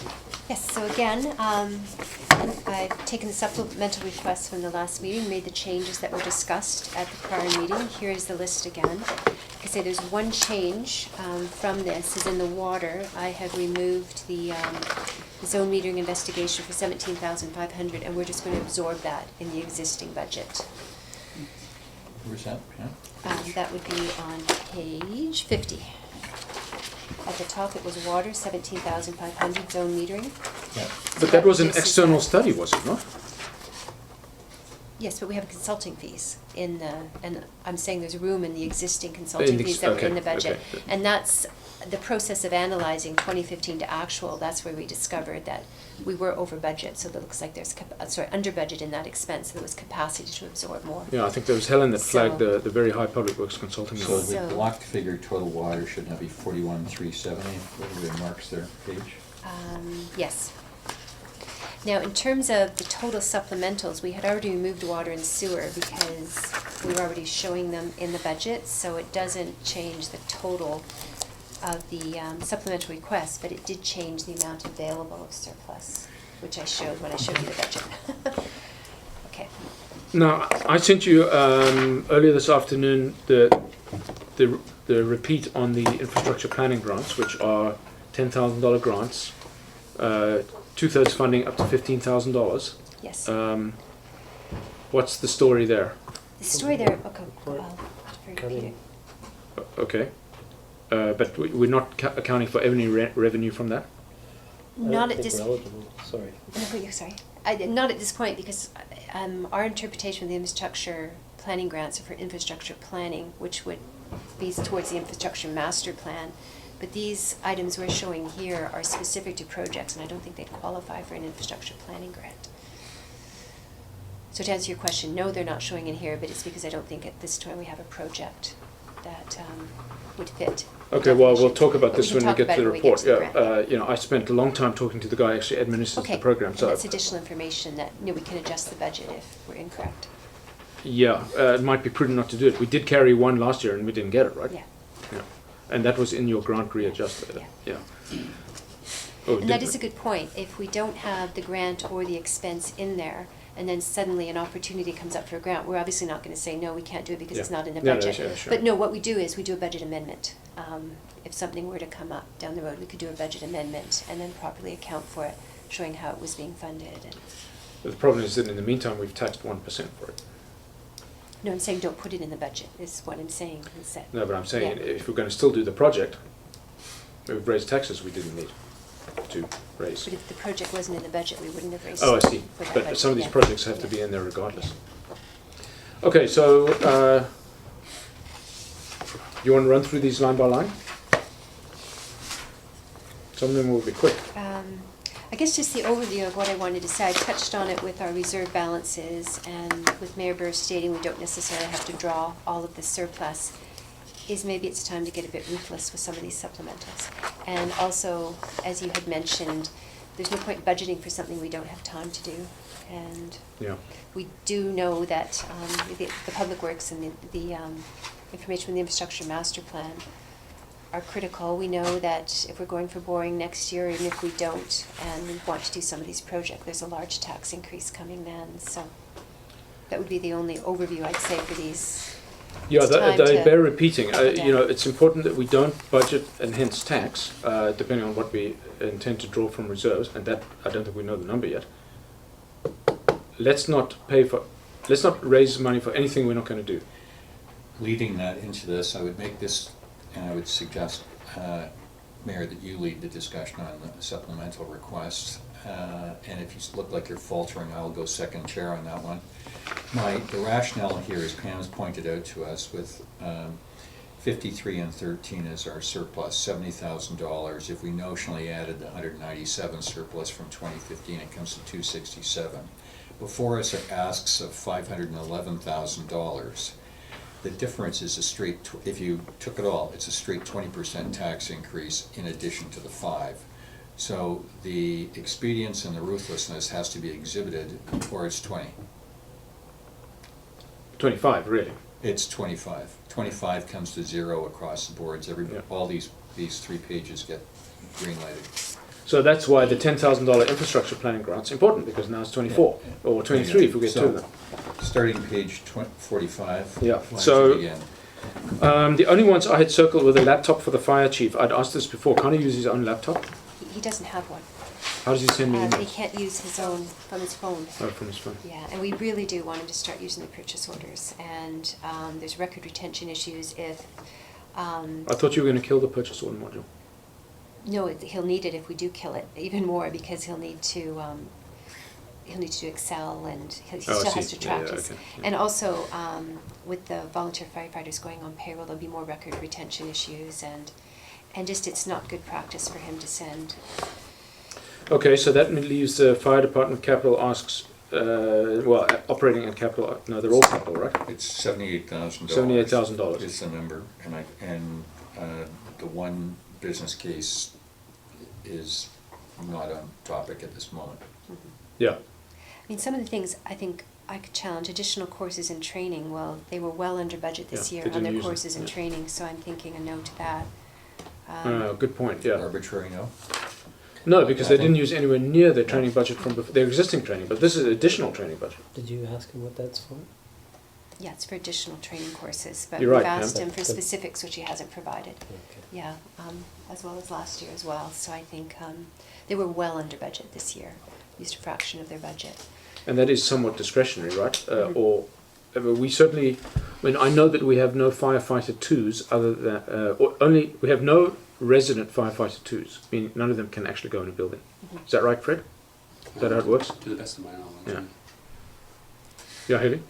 Yes, so again, I've taken the supplemental requests from the last meeting, made the changes that were discussed at the prior meeting. Here is the list again. Like I say, there's one change from this, is in the water. I have removed the zone metering investigation for $17,500, and we're just going to absorb that in the existing budget. Where's that, yeah? That would be on page 50. At the top, it was water, 17,500, zone metering. Yeah. But that was an This is external that. study, was it not? Yes, but we have consulting fees in the, and I'm saying there's room in the existing consulting fees that were in the budget. okay. And that's the process of analyzing 2015 to actual. That's where we discovered that we were over budget, so that looks like there's, under budget in that expense, so there was capacity to absorb more. Yeah, I think there was Helen that flagged So- the very high public works consulting So number. the So- blocked figure total water should now be 41,370, what are the marks there, page? Yes. Now, in terms of the total supplementals, we had already removed water and sewer because we were already showing them in the budget, so it doesn't change the total supplemental request, but it did change the amount available of surplus, which I showed when I showed you the budget. Okay. Now, I sent you earlier this afternoon the repeat on the infrastructure planning grants, which are $10,000 grants, 2/3 funding up to $15,000. Yes. What's the story there? The story there, okay, I'll repeat it. Okay. But we're not accounting for any revenue from that? Not I at don't this. think we're eligible, sorry. No, you're sorry. Not at this point, because our interpretation of the infrastructure planning grants are for infrastructure planning, which would be towards the infrastructure master plan. But these items we're showing here are specific to projects, and I don't think they qualify for an infrastructure planning grant. So to answer your question, no, they're not showing in here, but it's because I don't think at this time we have a project that would fit. the Okay, well, we'll definition. talk about But this we when can we talk get about to the it when we report. get to the grant. You know, I spent a long time talking to the guy who actually administers Okay, the program. and So that's additional information that, you know, we can adjust the budget if we're incorrect. yeah, it might be prudent not to do it. We did carry one last year and we didn't get it, right? Yeah. Yeah. And that was in your grant readjusted. Yeah. Yeah. Oh, And that did- is a good point. If we don't have the grant or the expense in there, and then suddenly an opportunity comes up for a grant, we're obviously not gonna say, no, we can't do it because it's Yeah. not in the Yeah, no, budget. sure, sure. But no, what we do is we do a budget amendment. If something were to come up down the road, we could do a budget amendment and then properly account for it, showing how it was being funded. And The problem is that in the meantime, we've taxed 1% for it. no, I'm saying don't put it in the budget, is what I'm saying, is that. No, but I'm saying Yeah. if we're going to still do the project, we've raised taxes we didn't need to raise. But if the project wasn't in the budget, we wouldn't have raised. Oh, I see. for that But budget, some of these yeah. projects have to Yeah. be in there regardless. Okay, so you want to run through these line by line? Some of them will be quick. I guess just the overview of what I wanted to say. I touched on it with our reserve balances and with Mayor Burr stating we don't necessarily have to draw all of the surplus, is maybe it's time to get a bit ruthless with some of these supplementals. And also, as you had mentioned, there's no point budgeting for something we don't have time to do. And Yeah. we do know that the public works and the information from the infrastructure master plan are critical. We know that if we're going for boring next year, even if we don't, and we want to do some of these projects, there's a large tax increase coming then. So that would be the only overview I'd say for these. Yeah, It's time they to bear repeating. knuckle You know, down. it's important that we don't budget and hence tax, depending on what we intend to draw from reserves, and that I don't think we know the number yet. Let's not raise money for anything we're not going to do. Leading that into this, I would make this, and I would suggest, Mayor, that you lead the discussion on the supplemental requests. And if you look like you're faltering, I'll go second chair on that one. The rationale here, as Pam's pointed out to us, with 53 and 13 as our surplus, $70,000. If we notionally added the 197 surplus from 2015, it comes to 267. Before us are asks of $511,000. The difference is a straight, if you took it all, it's a straight 20% tax increase in addition to the 5. So the expedience and the ruthlessness has to be exhibited, or it's 20. 25, really. It's 25. 25 comes to 0 across the boards. Yeah. All these 3 pages get green lighted. So that's why the $10,000 infrastructure planning grant's important, because now it's 24 or 23 if we get two of them. Starting page 45. Yeah, flash so- it again. The only ones I had circled were the laptop for the fire chief. I'd asked this before. Can't he use his own laptop? He doesn't have one. How does he send me He emails? can't use his own from his phone. Oh, from his phone. Yeah, and we really do want him to start using the purchase orders. And there's record retention issues if, I thought you were going to kill the purchase order module. no, he'll need it if we do kill it, even more, because he'll need to do Excel, and he Oh, I still has see. to track Yeah, his. okay, yeah. And also, with the volunteer firefighters going on payroll, there'll be more record retention issues, and just it's not good practice for him to send. Okay, so that leaves the fire department capital asks, operating and capital, no, they're all capital, right? It's $78,000. $78,000. Is the number, and the one business case is not on topic at this moment. Yeah. I mean, some of the things I think I could challenge, additional courses and training, well, they were well under budget this Yeah, year they on didn't their use them, courses and yeah. training, so I'm thinking a no to that. Good point, yeah. Arbitrary, no? No, because they didn't use anywhere near their training budget from their existing training, but this is additional training budget. Did you ask him what that's for? Yeah, it's for additional training courses, but You're we've right, Pam. asked him for Good. specifics, which he hasn't provided. Okay. Yeah, as well as last year as well. So I think they were well under budget this year, used a fraction of their budget. And that is somewhat discretionary, right? Or we certainly, I mean, I know that we have no firefighter twos other than, or only, we have no resident firefighter twos, meaning none of them can actually go in a building. Is that right, Fred? Is that how it works? To the best of my knowledge. Yeah. Yeah, Haley?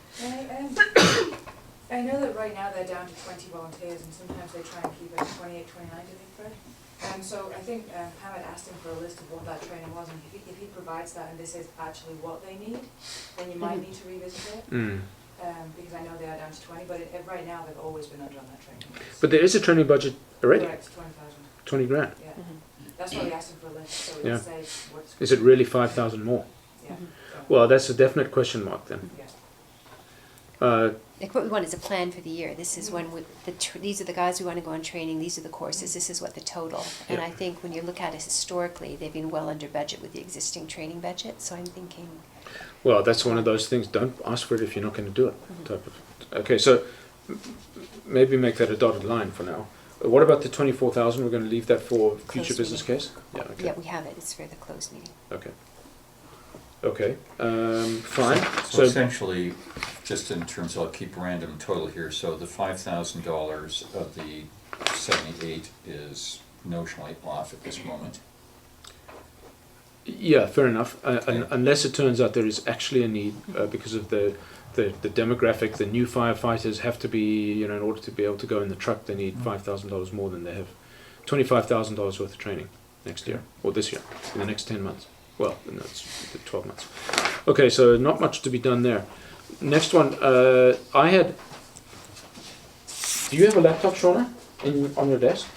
I know that right now they're down to 20 volunteers, and sometimes they try and keep it 28, 29, do they, Fred? So I think Pam had asked him for a list of what that training was, and if he provides that and this is actually what they need, then you might need to revisit it. Because I know they are down to 20, but right now they've always been under on that training. But there is a training budget already, Correct, 20,000. 20 grand. Yeah, that's why we asked him for a list, so we Yeah. can say what's. Is it really 5,000 more? Yeah. Well, that's a definite question mark then. Yeah. Like what we want is a plan for the year. This is when these are the guys we want to go on training. These are the courses. This is what the total. And Yeah. I think when you look at it historically, they've been well under budget with the existing training budget. So I'm thinking, Well, that's one of those things. Don't ask for it if you're not going to do it. Type of. Okay, so maybe make that a dotted line for now. What about the 24,000? We're going to leave that for future Closed business meeting. case. Yeah. Okay. yeah, we have it. It's for the closed meeting. Okay. Okay. Fine. So essentially, just in terms, I'll keep random total here, so the $5,000 of the 78 is notionally off at this moment. Yeah, fair enough. Unless it turns out there is actually a need because of the demographic, the new firefighters have to be, in order to be able to go in the truck, they need $5,000 more than they have. $25,000 worth of training next year, or this year, in the next 10 months. Well, no, it's 12 months. Okay, so not much to be done there. Next one, I had. Do you have a laptop, Shauna, on your desk?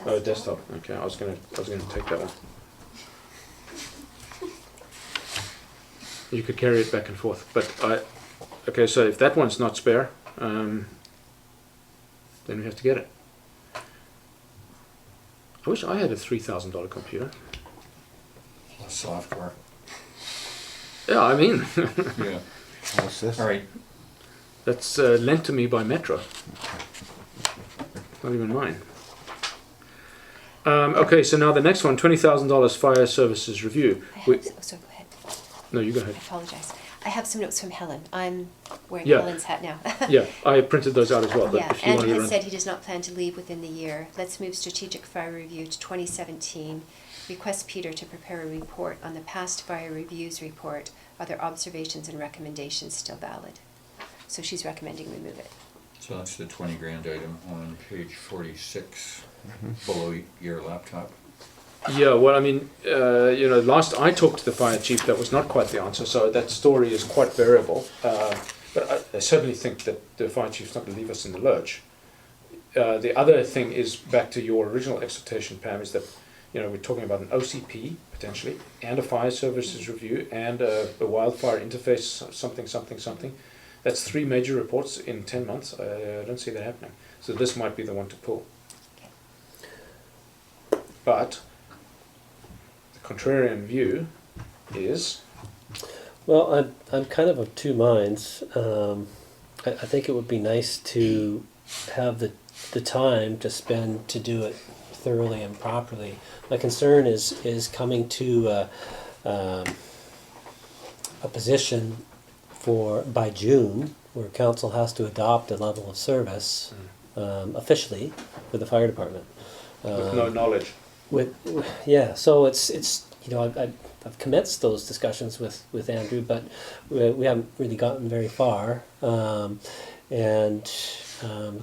Oh, desktop. Okay, I was gonna take that one. You could carry it back and forth, but okay, so if that one's not spare, then we have to get it. I wish I had a $3,000 computer. Software. Yeah, I mean, Yeah. What's this? All right. that's lent to me by Metro. Not even mine. Okay, so now the next one, $20,000 fire services review. Sorry, go ahead. No, you go I ahead. apologize. I have some notes from Helen. I'm wearing Yeah. Helen's hat now. Yeah, I printed those out as well. But Yeah, if you want Andrew to has run, said he does not plan to leave within the year. Let's move strategic fire review to 2017. Request Peter to prepare a report on the past fire reviews report. Are their observations and recommendations still valid? So she's recommending we move it. So that's the 20 grand item on page 46, below your laptop. yeah, well, I mean, last I talked to the fire chief, that was not quite the answer. So that story is quite variable. But I certainly think that the fire chief's not going to leave us in the lurch. The other thing is back to your original exhortation, Pam, is that we're talking about an OCP potentially, and a fire services review, and a wildfire interface, something. That's 3 major reports in 10 months. I don't see that happening. So this might be the one to pull. But the contrarian view is, Well, I'm kind of two minds. I think it would be nice to have the time to spend to do it thoroughly and properly. My concern is coming to a position by June where council has to adopt a level of service officially for the fire department. with no knowledge. So it's I've commenced those discussions with Andrew, but we haven't really gotten very far. The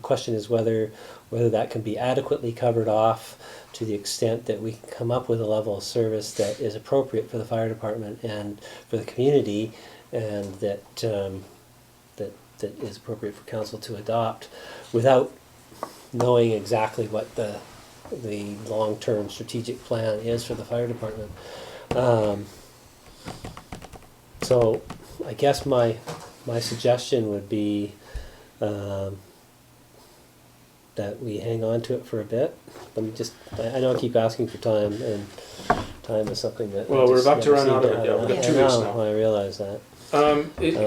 question is whether that can be adequately covered off to the extent that we can come up with a level of service that is appropriate for the fire department and for the community, and that is appropriate for council to adopt without knowing exactly what the long-term strategic plan is for the fire department. So I guess my suggestion would be that that we hang on to it for a bit. Let me just, I know I keep asking for time, and time is something that. Well, I we're just about to never run seem out of it, have yeah, we've got enough. 2 I weeks know, now. I realize that.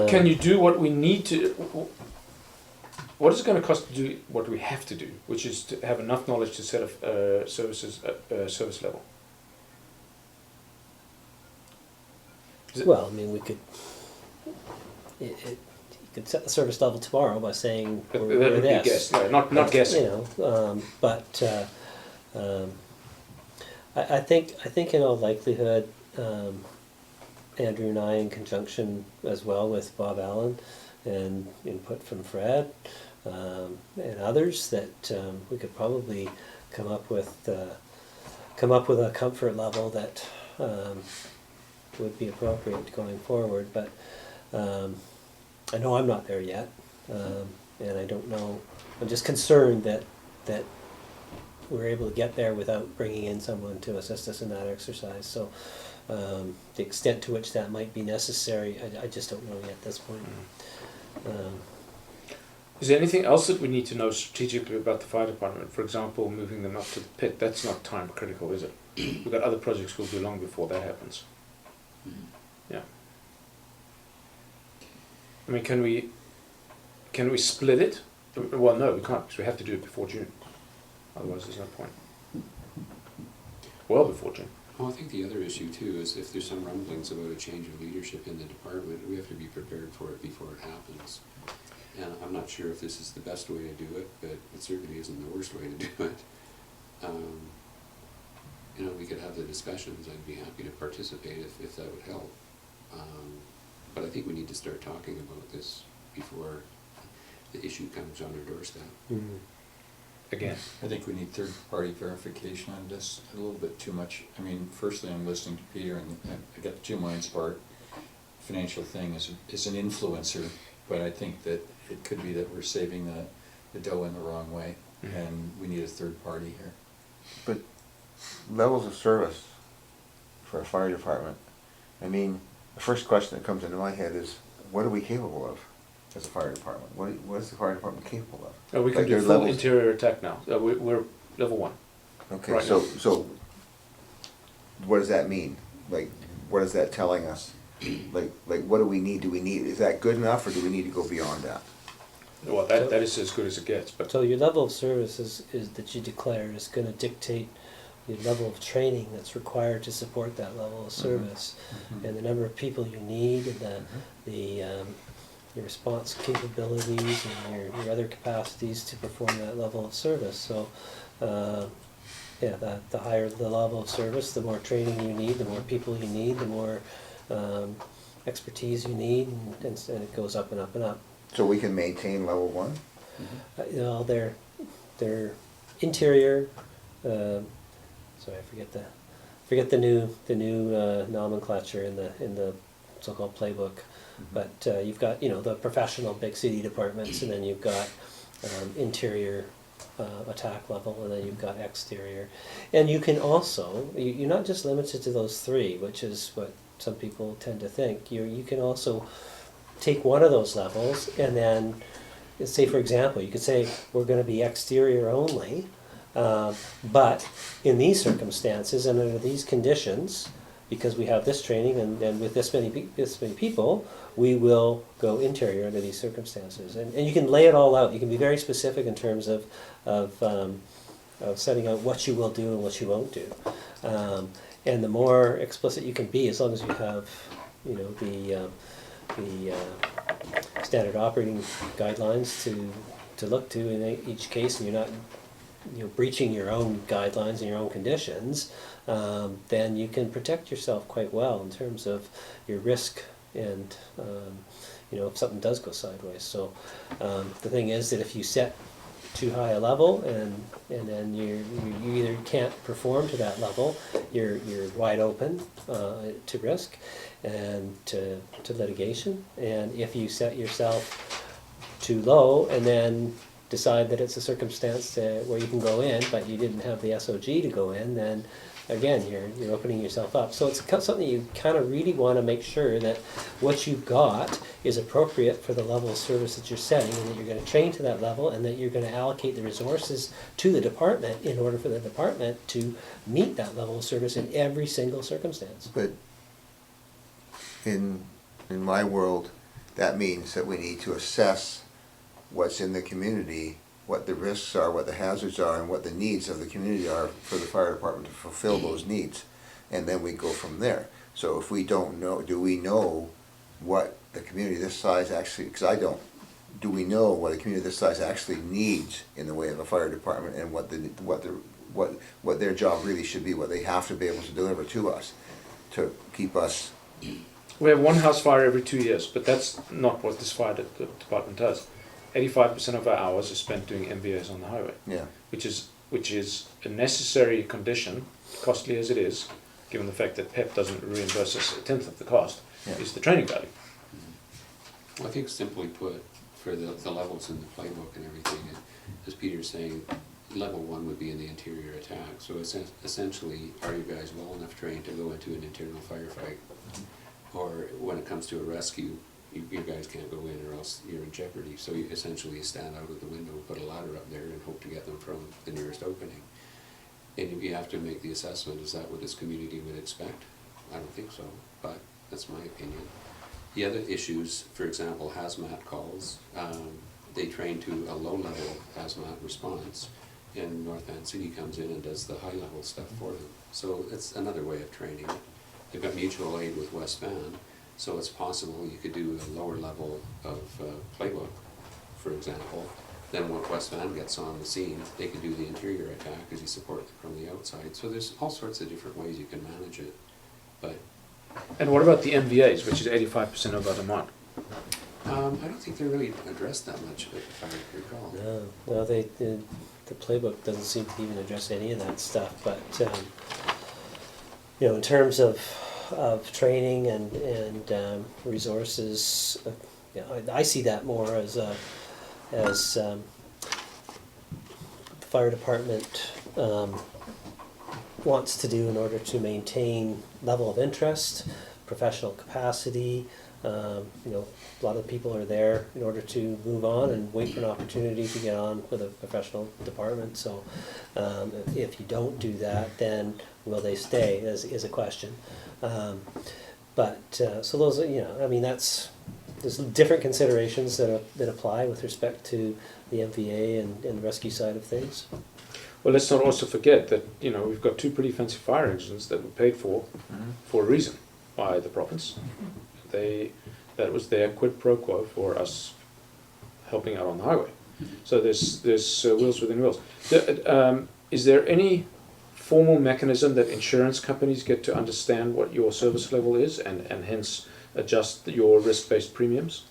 Can you do what we need to? What is it going to cost to do what we have to do, which is to have enough knowledge to set a services service level? Is it- Well, I mean, we could, you could set the service level tomorrow by saying That we're would be a this. guess, yeah, not guessing. You know, but I think in all likelihood, Andrew and I, in conjunction as well with Bob Allen and input from Fred and others, that we could probably come up with a comfort level that would be appropriate going forward. But I know I'm not there yet, and I don't know. I'm just concerned that we're able to get there without bringing in someone to assist us in that exercise. So the extent to which that might be necessary, I just don't know yet at this point. Is there anything else that we need to know strategically about the fire department? For example, moving them up to the pit. That's not time critical, is it? We've got other projects we'll do long before that happens. Yeah. I mean, can we split it? Well, no, we can't, because we have to do it before June. Otherwise, there's no point. Well before June. Well, I think the other issue too is if there's some rumblings about a change of leadership in the department, we have to be prepared for it before it happens. And I'm not sure if this is the best way to do it, but it certainly isn't the worst way to do it. You know, we could have the discussions. I'd be happy to participate if that would help. But I think we need to start talking about this before the issue comes on our doorstep. Mm-hmm. Again. I think we need third-party verification on this, a little bit too much. I mean, firstly, I'm listening to Peter, and I got the 2 minds part. Financial thing is an influencer, but I think that it could be that we're saving the dough in the wrong way, and we need a third party here. But levels of service for a fire department, I mean, the first question that comes into my head is, what are we capable of as a fire department? What is the fire department capable of? We can Like do their full levels- interior attack now. We're level 1. Okay, Right so, now. so, what does that mean? Like, what is that telling us? Like, what do we need? Is that good enough, or do we need to go beyond that? Well, that is as good as it gets. But So your level of service is that you declare is going to dictate the level of training that's required to support that level of service, and the number of people you need, and your response capabilities and your other capacities to perform that level of service. So, yeah, the higher the level of service, the more training you need, the more people you need, the more expertise you need, and it goes up and up and up. So we can maintain level 1? You know, they're interior. Sorry, I forget the new nomenclature in the so-called playbook. But you've got the professional big city departments, and then you've got interior attack level, and then you've got exterior. And you can also you're not just limited to those 3, which is what some people tend to think. You can also take one of those levels, and then say, for example, you could say we're going to be exterior only, but in these circumstances and under these conditions, because we have this training and with this many people, we will go interior under these circumstances. And you can lay it all out. You can be very specific in terms of setting out what you will do and what you won't do. And the more explicit you can be, as long as you have, the standard operating guidelines to look to in each case, and you're not breaching your own guidelines and your own conditions, then you can protect yourself quite well in terms of your risk and if something does go sideways. So the thing is that if you set too high a level and then you either can't perform to that level, you're wide open to risk and to litigation. And if you set yourself too low and then decide that it's a circumstance where you can go in, but you didn't have the SOG to go in, then again, you're opening yourself up. So it's something you kind of really want to make sure that what you've got is appropriate for the level of service that you're setting, and that you're going to train to that level, and that you're going to allocate the resources to the department in order for the department to meet that level of service in every single circumstance. But in my world, that means that we need to assess what's in the community, what the risks are, what the hazards are, and what the needs of the community are for the fire department to fulfill those needs. And then we go from there. So if we don't know, do we know what the community this size actually, because I don't, do we know what a community this size actually needs in the way of a fire department, and what their job really should be, what they have to be able to deliver to us to keep us. We have one house fire every 2 years, but that's not what this fire department does. 85% of our hours are spent doing MVAs on the highway, Yeah. which is a necessary condition, costly as it is, given the fact that PEP doesn't reimburse us a tenth of the cost, Yeah. is the training value. Well, I think simply put, for the levels in the playbook and everything, as Peter's saying, level 1 would be in the interior attack. So essentially, are you guys well enough trained to go into an internal firefight? Or when it comes to a rescue, you guys can't go in, or else you're in jeopardy. So you essentially stand out of the window, put a ladder up there, and hope to get them from the nearest opening. And you have to make the assessment, is that what this community would expect? I don't think so, but that's my opinion. The other issues, for example, hazmat calls, they train to a low-level hazmat response, and North Van City comes in and does the high-level stuff for them. So it's another way of training it. They've got mutual aid with West Van, so it's possible you could do a lower level of playbook, for example. Then when West Van gets on the scene, they can do the interior attack as you support them from the outside. So there's all sorts of different ways you can manage it. But And what about the MVAs, which is 85% of our demand? I don't think they're really addressed that much, if I recall. No, the playbook doesn't seem to even address any of that stuff. But in terms of training and resources, I see that more as the fire department wants to do in order to maintain level of interest, professional capacity. A lot of people are there in order to move on and wait for an opportunity to get on with a professional department. So if you don't do that, then will they stay is a question. So those are, there's different considerations that apply with respect to the MVA and the rescue side of things. Well, let's not also forget that, we've got two pretty fancy fire engines that were paid for a reason by the province. That was their quid pro quo for us helping out on the highway. So there's wheels within wheels. Is there any formal mechanism that insurance companies get to understand what your service level is and hence adjust your risk-based premiums?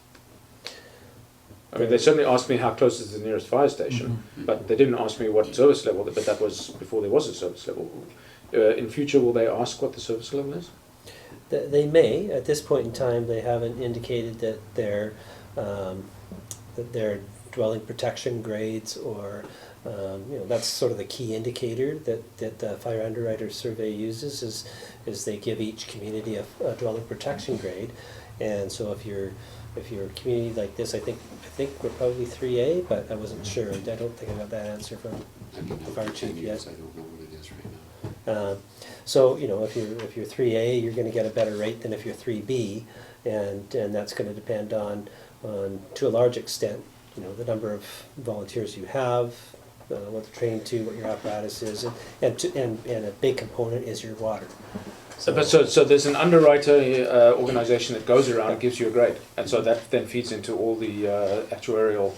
I mean, they certainly asked me how close is the nearest fire station, but they didn't ask me what service level, but that was before there was a service level. In future, will they ask what the service level is? They may. At this point in time, they haven't indicated that their dwelling protection grades or that's sort of the key indicator that the fire underwriter survey uses is they give each community a dwelling protection grade. And so if you're a community like this, I think we're probably 3A, but I wasn't sure. I don't think I got that answer from the fire chief yet. I don't know what it is right now. So if you're 3A, you're going to get a better rate than if you're 3B, and that's going to depend on to a large extent, the number of volunteers you have, what they're trained to, what your apparatus is, and a big component is your water. So there's an underwriter organization that goes around and gives you a grade, and so that then feeds into all the actuarial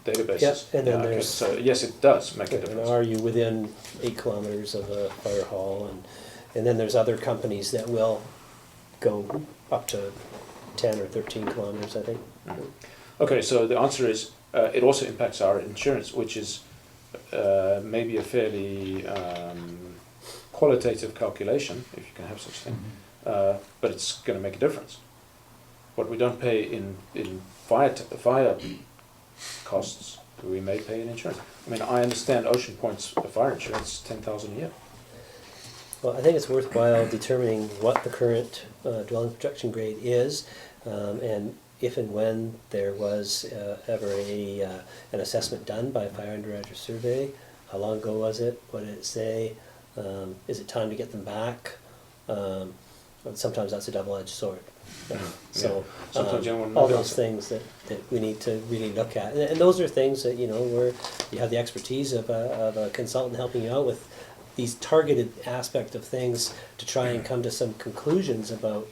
databases. Yep, and then okay. So yes, it does make a difference. Are you within 8 kilometers of a fire hall, and then there's other companies that will go up to 10 or 13 kilometers, I think. Okay, so the answer is it also impacts our insurance, which is maybe a fairly qualitative calculation, if you can have such a thing, but it's going to make a difference. What we don't pay in fire costs, we may pay in insurance. I mean, I understand Ocean Point's fire insurance is $10,000 a year. Well, I think it's worthwhile determining what the current dwelling protection grade is, and if and when there was ever an assessment done by a fire underwriter survey. How long ago was it? What did it say? Is it time to get them back? Sometimes that's a double-edged sword. So, Sometimes you don't want to know all the those answer. things that we need to really look at. And those are things that, you know, where you have the expertise of a consultant helping you out with these targeted aspect of things to try and come to some conclusions about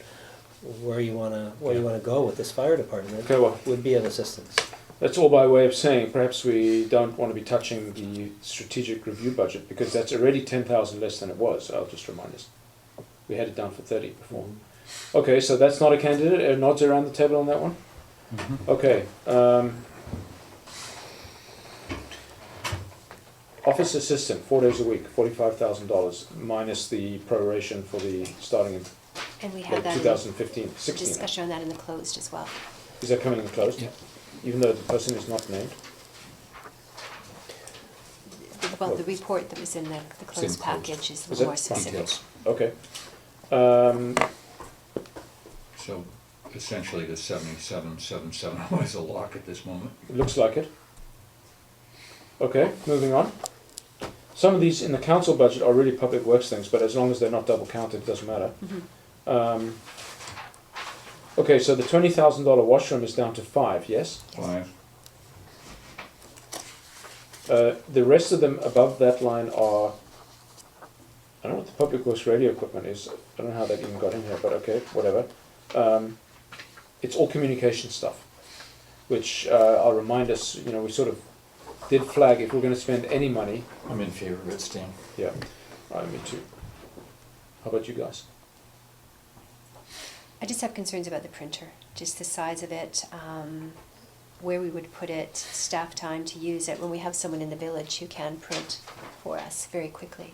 where you wanna go with this fire department. Okay, well, Would be of assistance. that's all by way of saying perhaps we don't want to be touching the strategic review budget because that's already 10,000 less than it was. I'll just remind us. We had it down for 30 before. Okay, so that's not a candidate. Nods around the table on that one. Okay. Office assistant, 4 days a week, $45,000 minus the proration for the starting in And we like had that 2015, in 16. discussion on that in the closed as well. Is that coming in closed? Yeah. Even though the person is not named? Well, the report that was in the closed closed. package is Is it? more specific. Details. Okay. So essentially the 7777 was a lock at this moment. It looks like it. Okay, moving on. Some of these in the council budget are really public works things, but as long as they're not double counted, it doesn't matter. Okay, so the $20,000 washroom is down to 5, yes? Five. The rest of them above that line are, I don't know what the public works radio equipment is. I don't know how that even got in here, but okay, whatever. It's all communication stuff, which I'll remind us, you know, we sort of did flag if we're going to spend any money. I'm in favor of it, Stan. Yeah, me too. How about you guys? I just have concerns about the printer, just the size of it, where we would put it, staff time to use it, when we have someone in the village who can print for us very quickly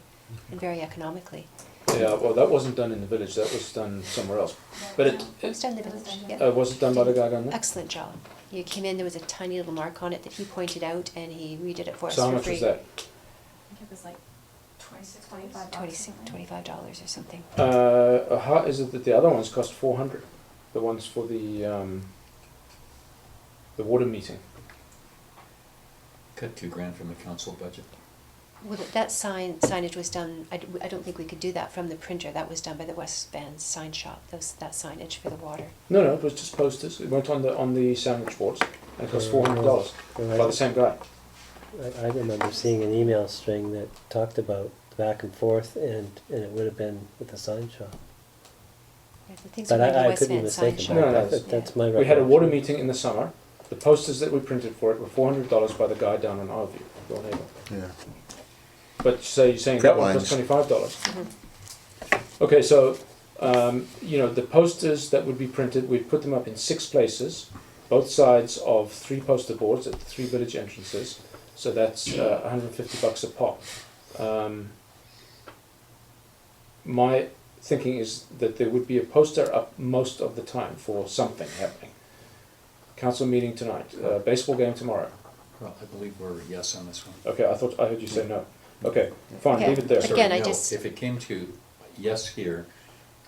and very economically. Yeah, well, that wasn't done in the village, that was done somewhere else. But It was done in the village, yeah. was it done by the guy down there? Excellent job. You came in, there was a tiny little mark on it that he pointed out, and he redid it for us So how for much free. was that? I think it was like $25. $25 or something. How is it that the other ones cost 400? The ones for the water meeting. Cut $2,000 from the council budget. Well, that signage was done, I don't think we could do that from the printer. That was done by the West Van sign shop, that signage for the water. No, it was just posters. It went on the sandwich boards, and it cost $400 by the same guy. I remember seeing an email string that talked about back and forth, and it would have been with the sign shop. Yeah, the things But were by the I West could be Van sign mistaken shop. No, about no, that. That's my We had a water recollection. meeting in the summer. The posters that we printed for it were $400 by the guy down on our view, your neighbour. Yeah. But so you're saying Print that one cost lines. $25? Mhm. Okay, so you know, the posters that would be printed, we'd put them up in 6 places, both sides of 3 poster boards at the 3 village entrances. So that's $150 a pop. My thinking is that there would be a poster up most of the time for something happening. Council meeting tonight, baseball game tomorrow. Well, I believe we're yes on this one. Okay, I heard you say no. Okay, fine, Okay. leave it there. But again, I No, just- If it came to yes here,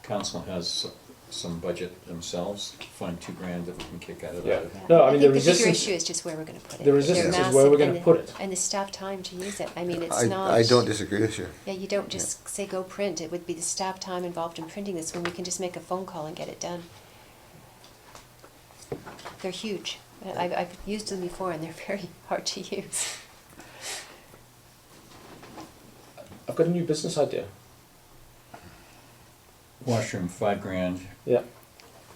council has some budget themselves, find $2,000 that we can kick out of Yeah. that. No, I mean, the think the bigger resistance- issue is just where we're gonna put it. the resistance They're is where we're massive, gonna and the- put it. And the staff time to use it. I mean, it's not. I don't disagree with you. Yeah, you don't just say go print. It would be the staff time involved in printing this when we can just make a phone call and get it done. They're huge. I've used them before and they're very hard to use. I've got a new business idea. Washroom, $5,000. Yeah.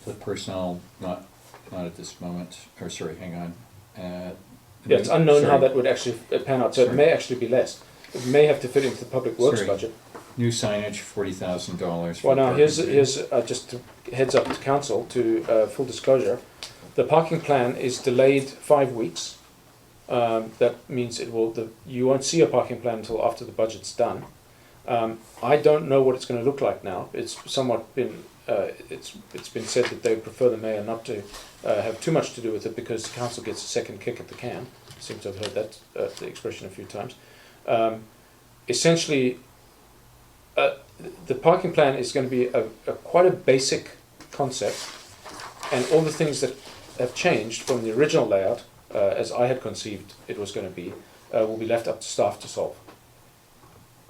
The personnel, not at this moment, or sorry, hang on. Yeah, it's unknown how Sorry. that would actually pan out, so it Sorry. may actually be less. It may have to fit into the public works Sorry. budget. New signage, $40,000. for Well, now, here's parking. just to heads up to council, to full disclosure. The parking plan is delayed 5 weeks. That means you won't see a parking plan until after the budget's done. I don't know what it's going to look like now. It's somewhat been, it's been said that they prefer the mayor not to have too much to do with it because the council gets a second kick at the can. I seem to have heard that the expression a few times. Essentially, the parking plan is going to be quite a basic concept, and all the things that have changed from the original layout, as I had conceived it was going to be, will be left up to staff to solve.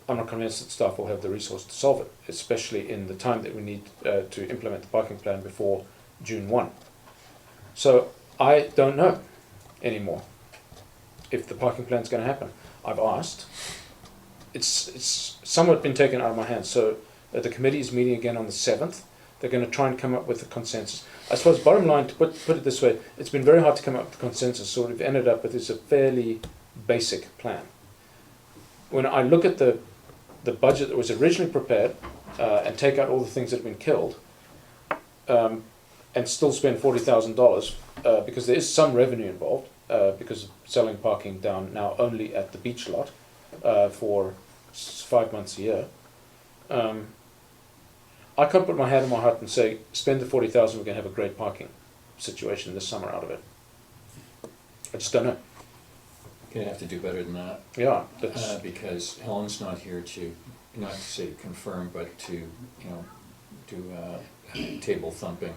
I'm not convinced that staff will have the resource to solve it, especially in the time that we need to implement the parking plan before June 1. So I don't know anymore if the parking plan is going to happen. I've asked. It's somewhat been taken out of my hands. So the committee is meeting again on the 7th. They're going to try and come up with a consensus. I suppose bottom line, to put it this way, it's been very hard to come up with a consensus, so what we've ended up with is a fairly basic plan. When I look at the budget that was originally prepared and take out all the things that have been killed and still spend $40,000 because there is some revenue involved because of selling parking down now only at the beach lot for 5 months a year. I can't put my hand on my heart and say, spend the $40,000, we're going to have a great parking situation this summer out of it. I just don't know. You're gonna have to do better than that. Yeah, that's, Because Helen's not here to, not to say confirm, but to, do table thumping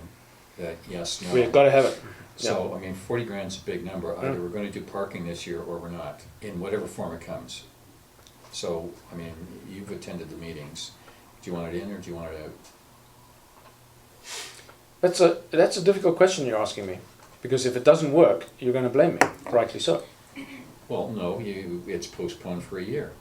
that yes, no. we've got to have it. So, I mean, 40 grand's a big number. Either we're gonna do parking this year or we're not, in whatever form it comes. So, I mean, you've attended the meetings. Do you want it in or do you want it out? That's a difficult question you're asking me, because if it doesn't work, you're going to blame me, rightly so. Well, no, it's postponed for a year.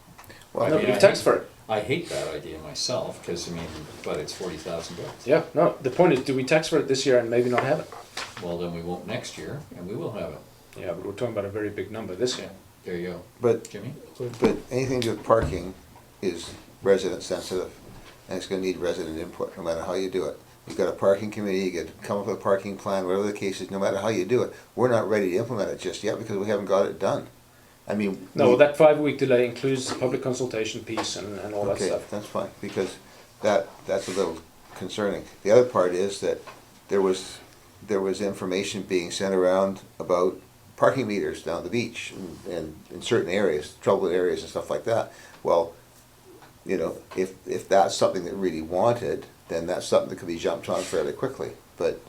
Well, No, but you've taxed for it. I hate that idea myself, because, I mean, but it's $40,000. Yeah, no, the point is, do we tax for it this year and maybe not have it? Well, then we won't next year, and we will have it. Yeah, but we're talking about a very big number this year. There you go. But, Jimmy? but anything to do with parking is resident sensitive, and it's gonna need resident input, no matter how you do it. You've got a parking committee, you get to come up with a parking plan, whatever the case is, no matter how you do it. We're not ready to implement it just yet because we haven't got it done. I mean. No, we- that 5-week delay includes the public consultation piece and all that Okay, stuff. that's fine, because that's a little concerning. The other part is that there was information being sent around about parking meters down the beach and in certain areas, troubled areas and stuff like that. Well, if that's something that really wanted, then that's something that could be jumped on fairly quickly, but,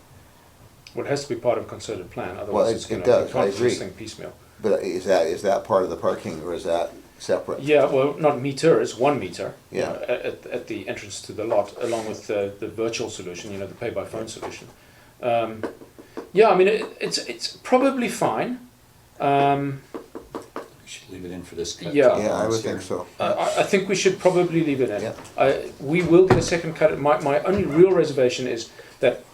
Well, it has to be part of a concerted plan, Well, otherwise it- it's going it to, does, we can't I do agree. this thing piecemeal. but is that part of the parking, or is that separate? Yeah, well, not meter, it's 1 meter. Yeah. At the entrance to the lot, along with the virtual solution, the pay-by-phone solution. Yeah, I mean, it's probably fine. We should leave it in for this cut. Yeah. Yeah, I would think so. I think we should probably leave it in. Yeah. We will get a second cut. My only real reservation is that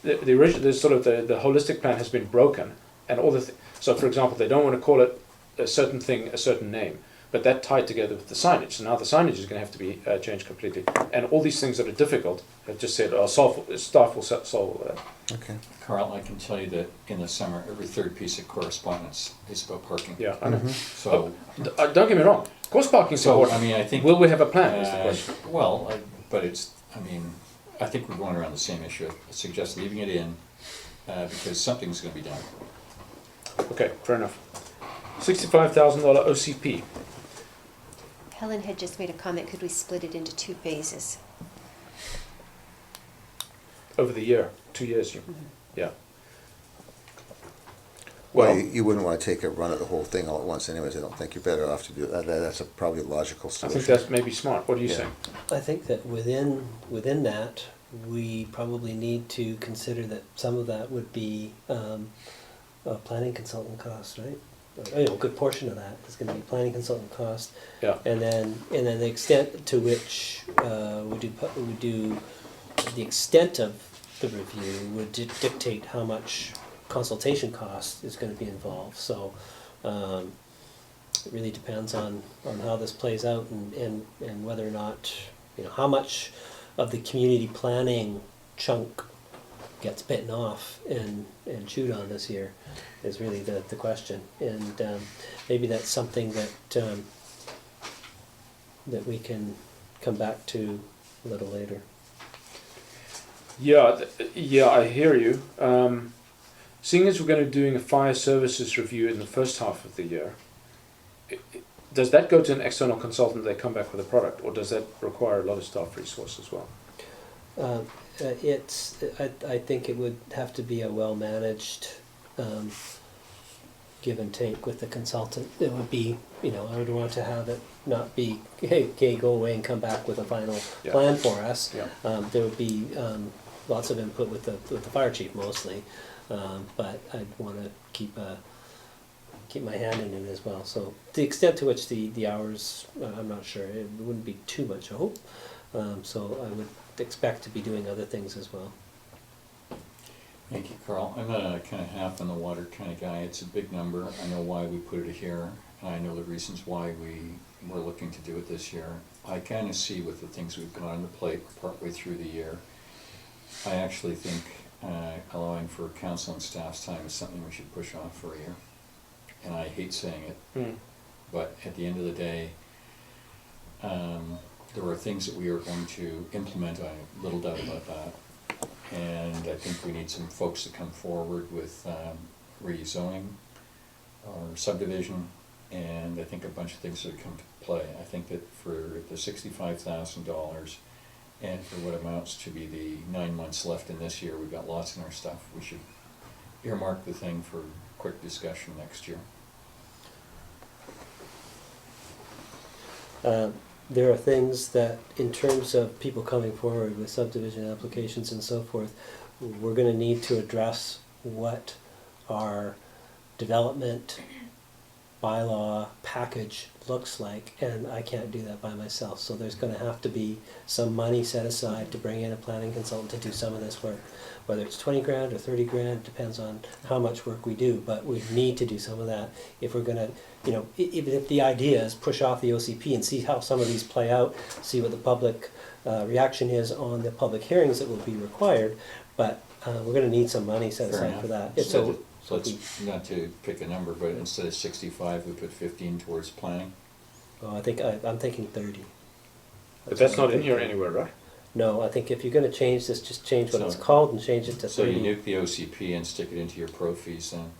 the original, the holistic plan has been broken, and all the so for example, they don't want to call it a certain thing a certain name, but that tied together with the signage. So now the signage is going to have to be changed completely, and all these things that are difficult have just said, staff will solve all that. Okay. Carl, I can tell you that in the summer, every third piece of correspondence is about parking. Yeah, I know. So, Don't get me wrong. Of course, parking is so, important. I mean, I think. Will we have a plan? Is the Uh, question. Well, but I think we're going around the same issue. I suggest leaving it in, because something's gonna be done. Okay, fair enough. $65,000 OCP. Helen had just made a comment, could we split it into 2 phases? Over the year, 2 years, yeah. Well, Well, you wouldn't want to take a run at the whole thing all at once anyways. I don't think you're better off to do that. That's probably a logical I solution. think that's maybe smart. What do you Yeah. think? I think that within that, we probably need to consider that some of that would be a planning consultant cost, right? A good portion of that is gonna be planning consultant cost. Yeah. And then the extent to which we do the extent of the review would dictate how much consultation cost is gonna be involved. So it really depends on how this plays out and whether or not, how much of the community planning chunk gets bitten off and chewed on this year is really the question. And maybe that's something that we can come back to a little later. Yeah, I hear you. Seeing as we're going to be doing a fire services review in the first half of the year, does that go to an external consultant, they come back with a product, or does that require a lot of staff resource as well? I think it would have to be a well-managed give and take with the consultant. It would be, I would want to have it not be, hey, go away and come back with a final Yeah. plan for us. Yeah. There would be lots of input with the fire chief mostly, but I'd want to keep my hand in it as well. So the extent to which the hours, I'm not sure. It wouldn't be too much, I hope. So I would expect to be doing other things as well. Thank you, Carl. I'm a kind of half in the water kind of guy. It's a big number. I know why we put it here, and I know the reasons why we were looking to do it this year. I kind of see with the things we've got on the plate partway through the year, I actually think allowing for council and staff's time is something we should push off for a year. And I hate saying it, but at the end of the day, there are things that we are going to implement, I have little doubt about that. And I think we need some folks to come forward with rezoning or subdivision, and I think a bunch of things that come to play. I think that for the $65,000 and for what amounts to be the 9 months left in this year, we've got lots in our stuff. We should earmark the thing for quick discussion next year. There are things that, in terms of people coming forward with subdivision applications and so forth, we're going to need to address what our development bylaw package looks like, and I can't do that by myself. So there's going to have to be some money set aside to bring in a planning consultant to do some of this work. Whether it's 20 grand or 30 grand, depends on how much work we do, but we need to do some of that if we're going to, even if the idea is push off the OCP and see how some of these play out, see what the public reaction is on the public hearings that will be required, but we're going to need some money set Fair aside enough. for that. So let's, not to pick a number, but instead of 65, we put 15 towards planning. Oh, I'm thinking 30. But that's what not I'm in here thinking. anywhere, right? No, I think if you're going to change this, just change what it's So- called and change it to 30. So you nuke the OCP and stick it into your pro fees then,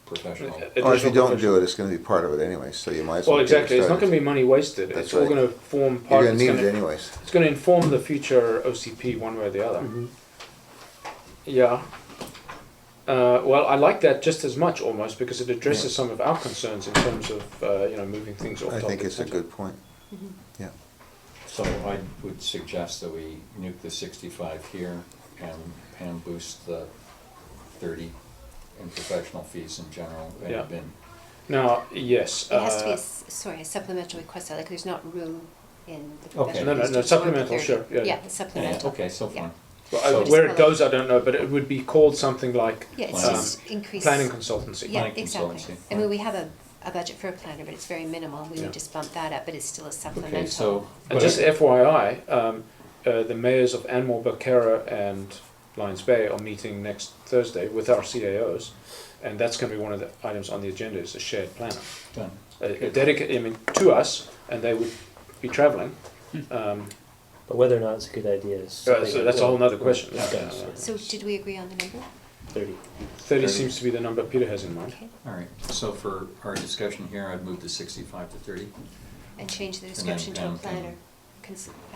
professional. Or if you don't do it, it's gonna be part of it anyways, so you might as well. Well, get it exactly. It's not started. going to be money wasted. That's It's all right. going to form part. You're gonna it's need it gonna- anyways. It's going to inform the future OCP one way or the other. Mhm. Yeah. Well, I like that just as much almost because it addresses some of our concerns in terms of moving things off I topic. think it's a good point, Mhm. yeah. So I would suggest that we nuke the 65 here and boost the 30 in professional fees in general. And Yeah. then Now, yes. It has to be a supplemental request, like there's not room in the Okay. professional No, no, fees no, to absorb the supplemental, 30. sure, yeah. Yeah, it's supplemental. okay, so Yeah. fine. Well, So- where it goes, I don't know, but it would be called something like Yeah, it's um, just increase. planning consultancy. Yeah, planning exactly. consultancy. I mean, we have a budget for a planner, but it's very minimal. We Yeah. would just bump that up, but it's still a supplemental. Okay, so. And just FYI, the mayors of Anmore, Belcarra, and Lions Bay are meeting next Thursday with our CAOs, and that's going to be one of the items on the agenda is a shared planner. Done. To us, and they would be travelling. But whether or not it's a good idea is. So something that's a whole nother question. Okay. Yeah. So did we agree on the number? 30. 30 seems to be the number Peter has in mind. Okay. All right, so for our discussion here, I'd move the 65 to 30. And change the then description to a Pam can planner,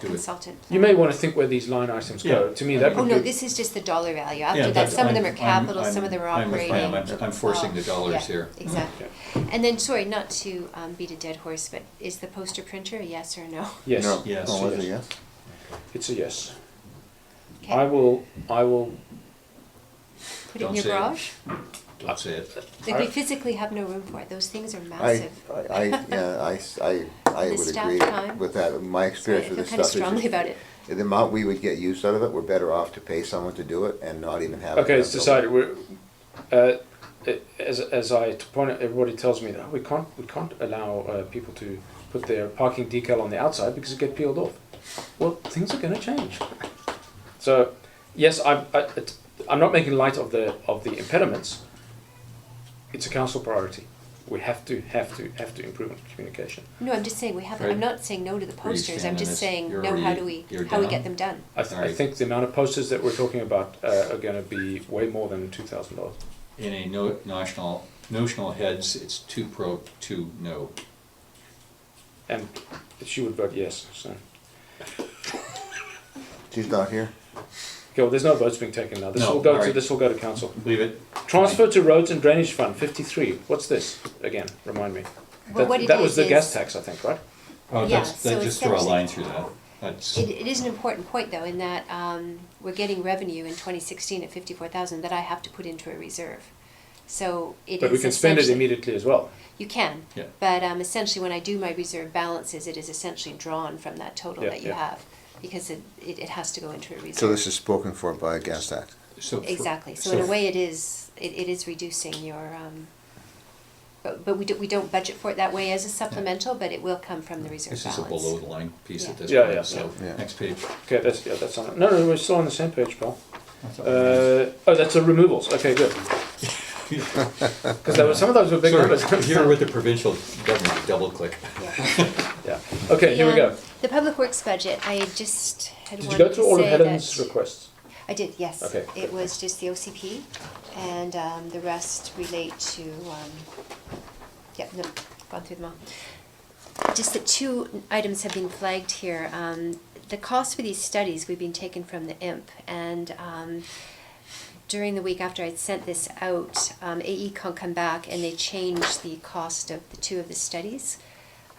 do it. consultant. You may want to think where these line items go. Yeah. To me, that Oh, would no, be... this is just the dollar value. Yeah, After that, but some of them are I'm- capital, some I'm- of them are I'm with operating. Pam. I'm forcing the dollars yeah, here. Exactly. And then, sorry, not to beat a dead horse, but is the poster printer a yes or no? Yes, No. Yes. Oh, was it yes? it's a yes. Okay. I will Put it in Don't your say it. garage? Don't say it. Like, we physically have no room for it. Those things are I, massive. I The would staff agree time. with that. My So I experience with feel this kind of stuff strongly is about it. the amount we would get use out of it, we're better off to pay someone to do it and not even have it. Okay, it's built. decided. As I point out, everybody tells me that we can't allow people to put their parking decal on the outside because it get peeled off. Well, things are going to change. So, yes, I'm not making light of the impediments. It's a council priority. We have to improve on communication. No, I'm just saying we have. Right. I'm not saying no to the Where you posters. stand I'm on just this? saying You're no. How already- do we you're how we down? get them done? I Alright. think the amount of posters that we're talking about are going to be way more than $2,000. In a notional heads, it's 2 pro, 2 no. and she would vote yes, so. She's not here. Okay, well, there's no votes being taken now. No, all right. This will go to council. Leave it. Transfer to roads and drainage fund, 53. What's this again? Remind me. Well, what it that was is the gas is- tax, I think, right? Oh, Yeah, that's, so that just throw a essentially- line through that. That's, It is an important point, though, in that we're getting revenue in 2016 at 54,000 that I have to put into a reserve. So it is But we can spend it essentially- immediately as well. You can, Yeah. but essentially when I do my reserve balances, it is essentially drawn from that total Yeah, that you yeah. have, because it has to go into a reserve. So this is spoken for by a gas tax. so. for- Exactly, so in a way it is reducing your, but we don't budget for it that way as a supplemental, but it will come from the reserve This balance. is a below the line piece at this Yeah, point, yeah, so, yeah. next page. Okay, that's on it. No, we're still on the same page, pal. I thought we were- That's the removals. Okay, good. Because some of those were big numbers. Sorry, here with the provincial government, you double click. Yeah. Yeah. Okay, here we go. The public works budget, I just had Did you wanted go to through all of say Helen's that. requests? I did, yes. Okay. It was just the OCP, and the rest relate to, gone through them all. Just that two items have been flagged here. The cost for these studies, we've been taken from the IMP, and during the week after I'd sent this out, AECon come back and they changed the cost of the two of the studies.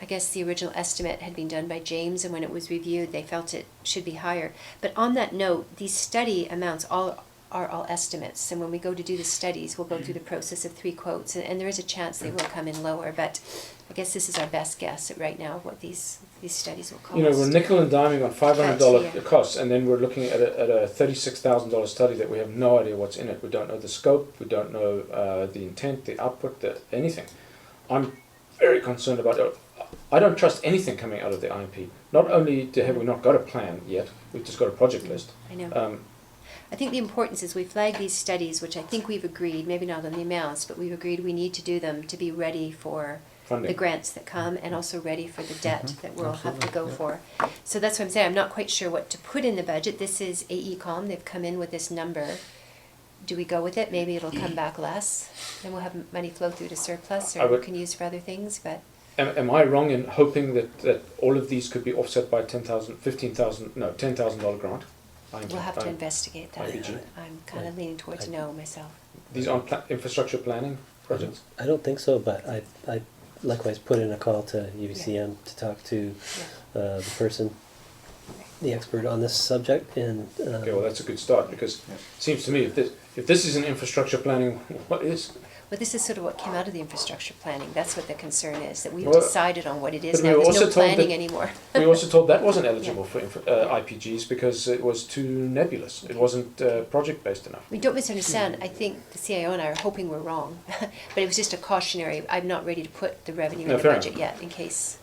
I guess the original estimate had been done by James, and when it was reviewed, they felt it should be higher. But on that note, these study amounts are all estimates, and when we go to do the studies, we'll go through the process of 3 quotes, and there is a chance they will come in lower, but I guess this is our best guess at right now what these studies will cost. You know, we're nickel and diming on $500 That's here. costs, and then we're looking at a $36,000 study that we have no idea what's in it. We don't know the scope, we don't know the intent, the output, anything. I'm very concerned about it. I don't trust anything coming out of the IMP. Not only have we not got a plan yet, we've just got a project list. I know. I think the importance is we flag these studies, which I think we've agreed, maybe not on the amounts, but we've agreed we need to do them to be ready for Funding. the grants that come, and also ready for the debt that we'll have to go for. So that's what I'm saying, I'm not quite sure what to put in the budget. This is AECom, they've come in with this number. Do we go with it? Maybe it'll come back less, and we'll have money flow through to surplus, I or we would- can use for other things, but Am I wrong in hoping that all of these could be offset by $10,000 grant? we'll have to investigate that. IPG. I'm kind of leaning towards no myself. These aren't infrastructure planning projects? I don't think so, but I likewise put in a call to UBCM to talk to the person, the expert on this subject, and Okay, well, that's a good start, because it seems to me if this isn't infrastructure planning, what is? But this is sort of what came out of the infrastructure planning. That's what the concern is, that we've Well, decided on what it is but we now. were There's no also told planning that- anymore. We also told that wasn't eligible for IPGs because it was too nebulous. It wasn't project-based enough. I mean, don't misunderstand. I think the CIO and I are hoping we're wrong. But it was just a cautionary. I'm not ready to put the revenue No, in the fair budget enough. yet, in case.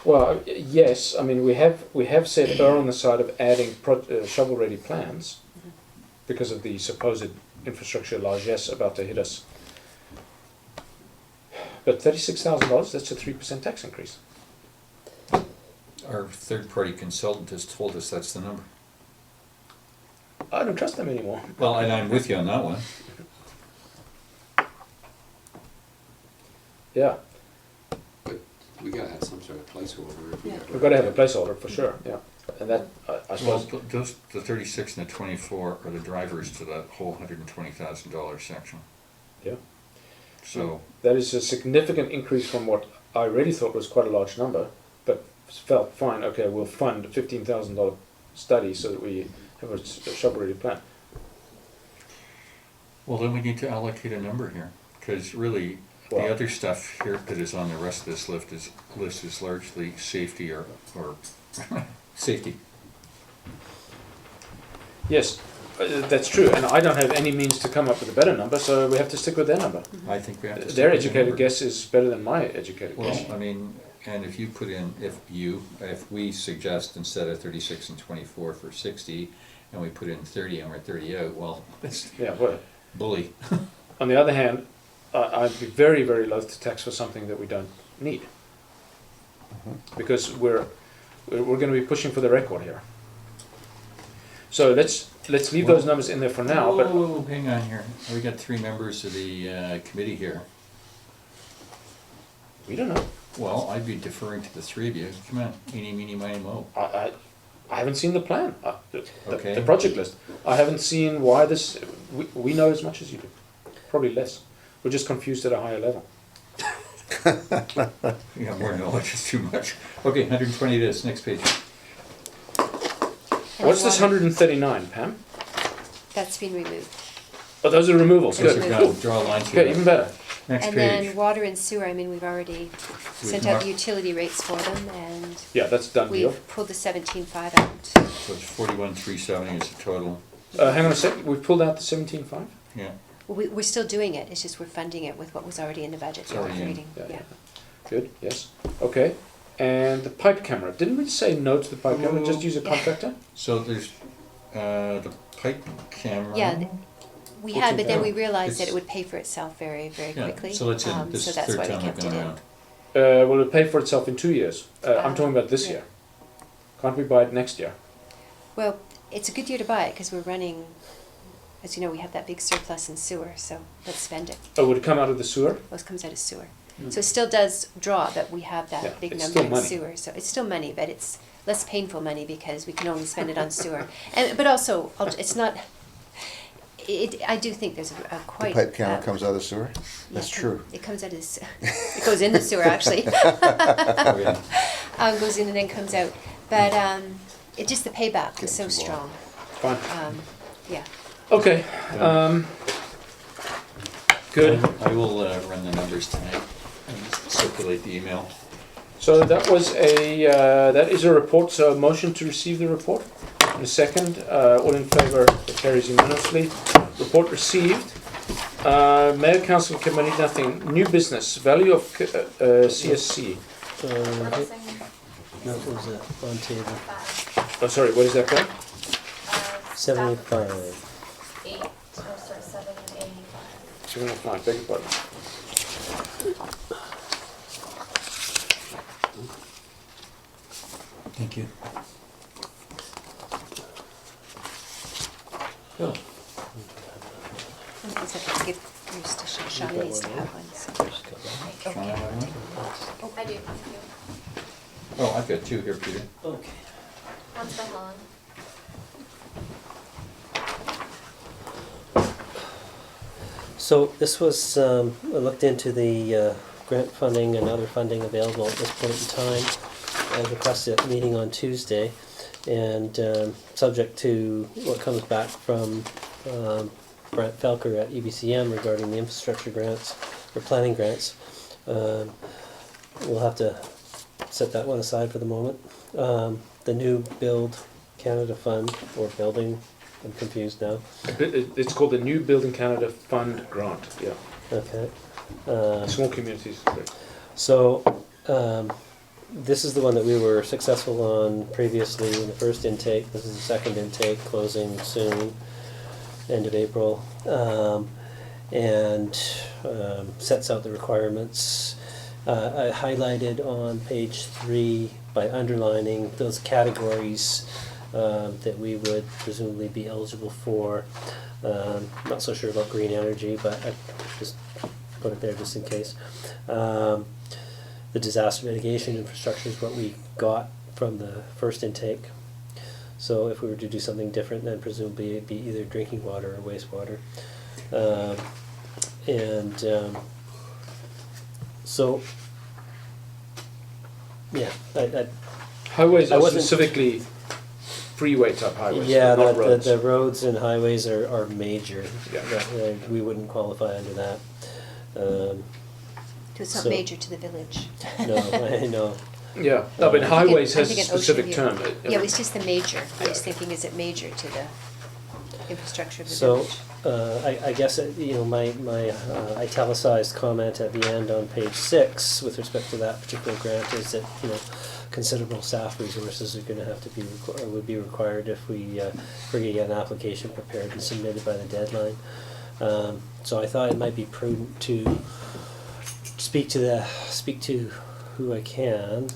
Well, yes, I mean, we have said err on the side of adding shovel-ready plans because of the supposed infrastructure largesse about to hit us. But $36,000, that's a 3% tax increase. Our third-party consultant has told us that's the number. I don't trust them anymore. Well, and I'm with you on that one. Yeah, But we gotta have some sort of placeholder if we Yeah. ever- we've got to have a placeholder for sure, yeah. And that, I Well, suppose, those, the 36 and the 24 are the drivers to that whole $120,000 section. yeah. So, That is a significant increase from what I already thought was quite a large number, but felt fine, okay, we'll fund a $15,000 study so that we have a shovel-ready plan. well, then we need to allocate a number here, because really, the Well- other stuff here that is on the rest of this list is largely safety or safety. Yes, that's true, and I don't have any means to come up with a better number, so we have to stick with their number. I think we have to. Their stick with the educated number. guess is better than my educated guess. Well, I mean, and if you put in, if we suggest instead of 36 and 24 for 60, and we put in 30 and we're 30 out, well, that's Yeah, well, bully. on the other hand, I'd be very, very loath to tax for something that we don't need. Because we're going to be pushing for the record here. So let's leave those numbers in there for now, but Whoa, hang on here. We got 3 members of the committee here. we don't know. Well, I'd be deferring to the three of you. Come on, eeny, meeny, miny, moe. I haven't seen the plan, Okay. the project list. I haven't seen why this, we know as much as you do, probably less. We're just confused at a higher level. You got more knowledge, it's too much. Okay, 120 it is, next page. And What's this water- 139, Pam? That's been removed. Oh, those are removals, Those good. are Those are Cool. done. Draw a line through Okay, even better. Next And page. then water and sewer, I mean, we've already sent out marked- the utility rates for them, and Yeah, that's done deal. we've pulled the 17.5 out. So it's 41,370 is the total, Hang on a sec, we've pulled out the 17.5? yeah. We're still doing it, it's just we're funding it with what was already in the budget, the Sorry, operating, yeah, yeah. Good, yes. Okay, and the pipe camera, didn't we say no to the pipe camera, just use a Yeah. contractor? So there's, the pipe camera. Yeah, we had, but then we 14,000. realized that It's- it would pay for itself very, very Yeah, quickly. so it's in, So this is that's third why we time we've kept it gone in. around. Will it pay for itself in 2 years? I'm talking about this yeah. year. Can't we buy it next year? Well, it's a good year to buy it, because we're running, as you know, we have that big surplus in sewer, so let's spend it. Oh, would it come out of the sewer? Those comes out of sewer. So it still does draw, but we have Yeah, that big it's number still in money. sewer, so it's still money, but it's less painful money because we can only spend it on sewer. And, but also, it's not, I do think there's a The quite. pipe camera comes out of the sewer? That's yeah, true. It comes out of the, it goes in the sewer, actually. Oh, yeah. Goes in and then comes out. But it just, the payback is so Getting too strong. Fine. Yeah. Okay, good. I will run the numbers tonight and circulate the email. So that was that is a report, so a motion to receive the report. In a second, all in favour, it carries unanimously. Report received. Mayor, Council, Committee, nothing. New business, value of CSC. No, it was on table. Oh, sorry, what is that called? 75. 705, beg your pardon. Thank you. I think to give yours to Sean needs to have one. So. Sean, I have one? Oh, I do, thank you. Oh, I've got two here, Peter. Okay. That's for Helen. So this was, I looked into the grant funding and other funding available at this point in time. I requested a meeting on Tuesday, and subject to what comes back from Brent Felker at EBCM regarding the infrastructure grants, or planning grants, we'll have to set that one aside for the moment. The new Build Canada Fund, or building, I'm confused now. It's called the New Building Canada Fund Grant, yeah. Okay. Small communities, great. So, this is the one that we were successful on previously in the first intake. This is the second intake, closing soon, end of April. And sets out the requirements. I highlighted on page 3 by underlining those categories that we would presumably be eligible for. Not so sure about green energy, but I just put it there just in case. The disaster mitigation infrastructure is what we got from the first intake. So if we were to do something different, then presumably it'd be either drinking water or wastewater. So, yeah, Highways I are wasn't- specifically freeway type highways, yeah, not roads. the roads and highways are major. Yeah. We wouldn't qualify under that. So it's not So- major to the village. No, I know. Yeah, no, but highways I'm has a thinking specific ocean term. view. Yeah, it's just the major. I was Yeah. thinking, is it major to the infrastructure of the So, village? I guess, my italicized comment at the end on page 6 with respect to that particular grant is that, considerable staff resources are gonna have to be, or would be required if we get an application prepared and submitted by the deadline. So I thought it might be prudent to speak to who I can,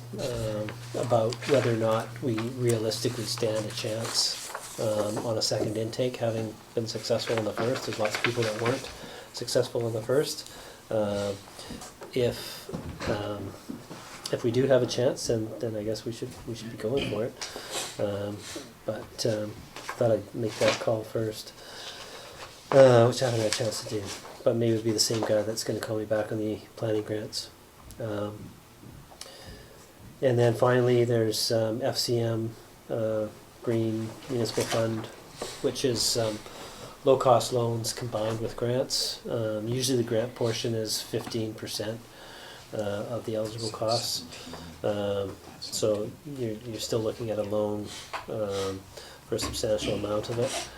about whether or not we realistically stand a chance on a second intake, having been successful in the first. There's lots of people that weren't successful in the first. If if we do have a chance, then I guess we should be going for it. Thought I'd make that call first, which I haven't had a chance to do. But maybe it'll be the same guy that's going to call me back on the planning grants. And then finally, there's FCM Green Municipal Fund, which is low-cost loans combined with grants. Usually the grant portion is 15% of the eligible costs. So you're still looking at a loan for a substantial amount of it.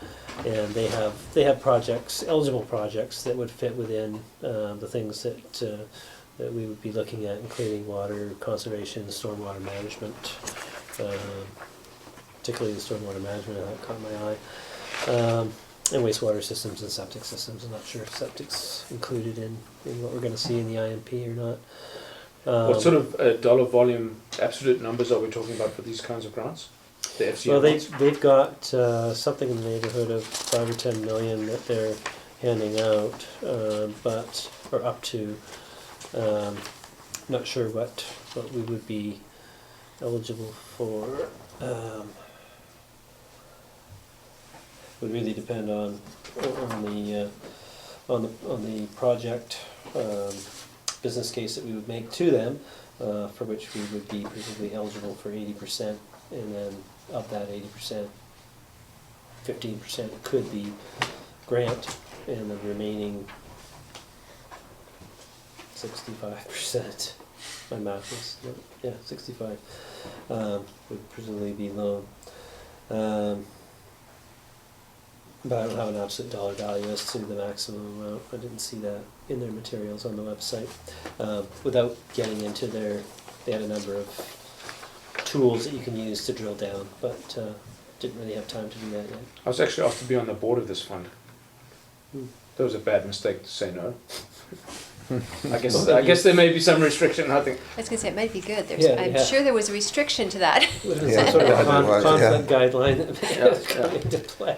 And they have projects, eligible projects, that would fit within the things that we would be looking at, including water conservation, stormwater management, particularly the stormwater management that caught my eye, and wastewater systems and septic systems. I'm not sure if septic's included in what we're going to see in the IMP or not. What sort of dollar volume, absolute numbers are we talking about for these kinds of grants? The FCM Well, ones? they've got something in the neighborhood of 5 or 10 million that they're handing out, or up to. Not sure what we would be eligible for. Would really depend on the project business case that we would make to them, for which we would be presumably eligible for 80%, and then of that 80%, 15% could be grant, and the remaining 65%, my math is, yeah, 65, would presumably be loan. But I don't have an absolute dollar value as to the maximum amount. I didn't see that in their materials on the website. Without getting into they had a number of tools that you can use to drill down, but didn't really have time to do that yet. I was actually asked to be on the board of this fund. That was a bad mistake to say no. I guess there may be some restriction. I think. I was going to say, it might be good. Yeah, I'm sure there was a restriction to that. Yeah, Some sort of yeah, there was, conflict guideline that may Yeah, have come into play.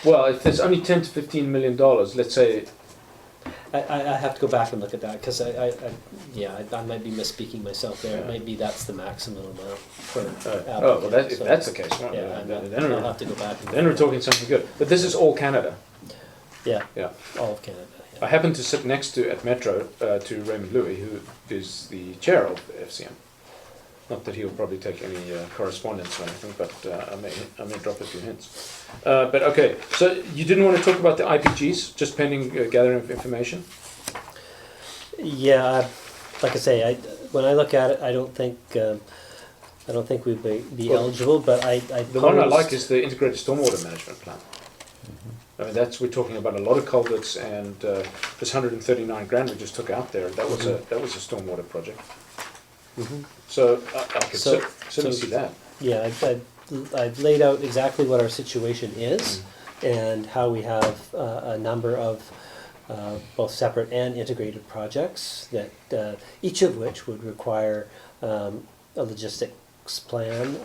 Well, if there's only $10 to $15 million, let's say. I have to go back and look at that, because I might be misspeaking myself there. It might be that's the maximum amount for Well, if so- that's the case, well, Yeah, then I'll have to go back. then we're talking something good. But this is all Canada. Yeah, Yeah. all of Canada. I happen to sit next to at Metro to Raymond Louis, who is the chair of FCM. Not that he'll probably take any correspondence or anything, but I may drop a few hints. But okay, so you didn't want to talk about the IPGs, just pending gathering of information? Yeah, like I say, when I look at it, I don't think we'd be eligible. But The one I like is the integrated stormwater management plan. I mean, we're talking about a lot of culverts, and this 139 grand we just took out there. That was a stormwater project. So I could certainly see that. Yeah, I've laid out exactly what our situation is, and how we have a number of both separate and integrated projects that each of which would require a logistics plan,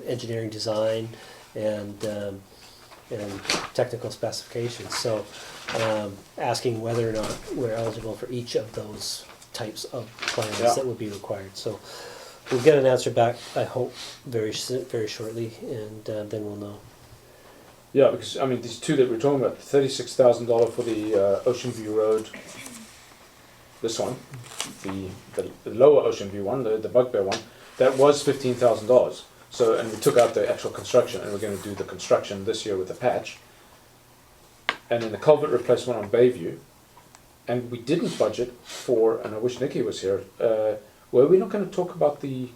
engineering design, and technical specifications. So asking whether or not we're eligible for each of those types of plans that would be required. So we'll get an answer back, I hope, very shortly, and then we'll know. Yeah, because I mean, these two that we're talking about, $36,000 for the Ocean View Road, this one, the lower Ocean View one, the Bugbear one, that was $15,000. So, and we took out the actual construction, and we're going to do the construction this year with a patch. And then the culvert replacement on Bayview. And we didn't budget for, and I wish Nikki was here, were we not going to talk about the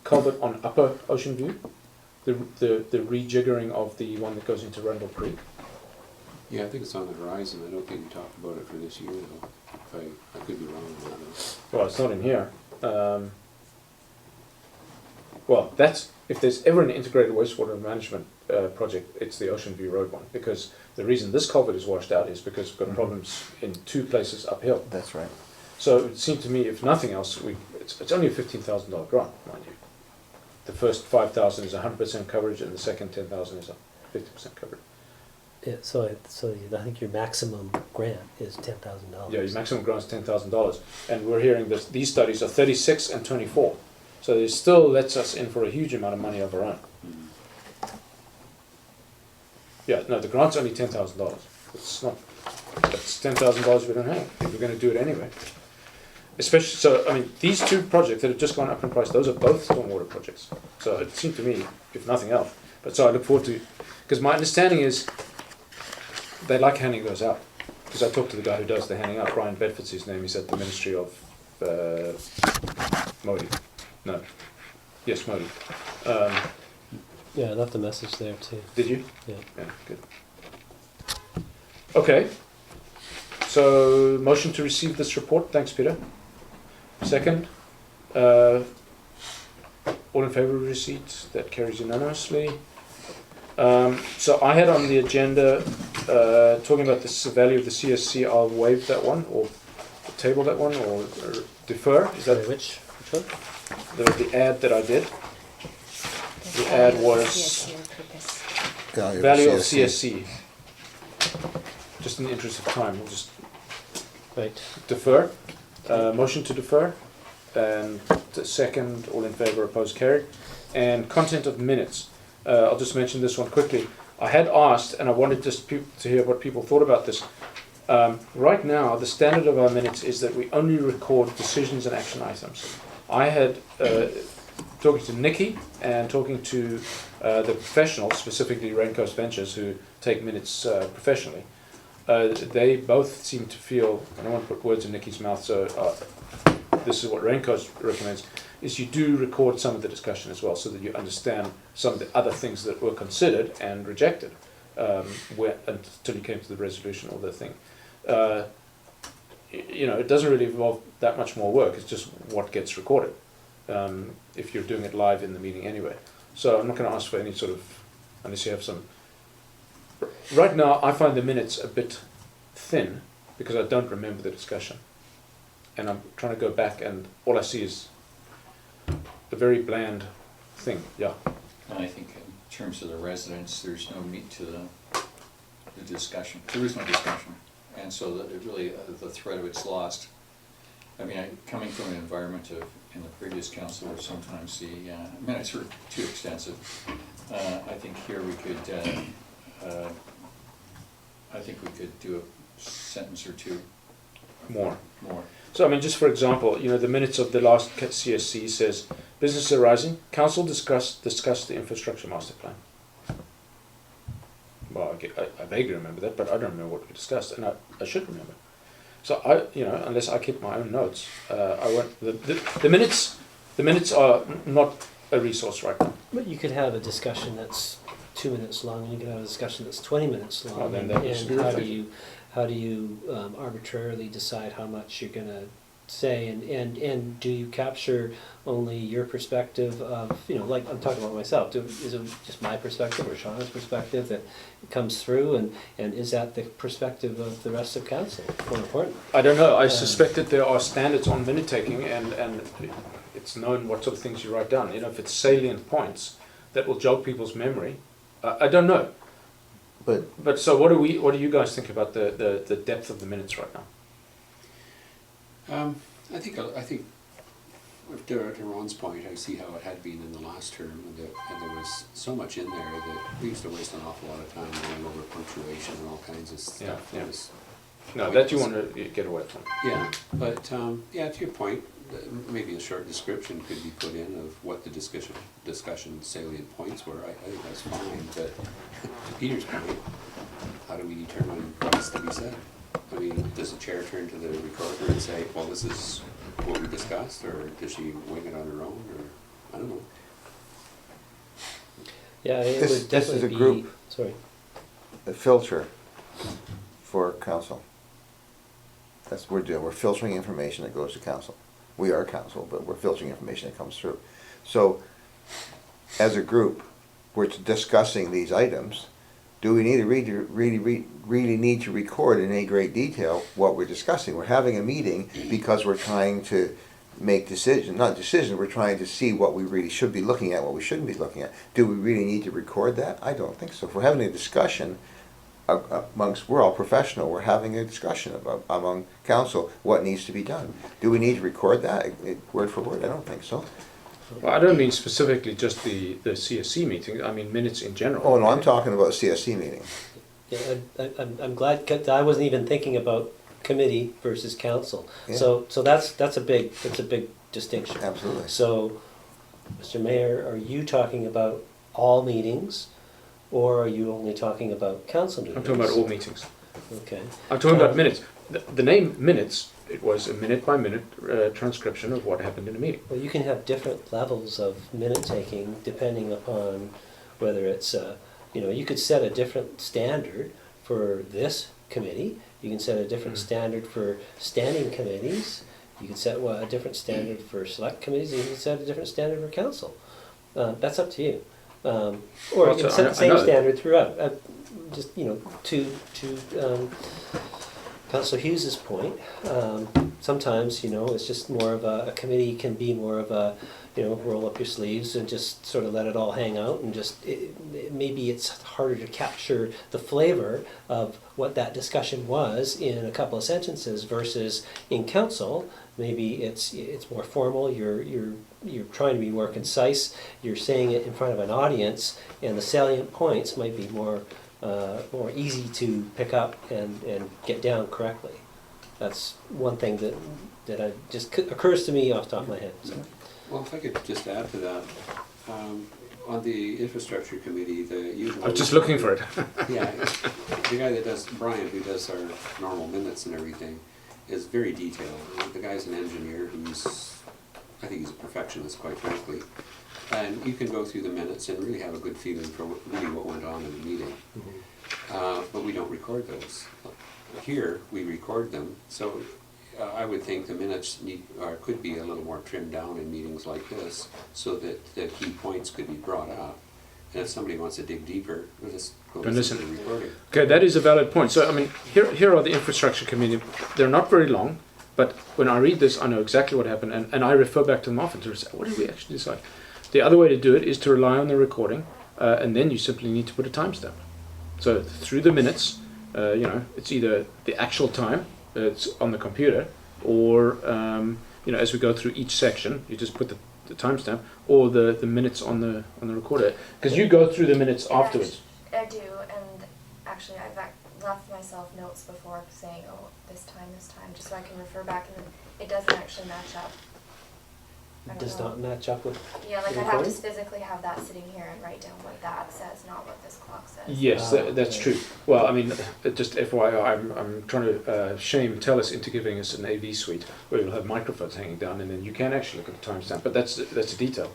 culvert on Upper Ocean View? The rejiggering of the one that goes into Rundle Creek? Yeah, I think it's on the horizon. I don't think we talked about it for this year, though. I could be wrong on that, though. Well, it's not in here. Well, if there's ever an integrated wastewater management project, it's the Ocean View Road one, because the reason this culvert is washed out is because we've got problems in two places uphill. That's right. So it seemed to me, if nothing else, it's only a $15,000 grant, mind you. The first 5,000 is 100% coverage, and the second 10,000 is 50% coverage. Yeah, so I think your maximum grant is $10,000. Yeah, your maximum grant is $10,000, and we're hearing that these studies are 36 and 24, so it still lets us in for a huge amount of money of our own. Yeah, no, the grant's only $10,000. It's not. That's $10,000 we don't have if we're going to do it anyway. Especially so, I mean, these two projects that have just gone up in price, those are both stormwater projects. So it seemed to me, if nothing else. But so I look forward to, because my understanding is they like handing those out. Because I talked to the guy who does the handing out, Brian Bedford's his name. He's at the Ministry of Modi. No, yes, Modi. Yeah, I left a message there too. Did you? Yeah. Yeah, good. Okay. So, motion to receive this report. Thanks, Peter. Second. All in favour of receipt? That carries unanimously. So I had on the agenda talking about the value of the CSC. I'll waive that one, or table that one, or defer. Is Sorry, that which one? the ad that I did? The ad was value of CSC. Just in the interest of time, we'll just Right. defer. Motion to defer. And second, all in favour, opposed, carried. And content of minutes. I'll just mention this one quickly. I had asked, and I wanted just to hear what people thought about this. Right now, the standard of our minutes is that we only record decisions and action items. I had, talking to Nikki and talking to the professionals, specifically Raincoast Ventures, who take minutes professionally, they both seem to feel, I don't want to put words in Nikki's mouth, so this is what Raincoast recommends, is you do record some of the discussion as well, so that you understand some of the other things that were considered and rejected until you came to the resolution or the thing. You know, it doesn't really involve that much more work, it's just what gets recorded, if you're doing it live in the meeting anyway. So I'm not going to ask for any sort of, unless you have some. Right now, I find the minutes a bit thin, because I don't remember the discussion. And I'm trying to go back, and all I see is a very bland thing. Yeah. And I think in terms of the residents, there's no meat to the discussion. There is no discussion. And so that it really, the thread of it's lost. I mean, coming from an environment of, in the previous council, where sometimes the minutes were too extensive, I think here we could, I think we could do a sentence or two More. more. So, I mean, just for example, you know, the minutes of the last CSC says, business arising, council discussed the infrastructure master plan. Well, I vaguely remember that, but I don't remember what we discussed, and I should remember. So you know, unless I keep my own notes, I won't. The minutes are not a resource right now. But you could have a discussion that's 2 minutes long, and you could have a discussion that's 20 minutes long. Well, then that and should be how do you arbitrarily decide how much you're going to say, and do you capture only your perspective of, you know, like I'm talking about myself, is it just my perspective or Shauna's perspective that comes through, and is that the perspective of the rest of council, more important? I don't know. I suspect that there are standards on minute taking, and it's known what sort of things you write down. You know, if it's salient points that will jog people's memory, I don't know. But so what do you guys think about the depth of the minutes right now? I think to Ron's point, I see how it had been in the last term, and there was so much in there that we used to waste an awful lot of time going over punctuation and all kinds of stuff. Yeah. That was No, that you want to get away from. Yeah, but yeah, to your point, maybe a short description could be put in of what the discussion salient points were. I think that's fine, but to Peter's point, how do we determine what's to be said? I mean, does the chair turn to the recorder and say, well, this is what we discussed, or does she wing it on her own, or I don't know. Yeah, it This- would this is definitely a be. group. Sorry. A filter for council. That's what we're doing. We're filtering information that goes to council. We are council, but we're filtering information that comes through. So, as a group, we're discussing these items. Do we need to really need to record in any great detail what we're discussing? We're having a meeting because we're trying to make decisions, not decisions, we're trying to see what we really should be looking at, what we shouldn't be looking at. Do we really need to record that? I don't think so. If we're having a discussion, amongst, we're all professional, we're having a discussion about, among council, what needs to be done. Do we need to record that, word for word? I don't think so. Well, I don't mean specifically just the CSC meeting, I mean minutes in general. Oh, no, I'm talking about CSC meeting. Yeah, I'm glad, 'cause I wasn't even thinking about committee versus council. Yeah. So that's a big distinction. Absolutely. So, Mr. Mayor, are you talking about all meetings, or are you only talking about council meetings? I'm talking about all meetings. Okay. I'm talking about minutes. The name minutes, it was a minute by minute transcription of what happened in a meeting. Well, you can have different levels of minute taking depending upon whether it's, you could set a different standard for this committee. You can set a different standard for standing committees. You can set a different standard for select committees. And you can set a different standard for council. That's up to you. Or Well, you can so set I the same know that. standard throughout. Just, to Councillor Hughes's point, sometimes, it's just more of a committee can be more of a, roll up your sleeves and just sort of let it all hang out and just, maybe it's harder to capture the flavor of what that discussion was in a couple of sentences versus in council. Maybe it's more formal, you're trying to be more concise, you're saying it in front of an audience, and the salient points might be more easy to pick up and get down correctly. That's one thing that just occurs to me off the top of my head. So. Well, if I could just add to that, on the infrastructure committee, the usual. I was just looking for it. Yeah, the guy that does, Brian, who does our normal minutes and everything, is very detailed. The guy's an engineer, I think he's a perfectionist, quite frankly. And you can go through the minutes and really have a good feeling for what went on in the meeting. Mm-hmm. But we don't record those. Here, we record them, so I would think the minutes could be a little more trimmed down in meetings like this, so that the key points could be brought up. And if somebody wants to dig deeper, we'll just go listen to the recording. Okay, that is a valid point. So, I mean, here are the infrastructure committee. They're not very long, but when I read this, I know exactly what happened, and I refer back to them often to say, what did we actually decide? The other way to do it is to rely on the recording, and then you simply need to put a timestamp. So through the minutes, it's either the actual time, it's on the computer, or as we go through each section, you just put the timestamp, or the minutes on the recorder, because you go through the minutes afterwards. I do, and actually I've left myself notes before saying, oh, this time, just so I can refer back, and it doesn't actually match up. I It don't does know. not match up with Yeah, like the I'd have to recording? physically have that sitting here and write down what that says, not what this clock says. Yes, that's okay. true. Well, I mean, just FYI, I'm trying to shame TELUS into giving us an AV suite where you'll have microphones hanging down, and then you can actually look at the timestamp. But that's a detail.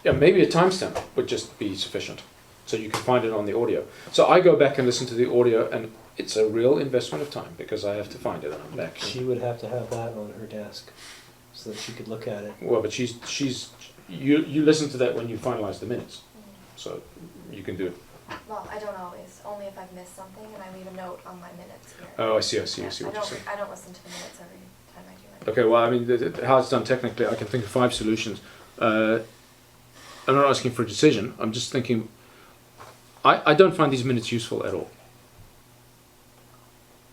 Yeah, maybe a timestamp would just be sufficient, so you can find it on the audio. So I go back and listen to the audio, and it's a real investment of time because I have to find it and I'm back. She would have to have that on her desk so that she could look at it. Well, but you listen to that when you finalize the minutes, so you can do it. Well, I don't always, only if I've missed something and I leave a note on my minutes here. Oh, I see what you're saying. I don't listen to the minutes every time I do it. Okay, well, I mean, how it's done technically, I can think of 5 solutions. I'm not asking for a decision. I'm just thinking, I don't find these minutes useful at all.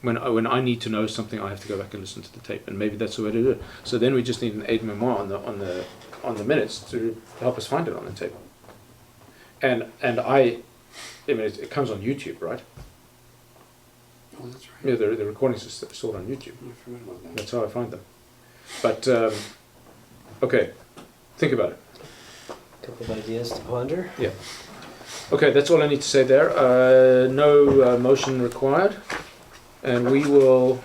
When I need to know something, I have to go back and listen to the tape, and maybe that's the way to do it. So then we just need an aide-mémoire on the minutes to help us find it on the tape. And I mean, it comes on YouTube, right? Oh, that's right. Yeah, the recordings are stored on YouTube. I forgot about that. That's how I find them. But okay, think about it. Couple of ideas to ponder. Yeah. Okay, that's all I need to say there. No motion required, and we will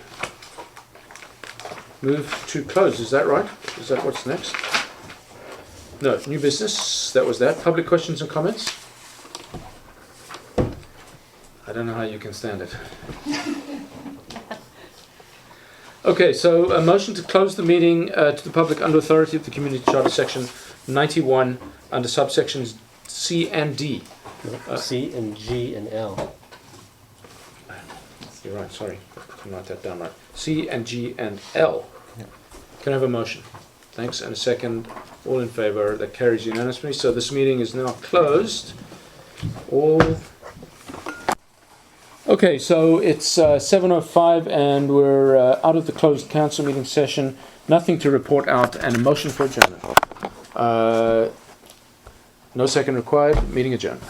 move to close. Is that right? Is that what's next? No, new business. That was that. Public questions and comments. I don't know how you can stand it. Okay, so a motion to close the meeting to the public under authority of the Community Charter, section 91, under subsections C and D. C and G and L. You're right, sorry. I can write that down right. C and G and L. Can I have a motion? Thanks, and a second. All in favour. That carries unanimously. So this meeting is now closed. All Okay, so it's 7:05 and we're out of the closed council meeting session. Nothing to report out and a motion for adjournment. No second required. Meeting adjourned.